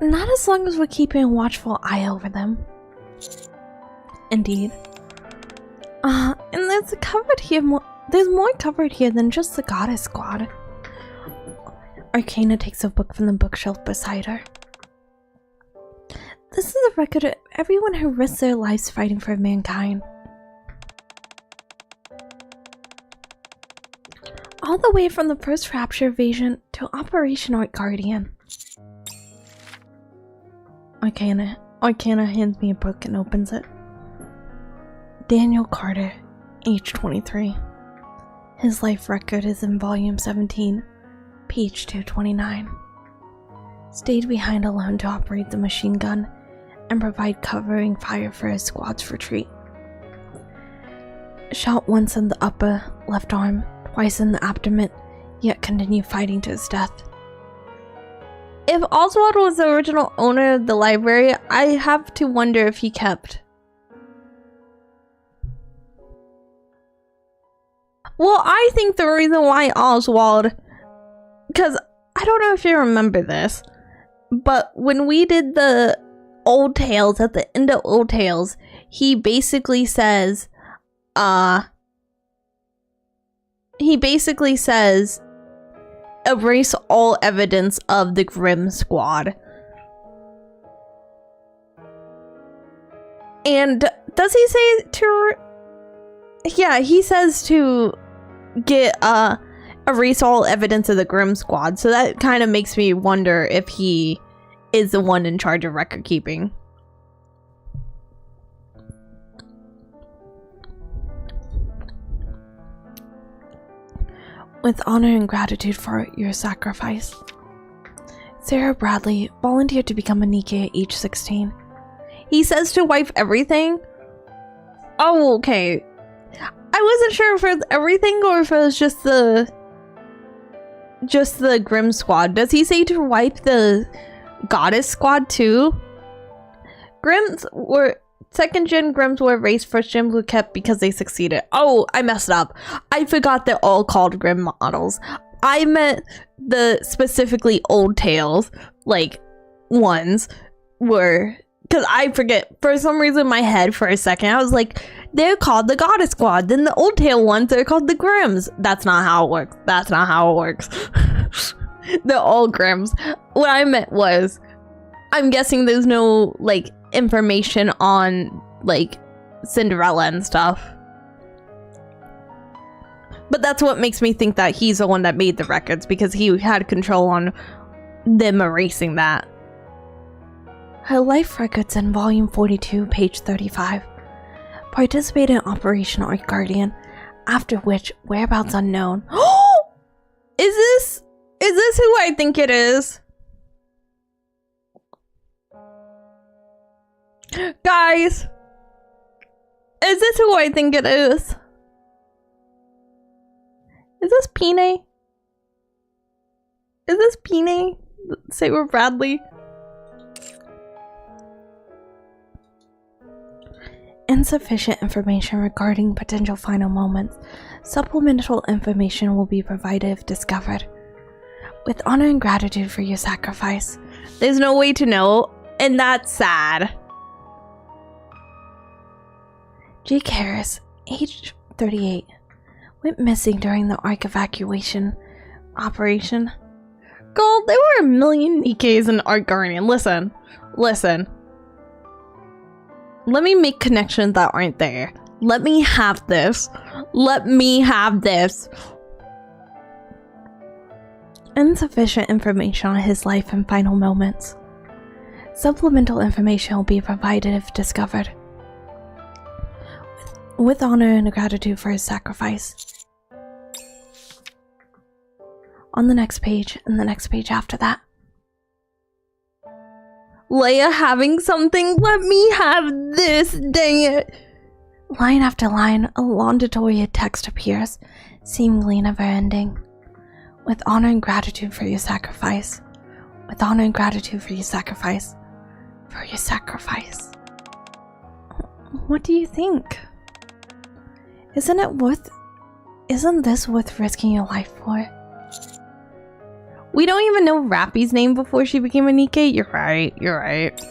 Not as long as we're keeping a watchful eye over them. Indeed. And there's more covered here than just the Goddess Squad. Arcana takes a book from the bookshelf beside her. This is a record of everyone who risked their lives fighting for mankind. All the way from the first Rapture invasion to Operation Guardian. Arcana hands me a book and opens it. Daniel Carter, age 23. His life record is in volume 17, page 229. Stayed behind alone to operate the machine gun and provide covering fire for his squad's retreat. Shot once in the upper left arm, twice in the abdomen, yet continued fighting to his death. If Oswald was the original owner of the library, I have to wonder if he kept. Well, I think the reason why Oswald, because I don't know if you remember this, but when we did the Old Tales, at the end of Old Tales, he basically says, he basically says, erase all evidence of the Grimm squad. And does he say to... Yeah, he says to get, erase all evidence of the Grimm squad. So that kind of makes me wonder if he is the one in charge of record keeping. With honor and gratitude for your sacrifice, Sarah Bradley volunteered to become a Nikke at age 16. He says to wipe everything? Oh, okay. I wasn't sure if it was everything or if it was just the Grimm squad. Does he say to wipe the Goddess squad too? Grimms were... Second gen Grimms were erased, first gen were kept because they succeeded. Oh, I messed up. I forgot they're all called Grimm models. I meant the specifically old tales, like, ones were... Because I forget, for some reason in my head for a second, I was like, they're called the Goddess Squad. Then the old tale ones, they're called the Grimms. That's not how it works. That's not how it works. They're all Grimms. What I meant was, I'm guessing there's no, like, information on, like, Cinderella and stuff. But that's what makes me think that he's the one that made the records, because he had control on them erasing that. Her life records in volume 42, page 35. Participated in Operation Art Guardian, after which whereabouts unknown. Is this who I think it is? Guys, is this who I think it is? Is this Pine? Is this Pine? Sarah Bradley? Insufficient information regarding potential final moments. Supplemental information will be provided if discovered. With honor and gratitude for your sacrifice. There's no way to know, and that's sad. Jake Harris, age 38, went missing during the Ark evacuation operation. Girl, there were a million Nikkes in Art Guardian. Listen. Let me make connections that aren't there. Let me have this. Insufficient information on his life and final moments. Supplemental information will be provided if discovered. With honor and gratitude for his sacrifice. On the next page, and the next page after that. Leia having something, let me have this, dang it. Line after line, a laudatory text appears, seemingly never ending. With honor and gratitude for your sacrifice. With honor and gratitude for your sacrifice. For your sacrifice. What do you think? Isn't this worth risking your life for? We don't even know Rappy's name before she became a Nikke. You're right.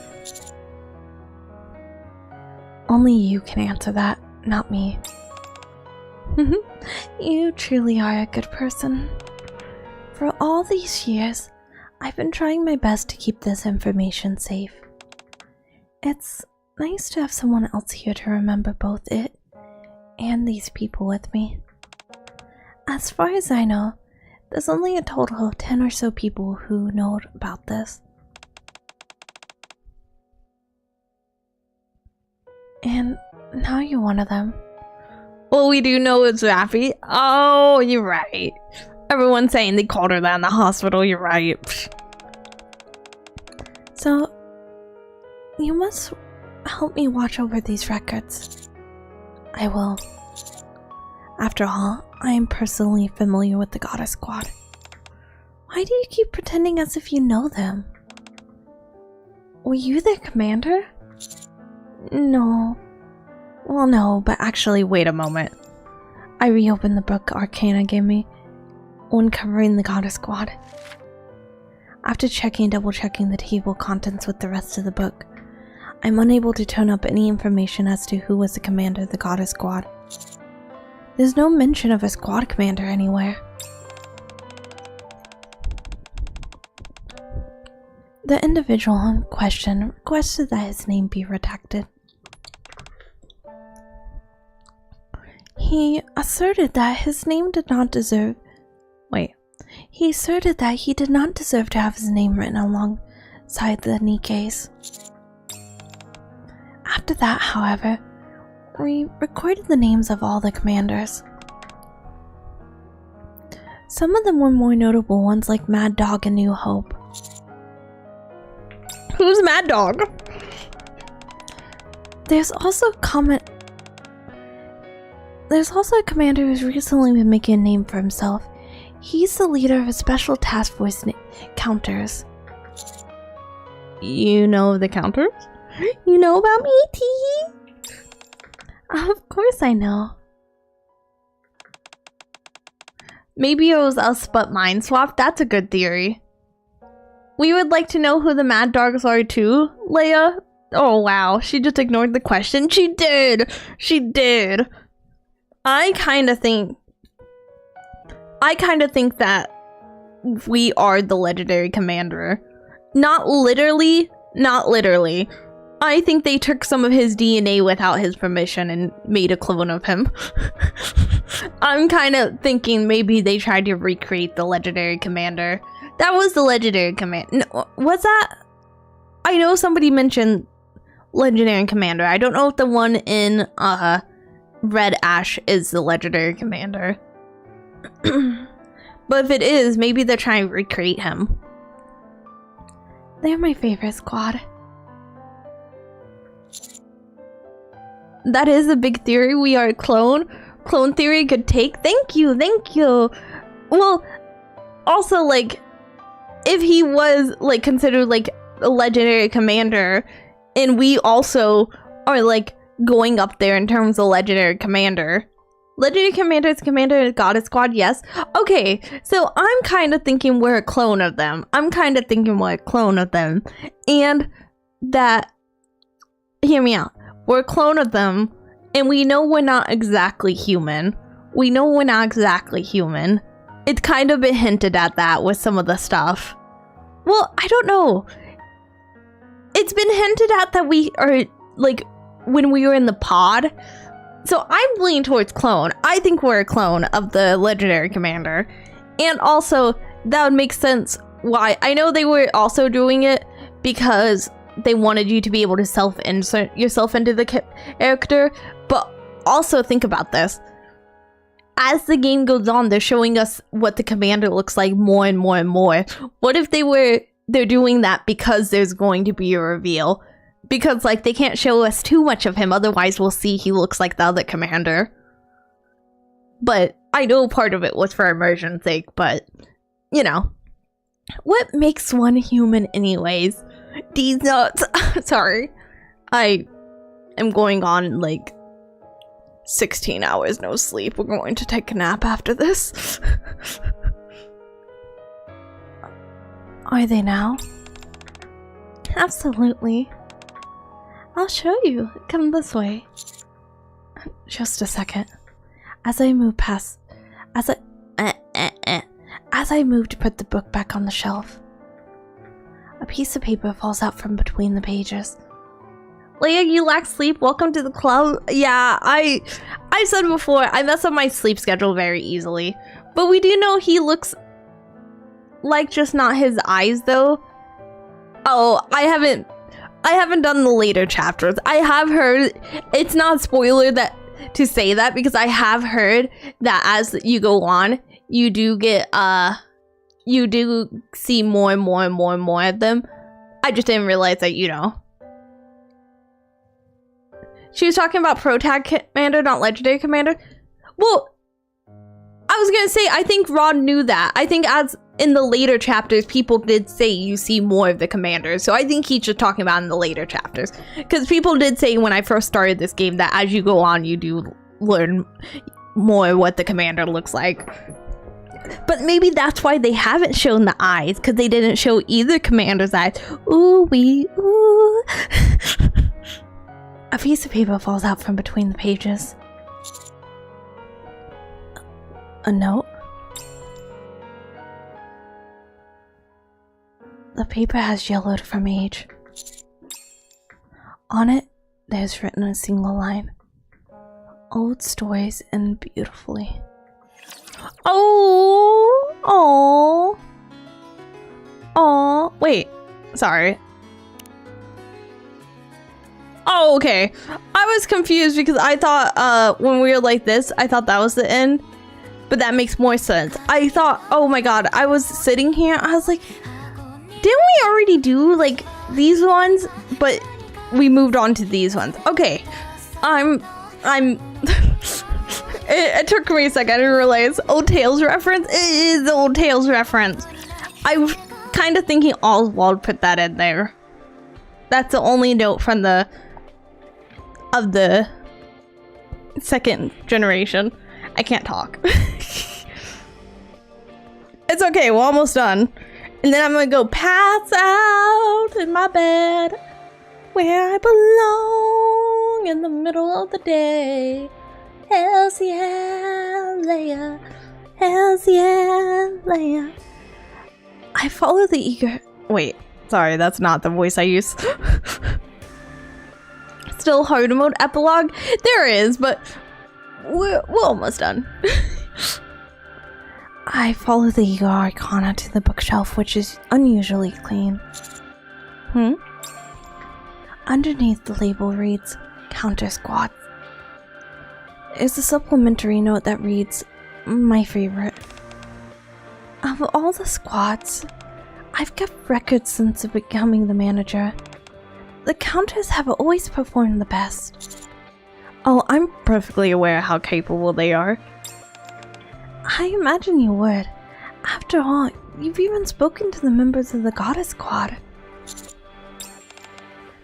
Only you can answer that, not me. You truly are a good person. For all these years, I've been trying my best to keep this information safe. It's nice to have someone else here to remember both it and these people with me. As far as I know, there's only a total of 10 or so people who know about this. And now you're one of them. Well, we do know it's Rappy. Oh, you're right. Everyone's saying they called her that in the hospital. You're right. So, you must help me watch over these records. I will. After all, I am personally familiar with the Goddess Squad. Why do you keep pretending as if you know them? Were you their commander? No. Well, no, but actually, wait a moment. I reopened the book Arcana gave me when covering the Goddess Squad. After double-checking the table contents with the rest of the book, I'm unable to turn up any information as to who was the commander of the Goddess Squad. There's no mention of a squad commander anywhere. The individual in question requested that his name be redacted. He asserted that his name did not deserve... He asserted that he did not deserve to have his name written alongside the Nikke's. After that, however, we recorded the names of all the commanders. Some of them were more notable ones like Mad Dog and New Hope. Who's Mad Dog? There's also a commander who's recently been making a name for himself. He's the leader of a special task force Counters. You know the Counters? You know about me, Tee? Of course I know. Maybe it was us but mind swap. That's a good theory. We would like to know who the Mad Dogs are too, Leia. Oh wow, she just ignored the question. She did! She did! I kind of think that we are the legendary commander. Not literally. I think they took some of his DNA without his permission and made a clone of him. I'm kind of thinking maybe they tried to recreate the legendary commander. That was the legendary commander. No, was that? I know somebody mentioned legendary commander. I don't know if the one in Red Ash is the legendary commander. But if it is, maybe they're trying to recreate him. They're my favorite squad. That is a big theory. We are a clone. Clone theory, good take. Thank you. Well, also, like, if he was, like, considered, like, a legendary commander, and we also are, like, going up there in terms of legendary commander. Legendary commander is commander of Goddess Squad, yes. Okay, so I'm kind of thinking we're a clone of them. And that... Hear me out. We're a clone of them, and we know we're not exactly human. It's kind of been hinted at that with some of the stuff. Well, I don't know. It's been hinted at that we are, like, when we were in the pod. So I'm leaning towards clone. I think we're a clone of the legendary commander. And also, that would make sense why. I know they were also doing it because they wanted you to be able to self-insert yourself into the character. But also think about this. As the game goes on, they're showing us what the commander looks like more and more and more. What if they're doing that because there's going to be a reveal? Because, like, they can't show us too much of him, otherwise we'll see he looks like the other commander. But I know part of it was for immersion's sake, but, you know. What makes one human anyways? These nuts. Sorry. I am going on, like, 16 hours no sleep. We're going to take a nap after this. Are they now? Absolutely. I'll show you. Come this way. Just a second. As I moved to put the book back on the shelf, a piece of paper falls out from between the pages. Leia, you lack sleep. Welcome to the club. Yeah, I said before, I mess up my sleep schedule very easily. But we do know he looks like just not his eyes, though. Oh, I haven't done the later chapters. I have heard, it's not a spoiler to say that, because I have heard that as you go on, you do see more and more and more and more of them. I just didn't realize that, you know. She was talking about Protag Commander, not Legendary Commander. Well, I was gonna say, I think Rod knew that. I think as in the later chapters, people did say you see more of the commanders. So I think he's just talking about in the later chapters. Because people did say when I first started this game that as you go on, you do learn more what the commander looks like. But maybe that's why they haven't shown the eyes, because they didn't show either commander's eyes. Ooh wee ooh. A piece of paper falls out from between the pages. A note? The paper has yellowed from age. On it, there's written a single line. Old stories end beautifully. Oh, wait, sorry. Oh, okay. I was confused because I thought when we were like this, I thought that was the end. But that makes more sense. I thought, oh my god, I was sitting here, I was like, didn't we already do like these ones? But we moved on to these ones. Okay. It took me a second to realize Old Tales reference. It is the Old Tales reference. I was kind of thinking Oswald put that in there. That's the only note from the second generation. I can't talk. It's okay, we're almost done. And then I'm gonna go pass out in my bed where I belong in the middle of the day. Hells yeah, Leia. Hells yeah, Leia. I follow the eager... Wait, sorry, that's not the voice I use. Still hard mode epilogue? There is, but we're almost done. I follow the eager Arcana to the bookshelf, which is unusually clean. Underneath the label reads, Counter Squad. There's a supplementary note that reads, my favorite. Of all the squads, I've kept records since becoming the manager. The counters have always performed the best. Oh, I'm perfectly aware how capable they are. I imagine you would. After all, you've even spoken to the members of the Goddess Squad.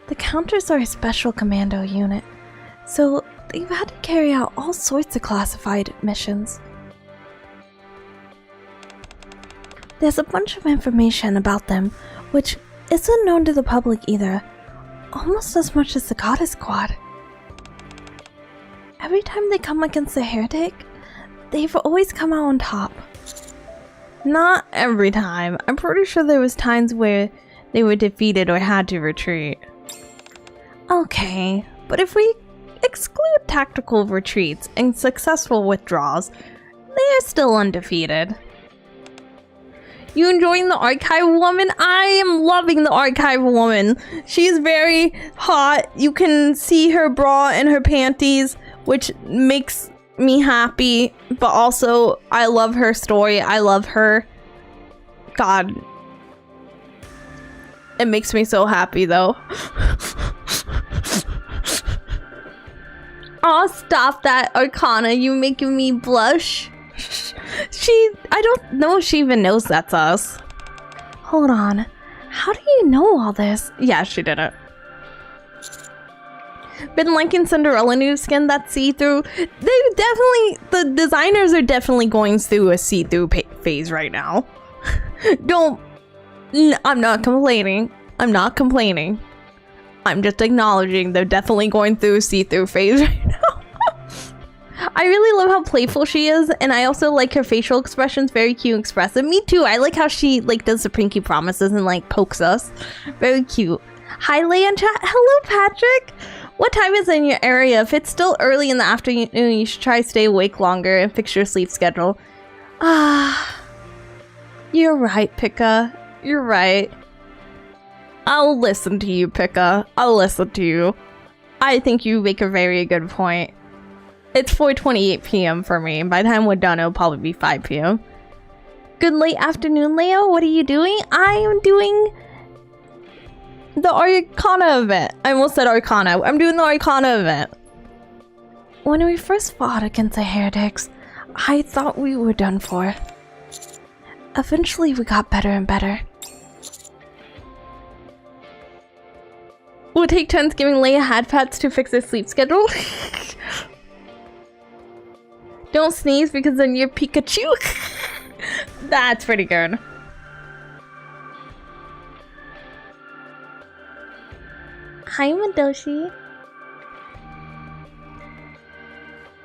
The counters are a special commando unit, so they've had to carry out all sorts of classified missions. There's a bunch of information about them, which isn't known to the public either, almost as much as the Goddess Squad. Every time they come against a heretic, they've always come out on top. Not every time. I'm pretty sure there was times where they were defeated or had to retreat. Okay, but if we exclude tactical retreats and successful withdrawals, they are still undefeated. You enjoying the archive woman? I am loving the archive woman. She's very hot. You can see her bra and her panties, which makes me happy, but also I love her story. I love her. God. It makes me so happy though. Aw, stop that, Arcana. You making me blush. I don't know if she even knows that's us. Hold on. How do you know all this? Yeah, she didn't. Been liking Cinderella new skin that's see-through. The designers are definitely going through a see-through phase right now. I'm not complaining. I'm not complaining. I'm just acknowledging they're definitely going through a see-through phase right now. I really love how playful she is, and I also like her facial expressions, very cute and expressive. Me too. I like how she does the pinky promises and pokes us. Very cute. Hi, Leia in chat. Hello, Patrick. What time is it in your area? If it's still early in the afternoon, you should try to stay awake longer and fix your sleep schedule. You're right, Pika. You're right. I'll listen to you, Pika. I'll listen to you. I think you make a very good point. It's 4:28 p.m. for me, and by the time we're done, it'll probably be 5 p.m. Good late afternoon, Leo. What are you doing? I am doing the Arcana event. I almost said Arcana. I'm doing the Arcana event. When we first fought against the heretics, I thought we were done for. Eventually, we got better and better. We'll take turns giving Leia hat pats to fix her sleep schedule. Don't sneeze because then you're Pikachu. That's pretty good. Hi, Madoshi.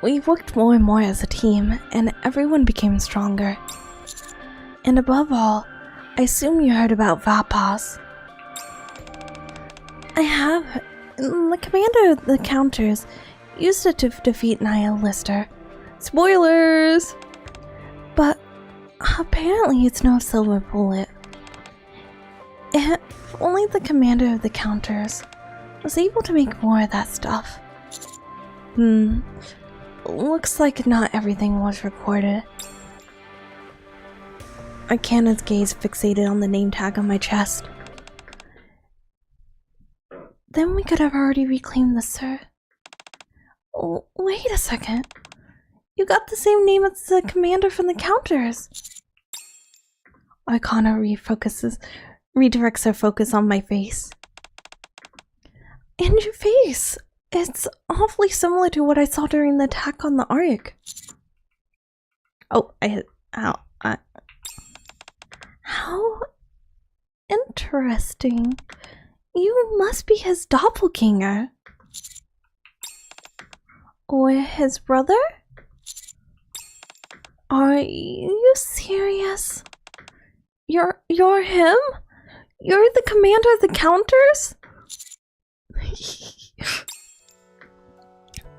We worked more and more as a team, and everyone became stronger. And above all, I assume you heard about Vapas. I have. The commander of the counters used it to defeat Nihil Lister. Spoilers! But apparently it's no silver bullet. If only the commander of the counters was able to make more of that stuff. Looks like not everything was recorded. Arcana's gaze fixated on the name tag on my chest. Then we could have already reclaimed the sir. Oh, wait a second. You got the same name as the commander from the counters. Arcana redirects her focus on my face. And your face! It's awfully similar to what I saw during the attack on the Ark. Oh, I hit. Ow. How interesting. You must be his doppelganger. Or his brother? Are you serious? You're him? You're the commander of the counters?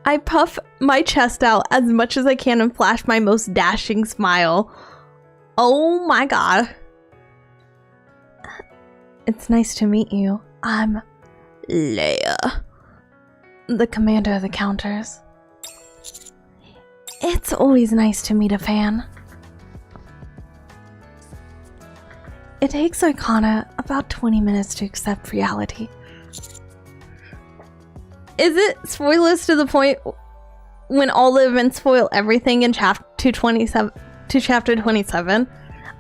I puff my chest out as much as I can and flash my most dashing smile. Oh my god. It's nice to meet you. I'm Leia, the commander of the counters. It's always nice to meet a fan. It takes Arcana about 20 minutes to accept reality. Is it spoilers to the point when all the events spoil everything in chapter 27?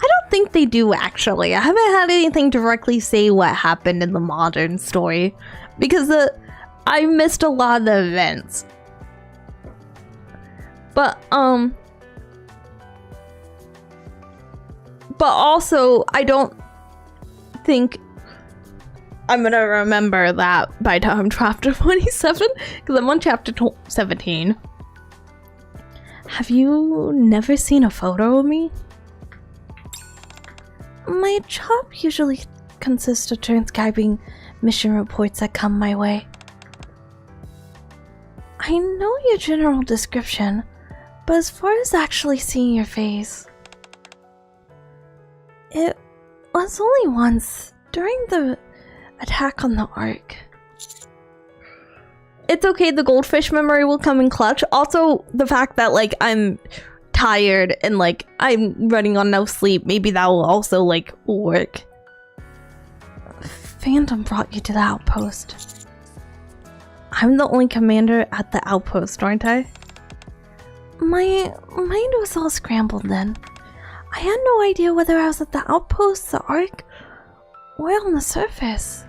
I don't think they do, actually. I haven't had anything directly say what happened in the modern story because I missed a lot of the events. But also I don't think I'm gonna remember that by time chapter 27 because I'm on chapter 17. Have you never seen a photo of me? My job usually consists of transcribing mission reports that come my way. I know your general description, but as far as actually seeing your face, it was only once during the attack on the Ark. It's okay, the goldfish memory will come in clutch. Also, the fact that like I'm tired and like I'm running on no sleep, maybe that will also like work. Phantom brought you to the outpost. I'm the only commander at the outpost, aren't I? My mind was all scrambled then. I had no idea whether I was at the outpost, the Ark, or on the surface.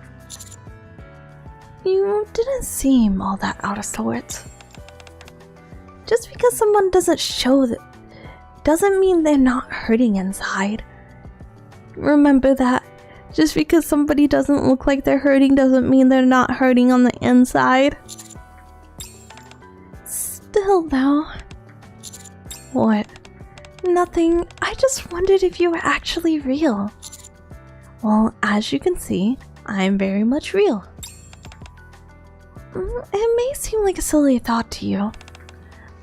You didn't seem all that out of sorts. Just because someone doesn't show that doesn't mean they're not hurting inside. Remember that. Just because somebody doesn't look like they're hurting doesn't mean they're not hurting on the inside. Still though. What? Nothing. I just wondered if you were actually real. Well, as you can see, I'm very much real. It may seem like a silly thought to you,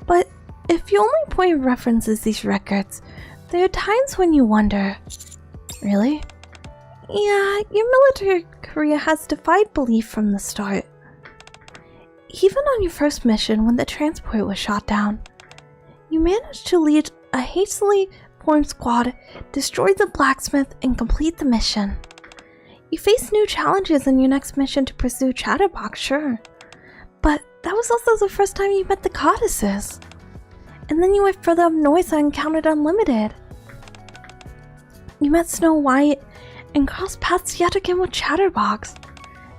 but if your only point of reference is these records, there are times when you wonder, really? Yeah, your military career has defied belief from the start. Even on your first mission when the transport was shot down, you managed to lead a hastily formed squad, destroy the blacksmith, and complete the mission. You faced new challenges in your next mission to pursue Chatterbox, sure. But that was also the first time you met the goddesses. And then you went further up north and encountered Unlimited. You met Snow White and crossed paths yet again with Chatterbox.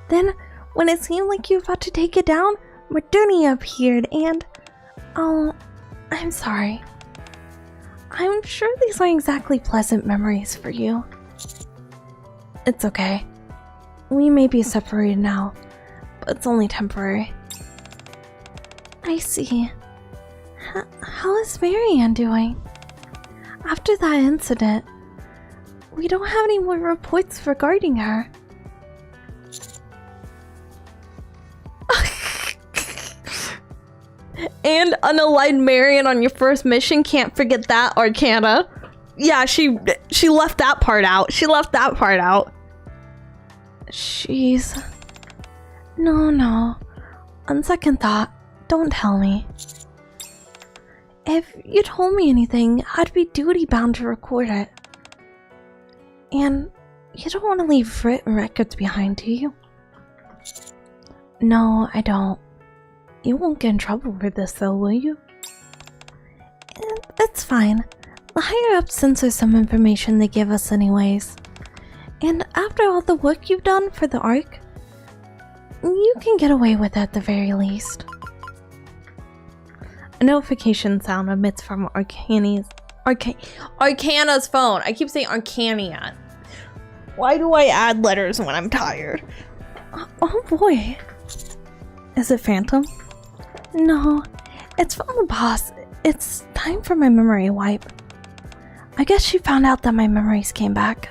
Then, when it seemed like you were about to take it down, Modernia appeared and... Oh, I'm sorry. I'm sure these aren't exactly pleasant memories for you. It's okay. We may be separated now, but it's only temporary. I see. How is Marianne doing? After that incident, we don't have any more reports regarding her. And unaligned Marion on your first mission. Can't forget that, Arcana. Yeah, she left that part out. She left that part out. She's... No. On second thought, don't tell me. If you told me anything, I'd be duty-bound to record it. And you don't want to leave written records behind, do you? No, I don't. You won't get in trouble for this though, will you? It's fine. The higher-ups censor some information they give us anyways. And after all the work you've done for the Arc, you can get away with it at the very least. A notification sound emits from Arcana's phone. I keep saying Arcania. Why do I add letters when I'm tired? Oh boy. Is it Phantom? No, it's from the boss. It's time for my memory wipe. I guess she found out that my memories came back.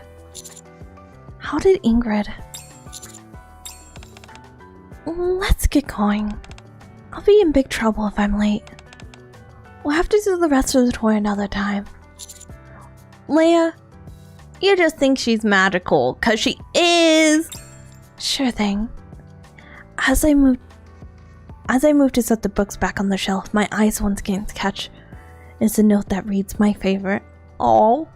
How did Ingrid? Let's get going. I'll be in big trouble if I'm late. We'll have to do the rest of the tour another time. Leia, you just think she's magical, cause she is. Sure thing. As I moved to set the books back on the shelf, my eyes once again catch is a note that reads my favorite. Oh.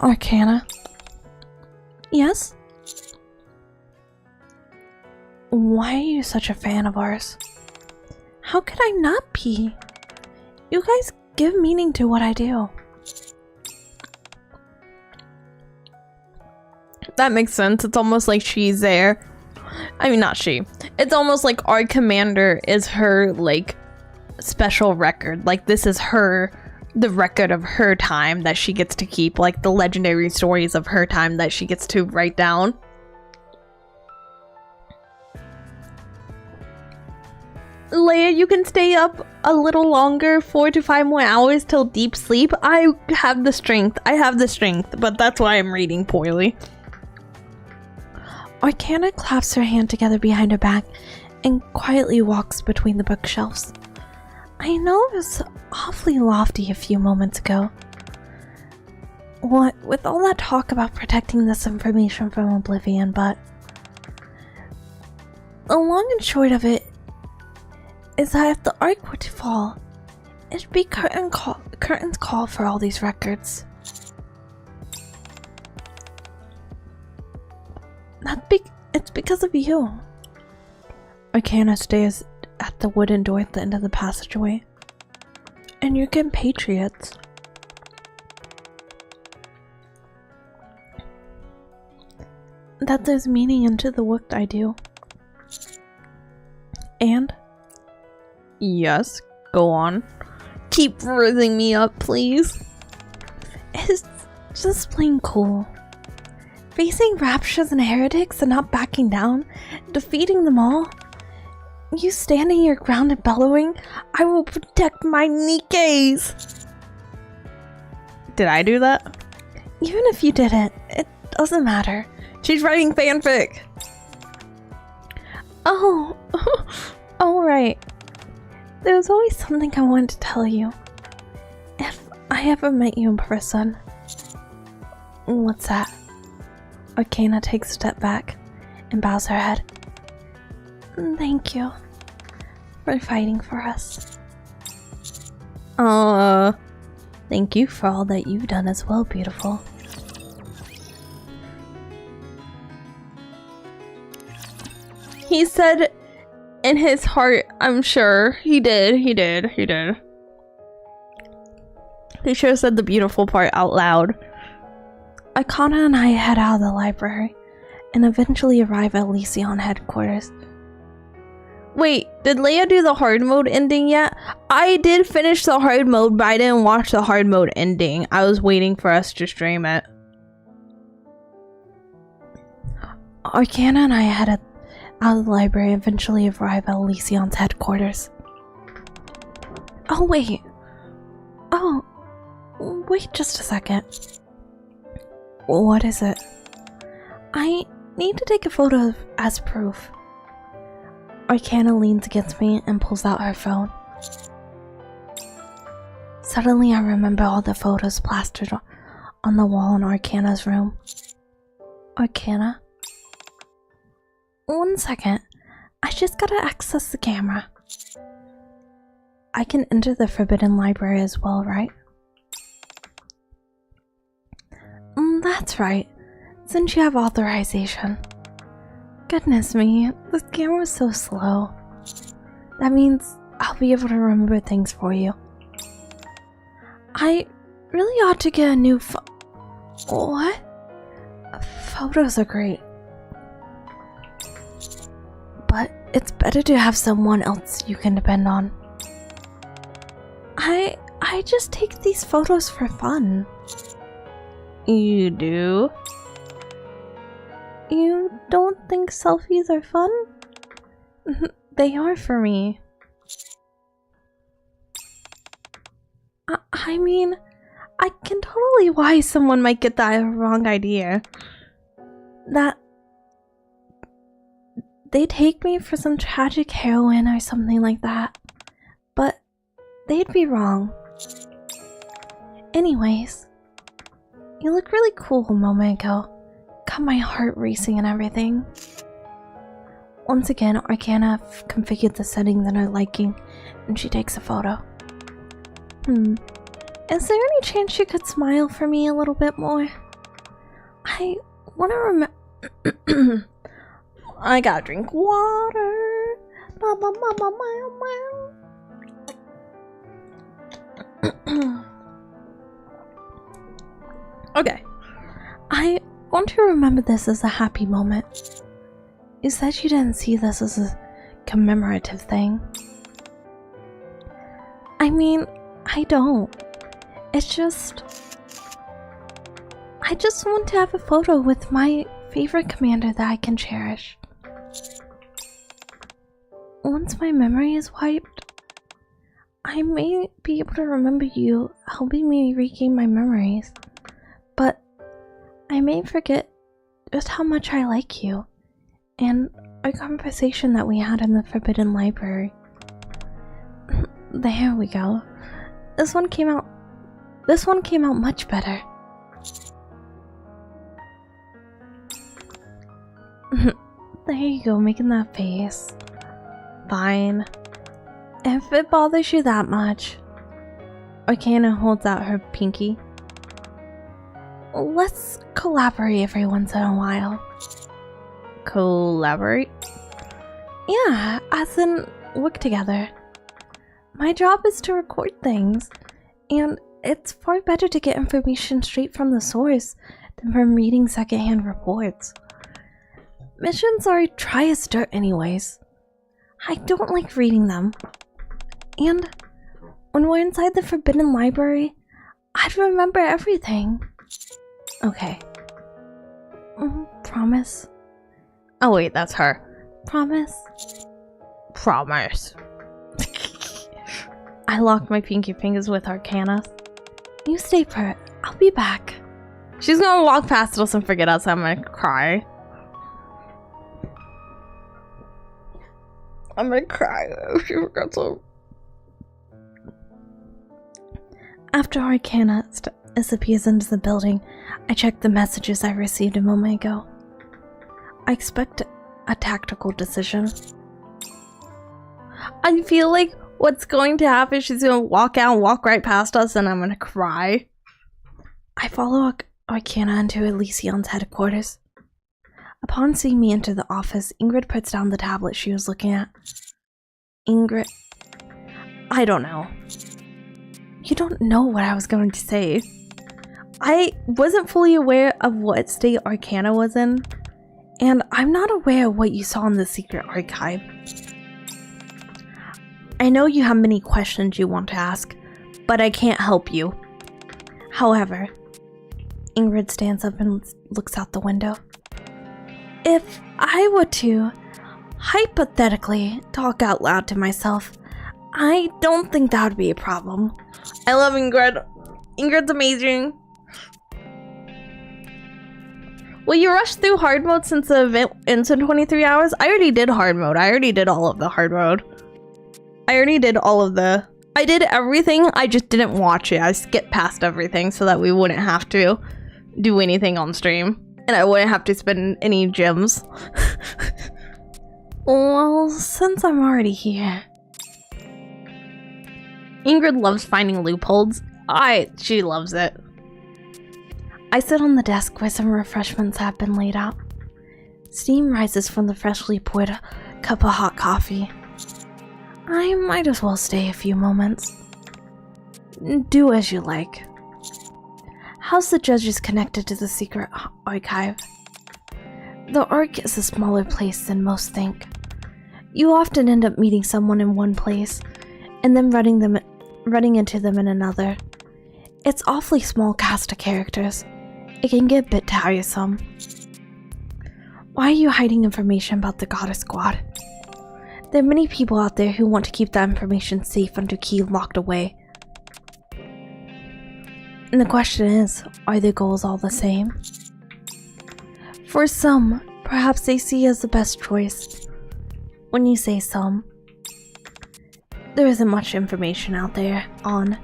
Arcana. Yes? Why are you such a fan of ours? How could I not be? You guys give meaning to what I do. That makes sense. It's almost like she's there. I mean, not she. It's almost like our commander is her, like, special record. Like, this is the record of her time that she gets to keep. Like, the legendary stories of her time that she gets to write down. Leia, you can stay up a little longer, 4 to 5 more hours till deep sleep. I have the strength. But that's why I'm reading poorly. Arcana claps her hand together behind her back and quietly walks between the bookshelves. I know it was awfully lofty a few moments ago. What with all that talk about protecting this information from oblivion, but the long and short of it is that if the Arc were to fall, it'd be curtain's call for all these records. It's because of you. Arcana stays at the wooden door at the end of the passageway. And you're compatriots. That there's meaning into the work I do. And? Yes, go on. Keep rizzing me up, please. It's just plain cool. Facing raptures and heretics and not backing down, defeating them all. You standing your ground and bellowing, I will protect my Nikkes! Did I do that? Even if you didn't, it doesn't matter. She's writing fanfic! Oh, alright. There was always something I wanted to tell you. If I ever met you in person. What's that? Arcana takes a step back and bows her head. Thank you for fighting for us. Thank you for all that you've done as well, beautiful. He said in his heart, I'm sure. He did. He should have said the beautiful part out loud. Arcana and I head out of the library and eventually arrive at Lysion headquarters. Wait, did Leia do the hard mode ending yet? I did finish the hard mode, but I didn't watch the hard mode ending. I was waiting for us to stream it. Arcana and I head out of the library and eventually arrive at Lysion's headquarters. Oh, wait. Oh, wait just a second. What is it? I need to take a photo as proof. Arcana leans against me and pulls out her phone. Suddenly I remember all the photos plastered on the wall in Arcana's room. Arcana? One second. I just gotta access the camera. I can enter the Forbidden Library as well, right? That's right. Since you have authorization. Goodness me, this camera's so slow. That means I'll be able to remember things for you. I really ought to get a new What? Photos are great. But it's better to have someone else you can depend on. I just take these photos for fun. You do? You don't think selfies are fun? They are for me. I mean, I can totally why someone might get the wrong idea. That they take me for some tragic heroine or something like that. But they'd be wrong. Anyways, you look really cool a moment ago. Got my heart racing and everything. Once again, Arcana configured the setting that I'm liking, and she takes a photo. Is there any chance you could smile for me a little bit more? I want to remember. I gotta drink water. Okay. I want to remember this as a happy moment. You said you didn't see this as a commemorative thing. I mean, I don't. It's just... I just want to have a photo with my favorite commander that I can cherish. Once my memory is wiped, I may be able to remember you helping me regain my memories. But I may forget just how much I like you, and our conversation that we had in the Forbidden Library. There we go. This one came out much better. There you go, making that face. Fine. If it bothers you that much. Arcana holds out her pinky. Let's collaborate every once in a while. Collaborate? Yeah, as in work together. My job is to record things, and it's far better to get information straight from the source than from reading secondhand reports. Missions are dry as dirt anyways. I don't like reading them. And when we're inside the Forbidden Library, I'd remember everything. Okay. Promise? Oh wait, that's her. Promise? Promise. I locked my pinky fingers with Arcana. You stay put. I'll be back. She's gonna walk past us and forget us. I'm gonna cry. I'm gonna cry. She forgot so. After Arcana disappears into the building, I check the messages I received a moment ago. I expect a tactical decision. I feel like what's going to happen, she's gonna walk out and walk right past us and I'm gonna cry. I follow Arcana into Elysion's headquarters. Upon seeing me enter the office, Ingrid puts down the tablet she was looking at. Ingrid... I don't know. You don't know what I was going to say. I wasn't fully aware of what state Arcana was in, and I'm not aware of what you saw in the secret archive. I know you have many questions you want to ask, but I can't help you. However, Ingrid stands up and looks out the window. If I were to, hypothetically, talk out loud to myself, I don't think that would be a problem. I love Ingrid. Ingrid's amazing. Will you rush through hard mode since the event ends in 23 hours? I already did hard mode. I already did all of the hard mode. I did everything. I just didn't watch it. I skipped past everything so that we wouldn't have to do anything on stream. And I wouldn't have to spend any gems. Well, since I'm already here. Ingrid loves finding loopholes. She loves it. I sit on the desk where some refreshments have been laid out. Steam rises from the freshly poured cup of hot coffee. I might as well stay a few moments. Do as you like. How's the judges connected to the secret archive? The Arc is a smaller place than most think. You often end up meeting someone in one place, and then running into them in another. It's awfully small cast of characters. It can get a bit tiresome. Why are you hiding information about the Goddess Squad? There are many people out there who want to keep that information safe under key locked away. And the question is, are their goals all the same? For some, perhaps they see as the best choice. When you say some, there isn't much information out there on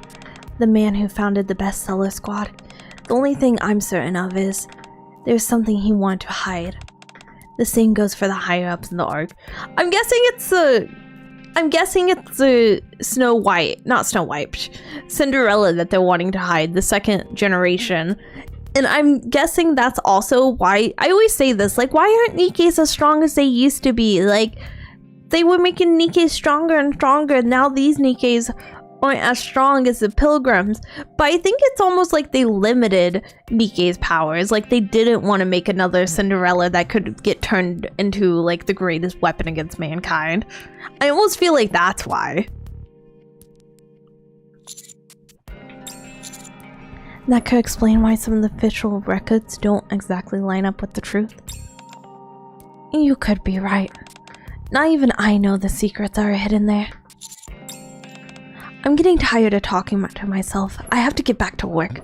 the man who founded the bestseller squad. The only thing I'm certain of is there's something he wanted to hide. The same goes for the higher ups in the Arc. I'm guessing it's Snow White, not Snow White, Cinderella that they're wanting to hide, the second generation. And I'm guessing that's also why, I always say this, like, why aren't Nikkes as strong as they used to be? Like, they were making Nikkes stronger and stronger, now these Nikkes aren't as strong as the Pilgrims. But I think it's almost like they limited Nikke's powers, like they didn't want to make another Cinderella that could get turned into, like, the greatest weapon against mankind. I almost feel like that's why. That could explain why some of the official records don't exactly line up with the truth. You could be right. Not even I know the secrets that are hidden there. I'm getting tired of talking to myself. I have to get back to work.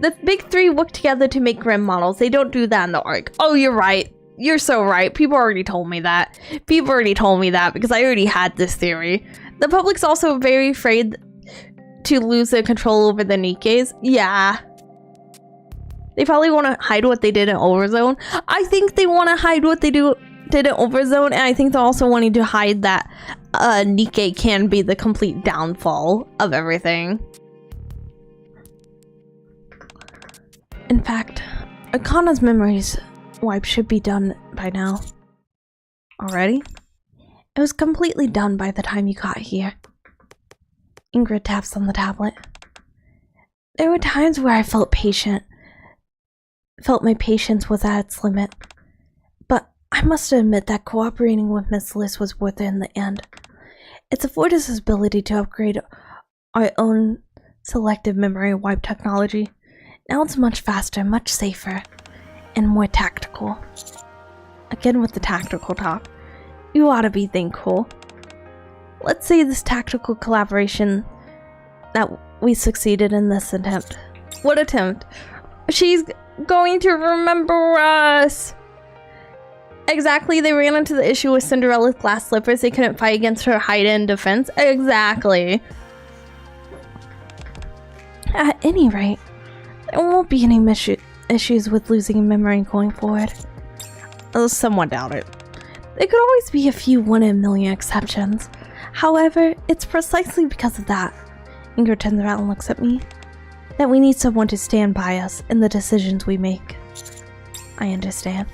The big three work together to make Grim models. They don't do that in the Arc. Oh, you're right. You're so right. People already told me that. People already told me that because I already had this theory. The public's also very afraid to lose their control over the Nikkes. Yeah. They probably want to hide what they did in Overzone. I think they want to hide what they did in Overzone, and I think they're also wanting to hide that Nikke can be the complete downfall of everything. In fact, Arcana's memories wipe should be done by now. Already? It was completely done by the time you got here. Ingrid taps on the tablet. There were times where I felt my patience was at its limit. But I must admit that cooperating with Miss Liz was worth it in the end. It's afforded us ability to upgrade our own selective memory wipe technology. Now it's much faster, much safer, and more tactical. Again with the tactical talk. You ought to be thankful. Let's say this tactical collaboration that we succeeded in this attempt. What attempt? She's going to remember us! Exactly, they ran into the issue with Cinderella's glass slippers. They couldn't fight against her hide-in defense. Exactly. At any rate, there won't be any issues with losing a memory going forward. I somewhat doubt it. There could always be a few 1 in a million exceptions. However, it's precisely because of that, Ingrid turns around and looks at me, that we need someone to stand by us in the decisions we make. I understand.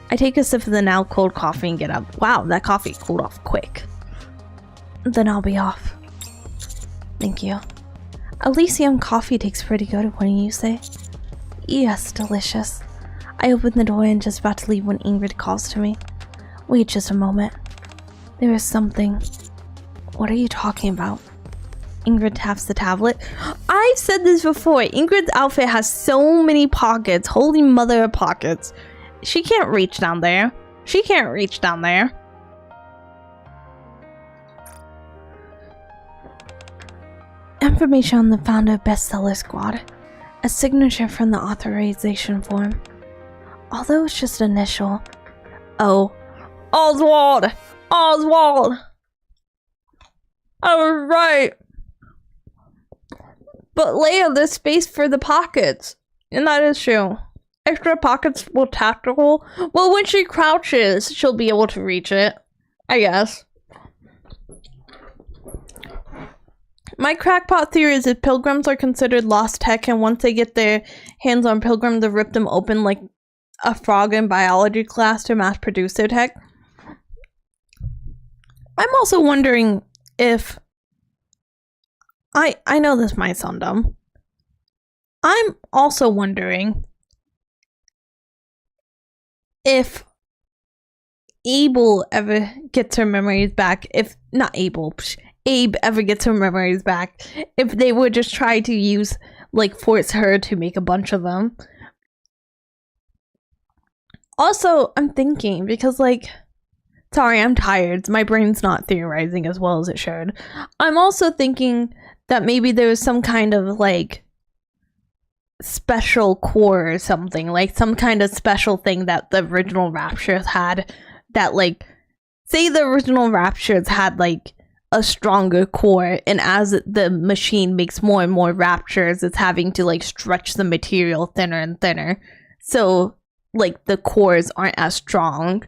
I take a sip of the now cold coffee and get up. Wow, that coffee cooled off quick. Then I'll be off. Thank you. Elysium coffee tastes pretty good, wouldn't you say? Yes, delicious. I open the door and just about to leave when Ingrid calls to me. Wait just a moment. There is something. What are you talking about? Ingrid taps the tablet. I've said this before. Ingrid's outfit has so many pockets. Holy mother of pockets. She can't reach down there. She can't reach down there. Information on the founder of Bestseller Squad. A signature from the authorization form. Although it's just initial. Oh. Oswald! Oswald! I was right. But Leia, there's space for the pockets. And that is true. Extra pockets will tactical. Well, when she crouches, she'll be able to reach it. I guess. My crackpot theory is that pilgrims are considered lost tech, and once they get their hands on pilgrim, they rip them open like a frog in biology class to mass produce their tech. I'm also wondering if... I know this might sound dumb. I'm also wondering if Abel ever gets her memories back. If not Abel, Abe ever gets her memories back. If they would just try to use, like, force her to make a bunch of them. Also, I'm thinking, because, like, sorry, I'm tired. My brain's not theorizing as well as it should. I'm also thinking that maybe there was some kind of, like, special core or something. Like, some kind of special thing that the original Raptures had. That, like, say the original Raptures had, like, a stronger core, and as the machine makes more and more Raptures, it's having to, like, stretch the material thinner and thinner. So, like, the cores aren't as strong.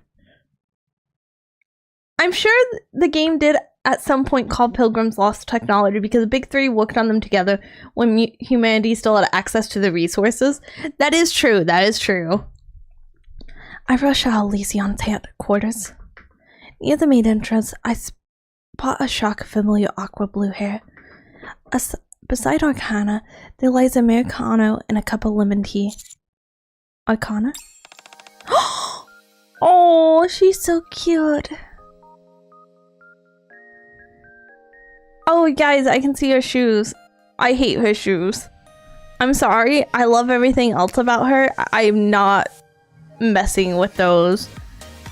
I'm sure the game did at some point call Pilgrim's Lost Technology because the Big Three worked on them together when humanity still had access to the resources. That is true. That is true. I rush out of Lysion's headquarters. Near the main entrance, I spot a shock of familiar aqua blue hair. Beside Arcana, there lies a Americano and a cup of lemon tea. Arcana? Oh, she's so cute. Oh, guys, I can see her shoes. I hate her shoes. I'm sorry. I love everything else about her. I'm not messing with those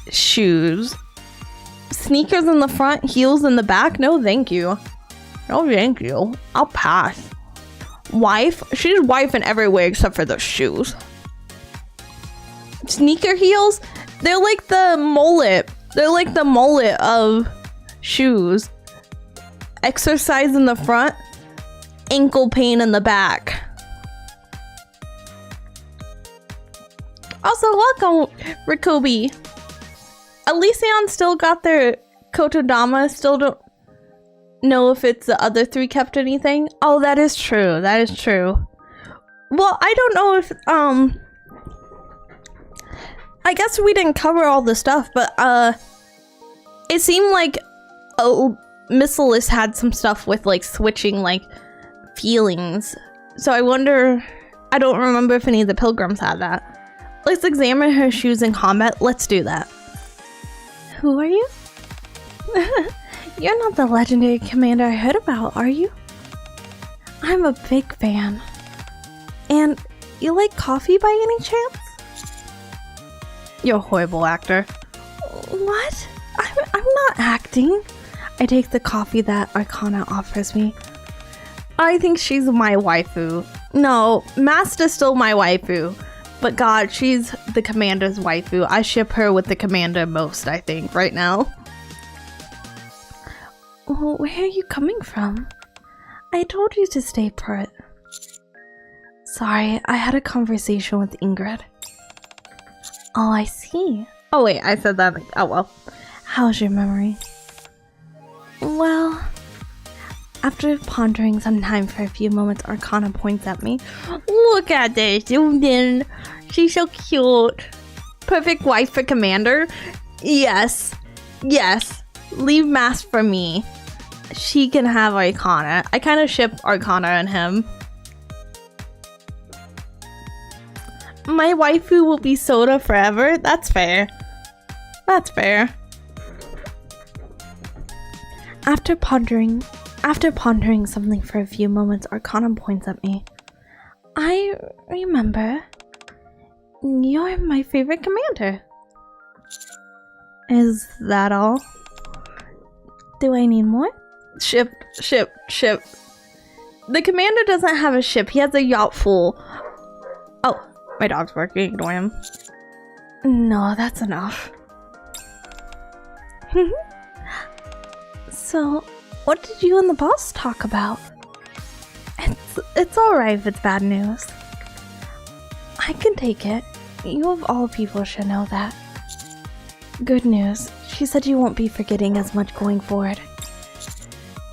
shoes. Sneakers in the front, heels in the back? No, thank you. No, thank you. I'll pass. Wife? She's wife in every way except for those shoes. Sneaker heels? They're like the mullet. They're like the mullet of shoes. Exercise in the front, ankle pain in the back. Also, welcome, Rikobi. Elysion still got their Kotodama. Still don't know if it's the other three kept anything. Oh, that is true. That is true. Well, I don't know if, I guess we didn't cover all the stuff, but, it seemed like, Missilis had some stuff with, like, switching, like, feelings. So I wonder... I don't remember if any of the pilgrims had that. Let's examine her shoes in combat. Let's do that. Who are you? You're not the legendary commander I heard about, are you? I'm a big fan. And you like coffee by any chance? You're a horrible actor. What? I'm not acting. I take the coffee that Arcana offers me. I think she's my waifu. No, Masta's still my waifu. But God, she's the commander's waifu. I ship her with the commander most, I think, right now. Well, where are you coming from? I told you to stay put. Sorry, I had a conversation with Ingrid. Oh, I see. Oh wait, I said that. Oh well. How's your memory? Well, after pondering some time for a few moments, Arcana points at me. Look at this, Juden. She's so cute. Perfect wife for commander. Yes. Yes. Leave Mask for me. She can have Arcana. I kind of ship Arcana and him. My waifu will be Soda forever. That's fair. That's fair. After pondering something for a few moments, Arcana points at me. I remember. You're my favorite commander. Is that all? Do I need more? Ship. The commander doesn't have a ship. He has a yacht full. Oh, my dog's barking. Ignore him. No, that's enough. So, what did you and the boss talk about? It's alright if it's bad news. I can take it. You of all people should know that. Good news. She said you won't be forgetting as much going forward.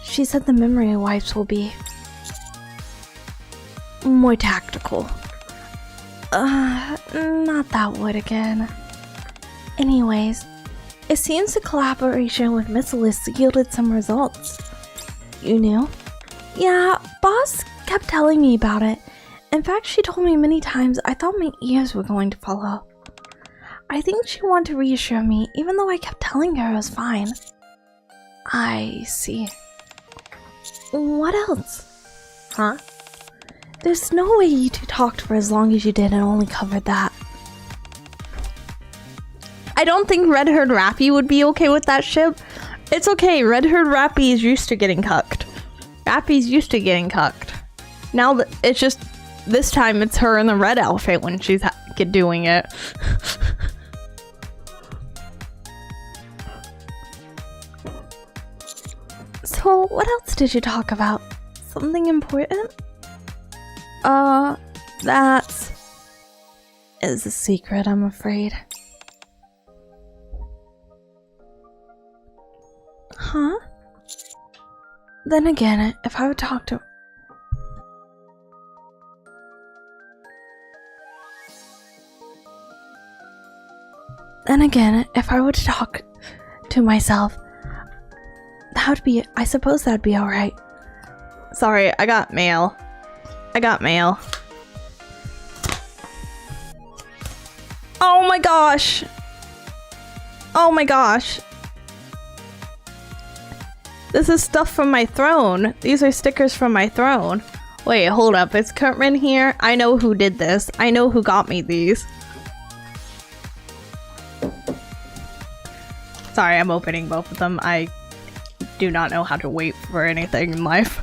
She said the memory wipes will be more tactical. Not that word again. Anyways, it seems the collaboration with Missilis yielded some results. You knew? Yeah, boss kept telling me about it. In fact, she told me many times I thought my ears were going to fall off. I think she wanted to reassure me, even though I kept telling her it was fine. I see. What else? Huh? There's no way you two talked for as long as you did and only covered that. I don't think Red Herd Rappy would be okay with that ship. It's okay, Red Herd Rappy is used to getting cucked. Rappy's used to getting cucked. Now it's just, this time it's her in the red outfit when she's doing it. So, what else did you talk about? Something important? That is a secret, I'm afraid. Huh? Then again, if I would talk to... Then again, if I were to talk to myself, that would be... I suppose that'd be alright. Sorry, I got mail. Oh my gosh! Oh my gosh! This is stuff from my throne. These are stickers from my throne. Wait, hold up. Is Kurtman here? I know who did this. I know who got me these. Sorry, I'm opening both of them. I do not know how to wait for anything in life.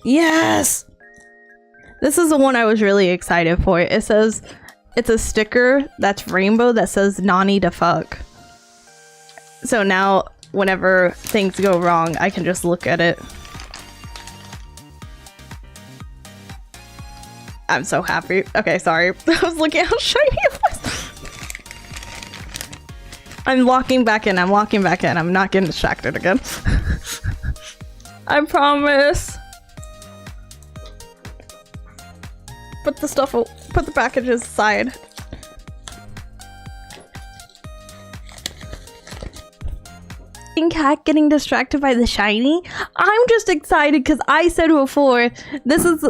Yes! This is the one I was really excited for. It says, it's a sticker that's rainbow that says Nani to fuck. So now, whenever things go wrong, I can just look at it. I'm so happy. Okay, sorry. I was looking at how shiny it was. I'm walking back in. I'm not getting distracted again. I promise. Put the packages aside. Cat getting distracted by the shiny. I'm just excited because I said before, this is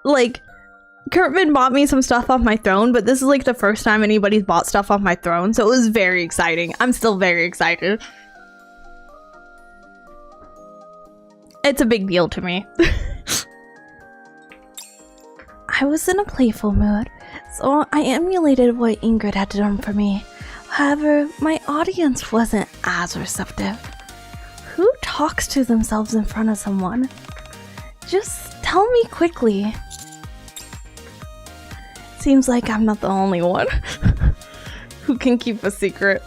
like, Kurtman bought me some stuff off my throne, but this is like the first time anybody's bought stuff off my throne, so it was very exciting. I'm still very excited. It's a big deal to me. I was in a playful mood, so I emulated what Ingrid had done for me. However, my audience wasn't as receptive. Who talks to themselves in front of someone? Just tell me quickly. Seems like I'm not the only one who can keep a secret.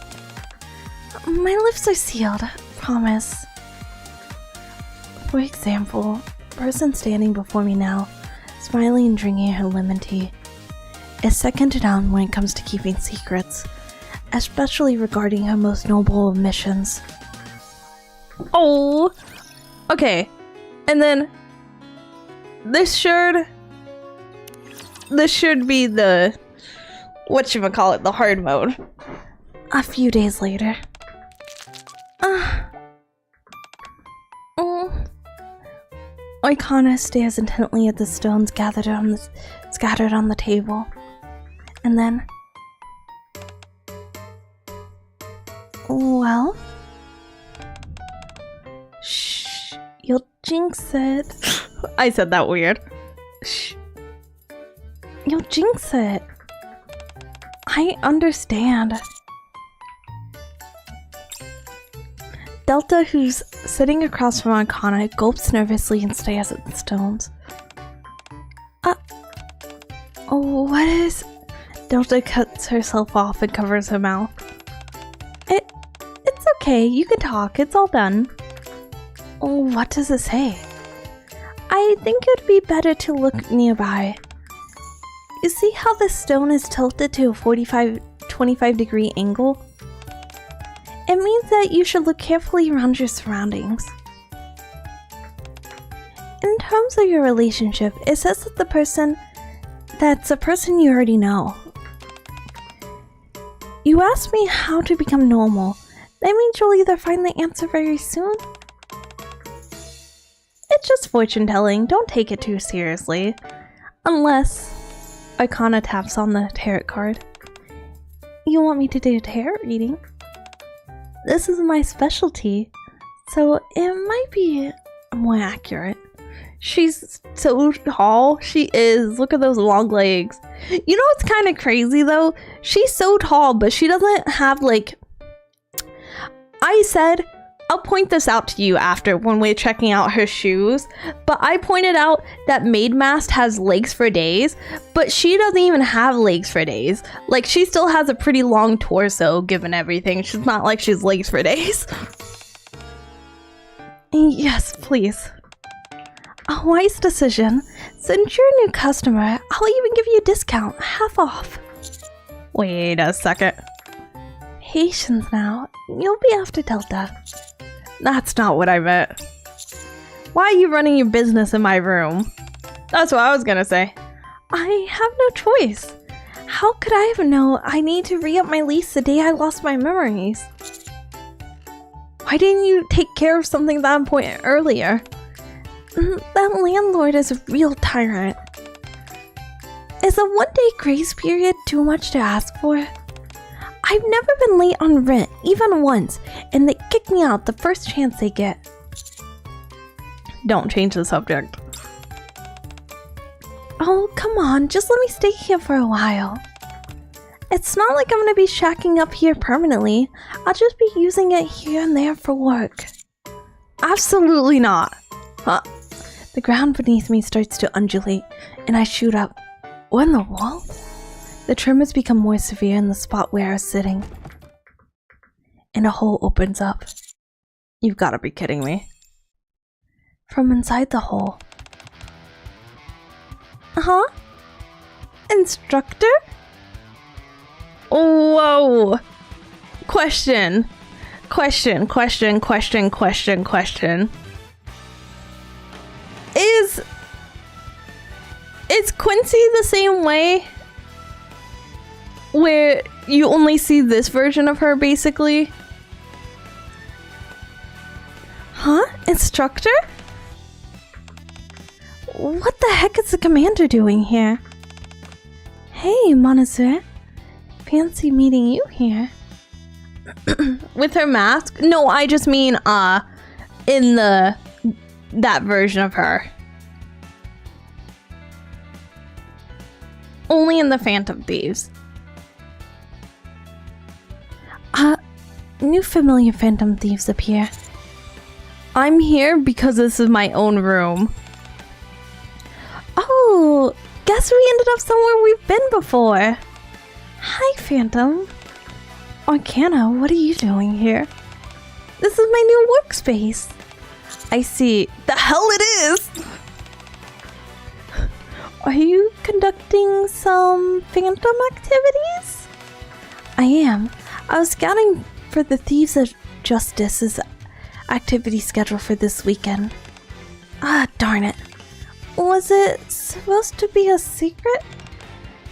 My lips are sealed, promise. For example, the person standing before me now, smiling and drinking her lemon tea, is second to none when it comes to keeping secrets, especially regarding her most noble of missions. Oh, okay. And then this should be the, whatchamacallit, the hard mode. A few days later. Arcana stares intently at the stones scattered on the table. And then... Well? Shh, you'll jinx it. I said that weird. Shh. You'll jinx it. I understand. Delta, who's sitting across from Arcana, gulps nervously and stares at the stones. What is... Delta cuts herself off and covers her mouth. It's okay, you can talk, it's all done. What does it say? I think it'd be better to look nearby. You see how the stone is tilted to a 25 degree angle? It means that you should look carefully around your surroundings. In terms of your relationship, it says that that's a person you already know. You asked me how to become normal. That means you'll either find the answer very soon. It's just fortune telling, don't take it too seriously. Unless Arcana taps on the tarot card. You want me to do a tarot reading? This is my specialty, so it might be more accurate. She's so tall. She is. Look at those long legs. You know what's kind of crazy though? She's so tall, but she doesn't have like... I said, I'll point this out to you after when we're checking out her shoes, but I pointed out that Maid Mast has legs for days, but she doesn't even have legs for days. Like, she still has a pretty long torso given everything. She's not like she's legs for days. Yes, please. A wise decision. Since you're a new customer, I'll even give you a discount, half off. Wait a second. Patience now. You'll be after Delta. That's not what I meant. Why are you running your business in my room? That's what I was gonna say. I have no choice. How could I ever know I need to re-up my lease the day I lost my memories? Why didn't you take care of something that important earlier? That landlord is a real tyrant. Is a one-day grace period too much to ask for? I've never been late on rent, even once, and they kick me out the first chance they get. Don't change the subject. Oh, come on, just let me stay here for a while. It's not like I'm gonna be shacking up here permanently. I'll just be using it here and there for work. Absolutely not. Huh? The ground beneath me starts to undulate, and I shoot up. What in the world? The tremors become more severe in the spot where I was sitting. And a hole opens up. You've gotta be kidding me. From inside the hole. Huh? Instructor? Whoa! Question. Is Quincy the same way? Where you only see this version of her, basically? Huh? Instructor? What the heck is the commander doing here? Hey, Monazir. Fancy meeting you here. With her mask? No, I just mean, in that version of her. Only in the Phantom Thieves. New familiar Phantom Thieves appear. I'm here because this is my own room. Oh, guess we ended up somewhere we've been before. Hi, Phantom. Arcana, what are you doing here? This is my new workspace. I see. The hell it is! Are you conducting some Phantom activities? I am. I was scouting for the Thieves of Justice's activity schedule for this weekend. Ah, darn it. Was it supposed to be a secret?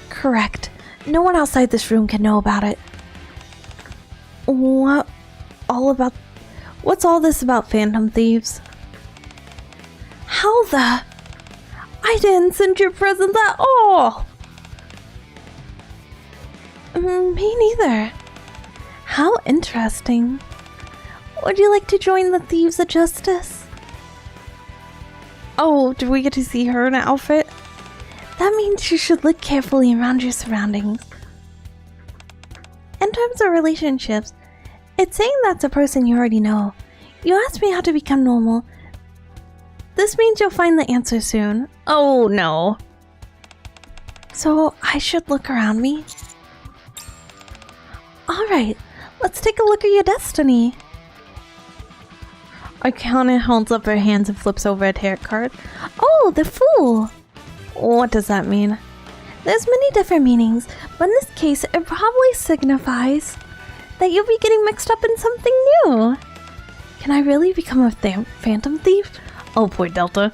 Correct. No one outside this room can know about it. What's all this about Phantom Thieves? How the... I didn't send your presents at all! Me neither. How interesting. Would you like to join the Thieves of Justice? Oh, do we get to see her in an outfit? That means you should look carefully around your surroundings. In terms of relationships, it's saying that's a person you already know. You asked me how to become normal. This means you'll find the answer soon. Oh no. So I should look around me? Alright, let's take a look at your destiny. Arcana holds up her hands and flips over a tarot card. Oh, the Fool! What does that mean? There's many different meanings, but in this case, it probably signifies that you'll be getting mixed up in something new. Can I really become a phantom thief? Oh, poor Delta.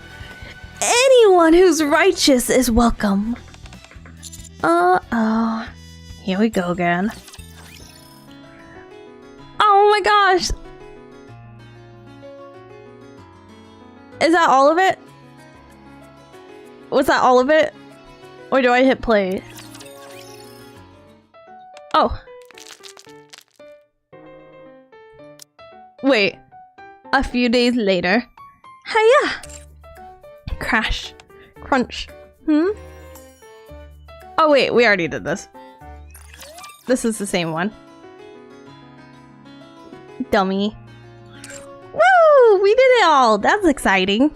Anyone who's righteous is welcome. Uh-oh. Here we go again. Oh my gosh! Is that all of it? Was that all of it? Or do I hit play? Oh. Wait. A few days later. Hiya! Crash. Crunch. Oh wait, we already did this. This is the same one. Dummy. Woo! We did it all! That's exciting.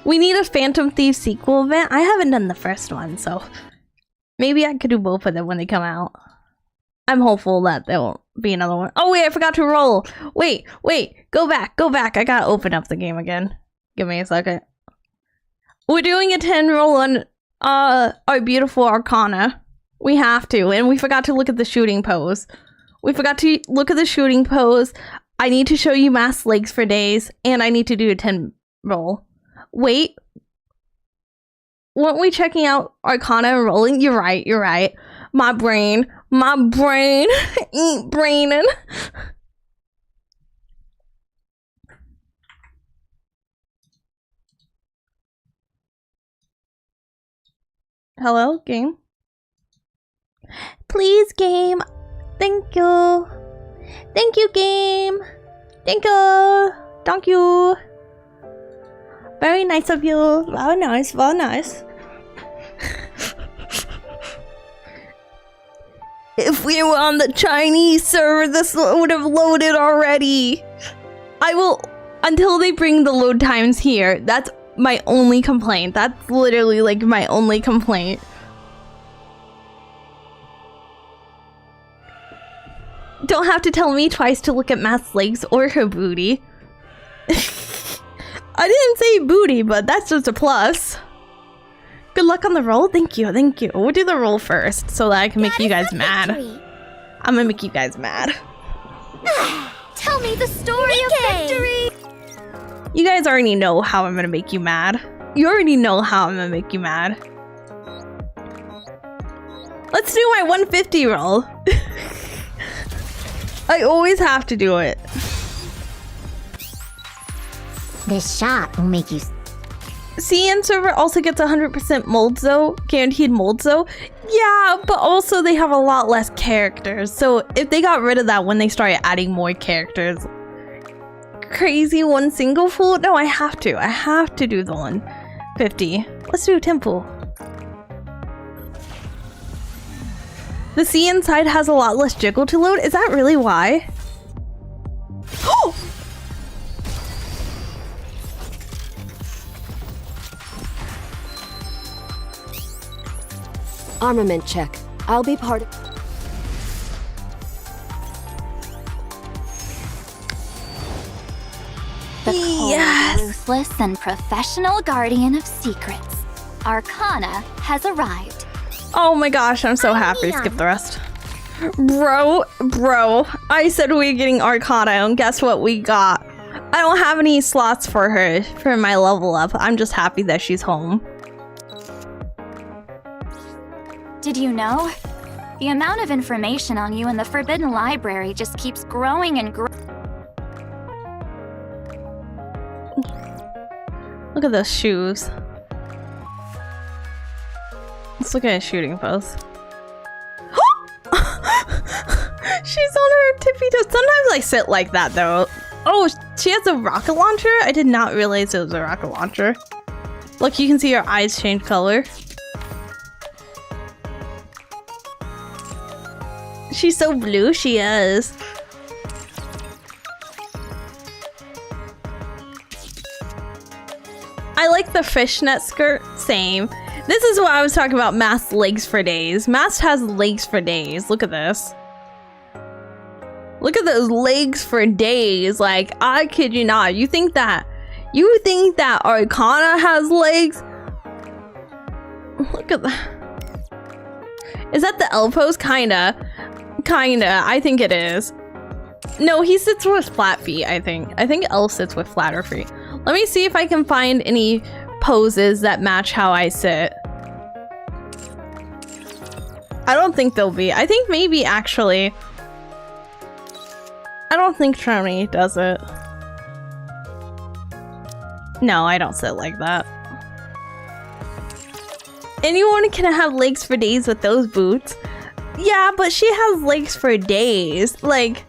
We need a Phantom Thief sequel event. I haven't done the first one, so maybe I could do both of them when they come out. I'm hopeful that there won't be another one. Oh wait, I forgot to roll. Wait, go back. I gotta open up the game again. Give me a second. We're doing a 10 roll on our beautiful Arcana. We have to, and we forgot to look at the shooting pose. I need to show you masked legs for days, and I need to do a 10 roll. Wait. Weren't we checking out Arcana and rolling? You're right. My brain ain't braining. Hello, game? Please, game. Thank you. Thank you, game. Thank you. Very nice of you. Very nice. If we were on the Chinese server, this would have loaded already. I will, until they bring the load times here. That's my only complaint. That's literally like my only complaint. Don't have to tell me twice to look at Matt's legs or her booty. I didn't say booty, but that's just a plus. Good luck on the roll. Thank you. We'll do the roll first so that I can make you guys mad. I'm gonna make you guys mad. Tell me the story of victory! You guys already know how I'm gonna make you mad. You already know how I'm gonna make you mad. Let's do my 150 roll. I always have to do it. This shot will make you... CN server also gets 100% mold zo, guaranteed mold zo. Yeah, but also they have a lot less characters. So if they got rid of that when they started adding more characters. Crazy one single full? No, I have to do the 150. Let's do a temple. The sea inside has a lot less jiggle to load. Is that really why? Oh! Armament check. I'll be part of... The cold, Yes! ruthless, and professional guardian of secrets, Arcana, has arrived. Oh my gosh, I'm so happy. Skip the rest. Bro, I said we were getting Arcana, and guess what we got? I don't have any slots for her for my level up. I'm just happy that she's home. Did you know? The amount of information on you in the Forbidden Library just keeps growing and growing. Look at those shoes. Let's look at his shooting pose. She's on her tippy toes. Sometimes I sit like that though. Oh, she has a rocket launcher? I did not realize it was a rocket launcher. Look, you can see her eyes change color. She's so blue, she is. I like the fishnet skirt, same. This is what I was talking about, Mast's legs for days. Mast has legs for days. Look at this. Look at those legs for days. Like, I kid you not. You think that Arcana has legs? Look at that. Is that the L pose? Kinda. I think it is. No, he sits with flat feet, I think. I think L sits with flatter feet. Let me see if I can find any poses that match how I sit. I don't think there'll be. I think maybe actually. I don't think Charmy does it. No, I don't sit like that. Anyone can have legs for days with those boots. Yeah, but she has legs for days. Like,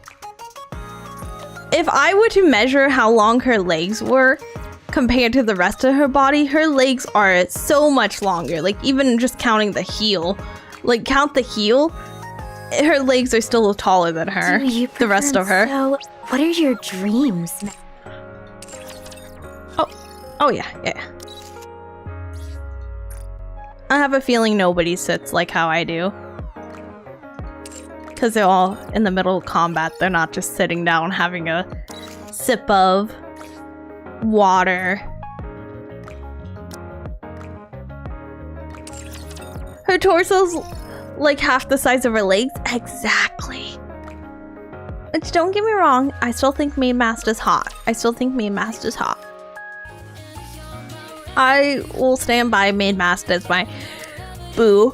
if I were to measure how long her legs were compared to the rest of her body, her legs are so much longer. Like, even just counting the heel. Like, count the heel, her legs are still taller than her. The rest of her. So, what are your dreams? Oh yeah. I have a feeling nobody sits like how I do. Because they're all in the middle of combat. They're not just sitting down having a sip of water. Her torso's like half the size of her legs. Exactly. Which, don't get me wrong, I still think Main Mast is hot. I will stand by Main Mast as my boo.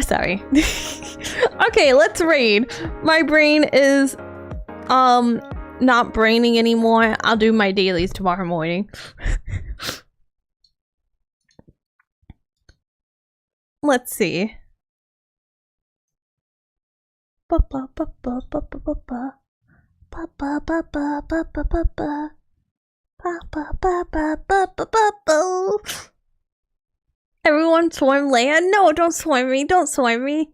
Sorry. Okay, let's raid. My brain is not braining anymore. I'll do my dailies tomorrow morning. Let's see. Everyone swarm Leia? No, don't swarm me. Don't swarm me.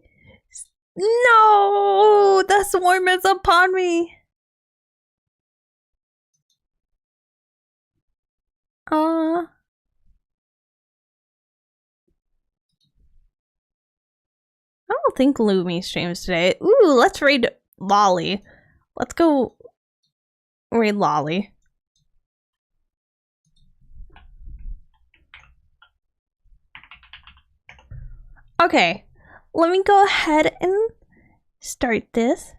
No! The swarm is upon me. I don't think Lumi streams today. Ooh, let's raid Lolly. Let's go raid Lolly. Okay, let me go ahead and start this.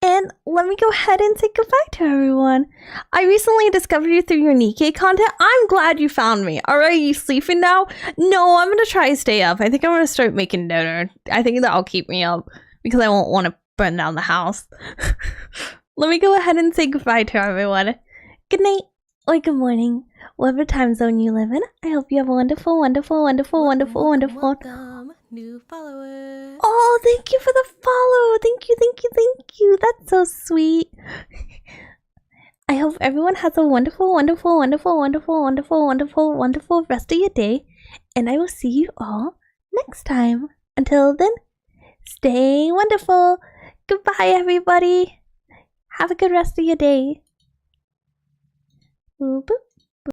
And let me go ahead and say goodbye to everyone. I recently discovered you through your Nikke content. I'm glad you found me. Alright, you sleeping now? No, I'm gonna try to stay up. I think I'm gonna start making dinner. I think that'll keep me up because I won't want to burn down the house. Let me go ahead and say goodbye to everyone. Good night or good morning, whatever time zone you live in. I hope you have a wonderful, wonderful Welcome, new followers. Oh, thank you for the follow. Thank you. That's so sweet. I hope everyone has a wonderful rest of your day. And I will see you all next time. Until then, stay wonderful. Goodbye, everybody. Have a good rest of your day. Boop, boop.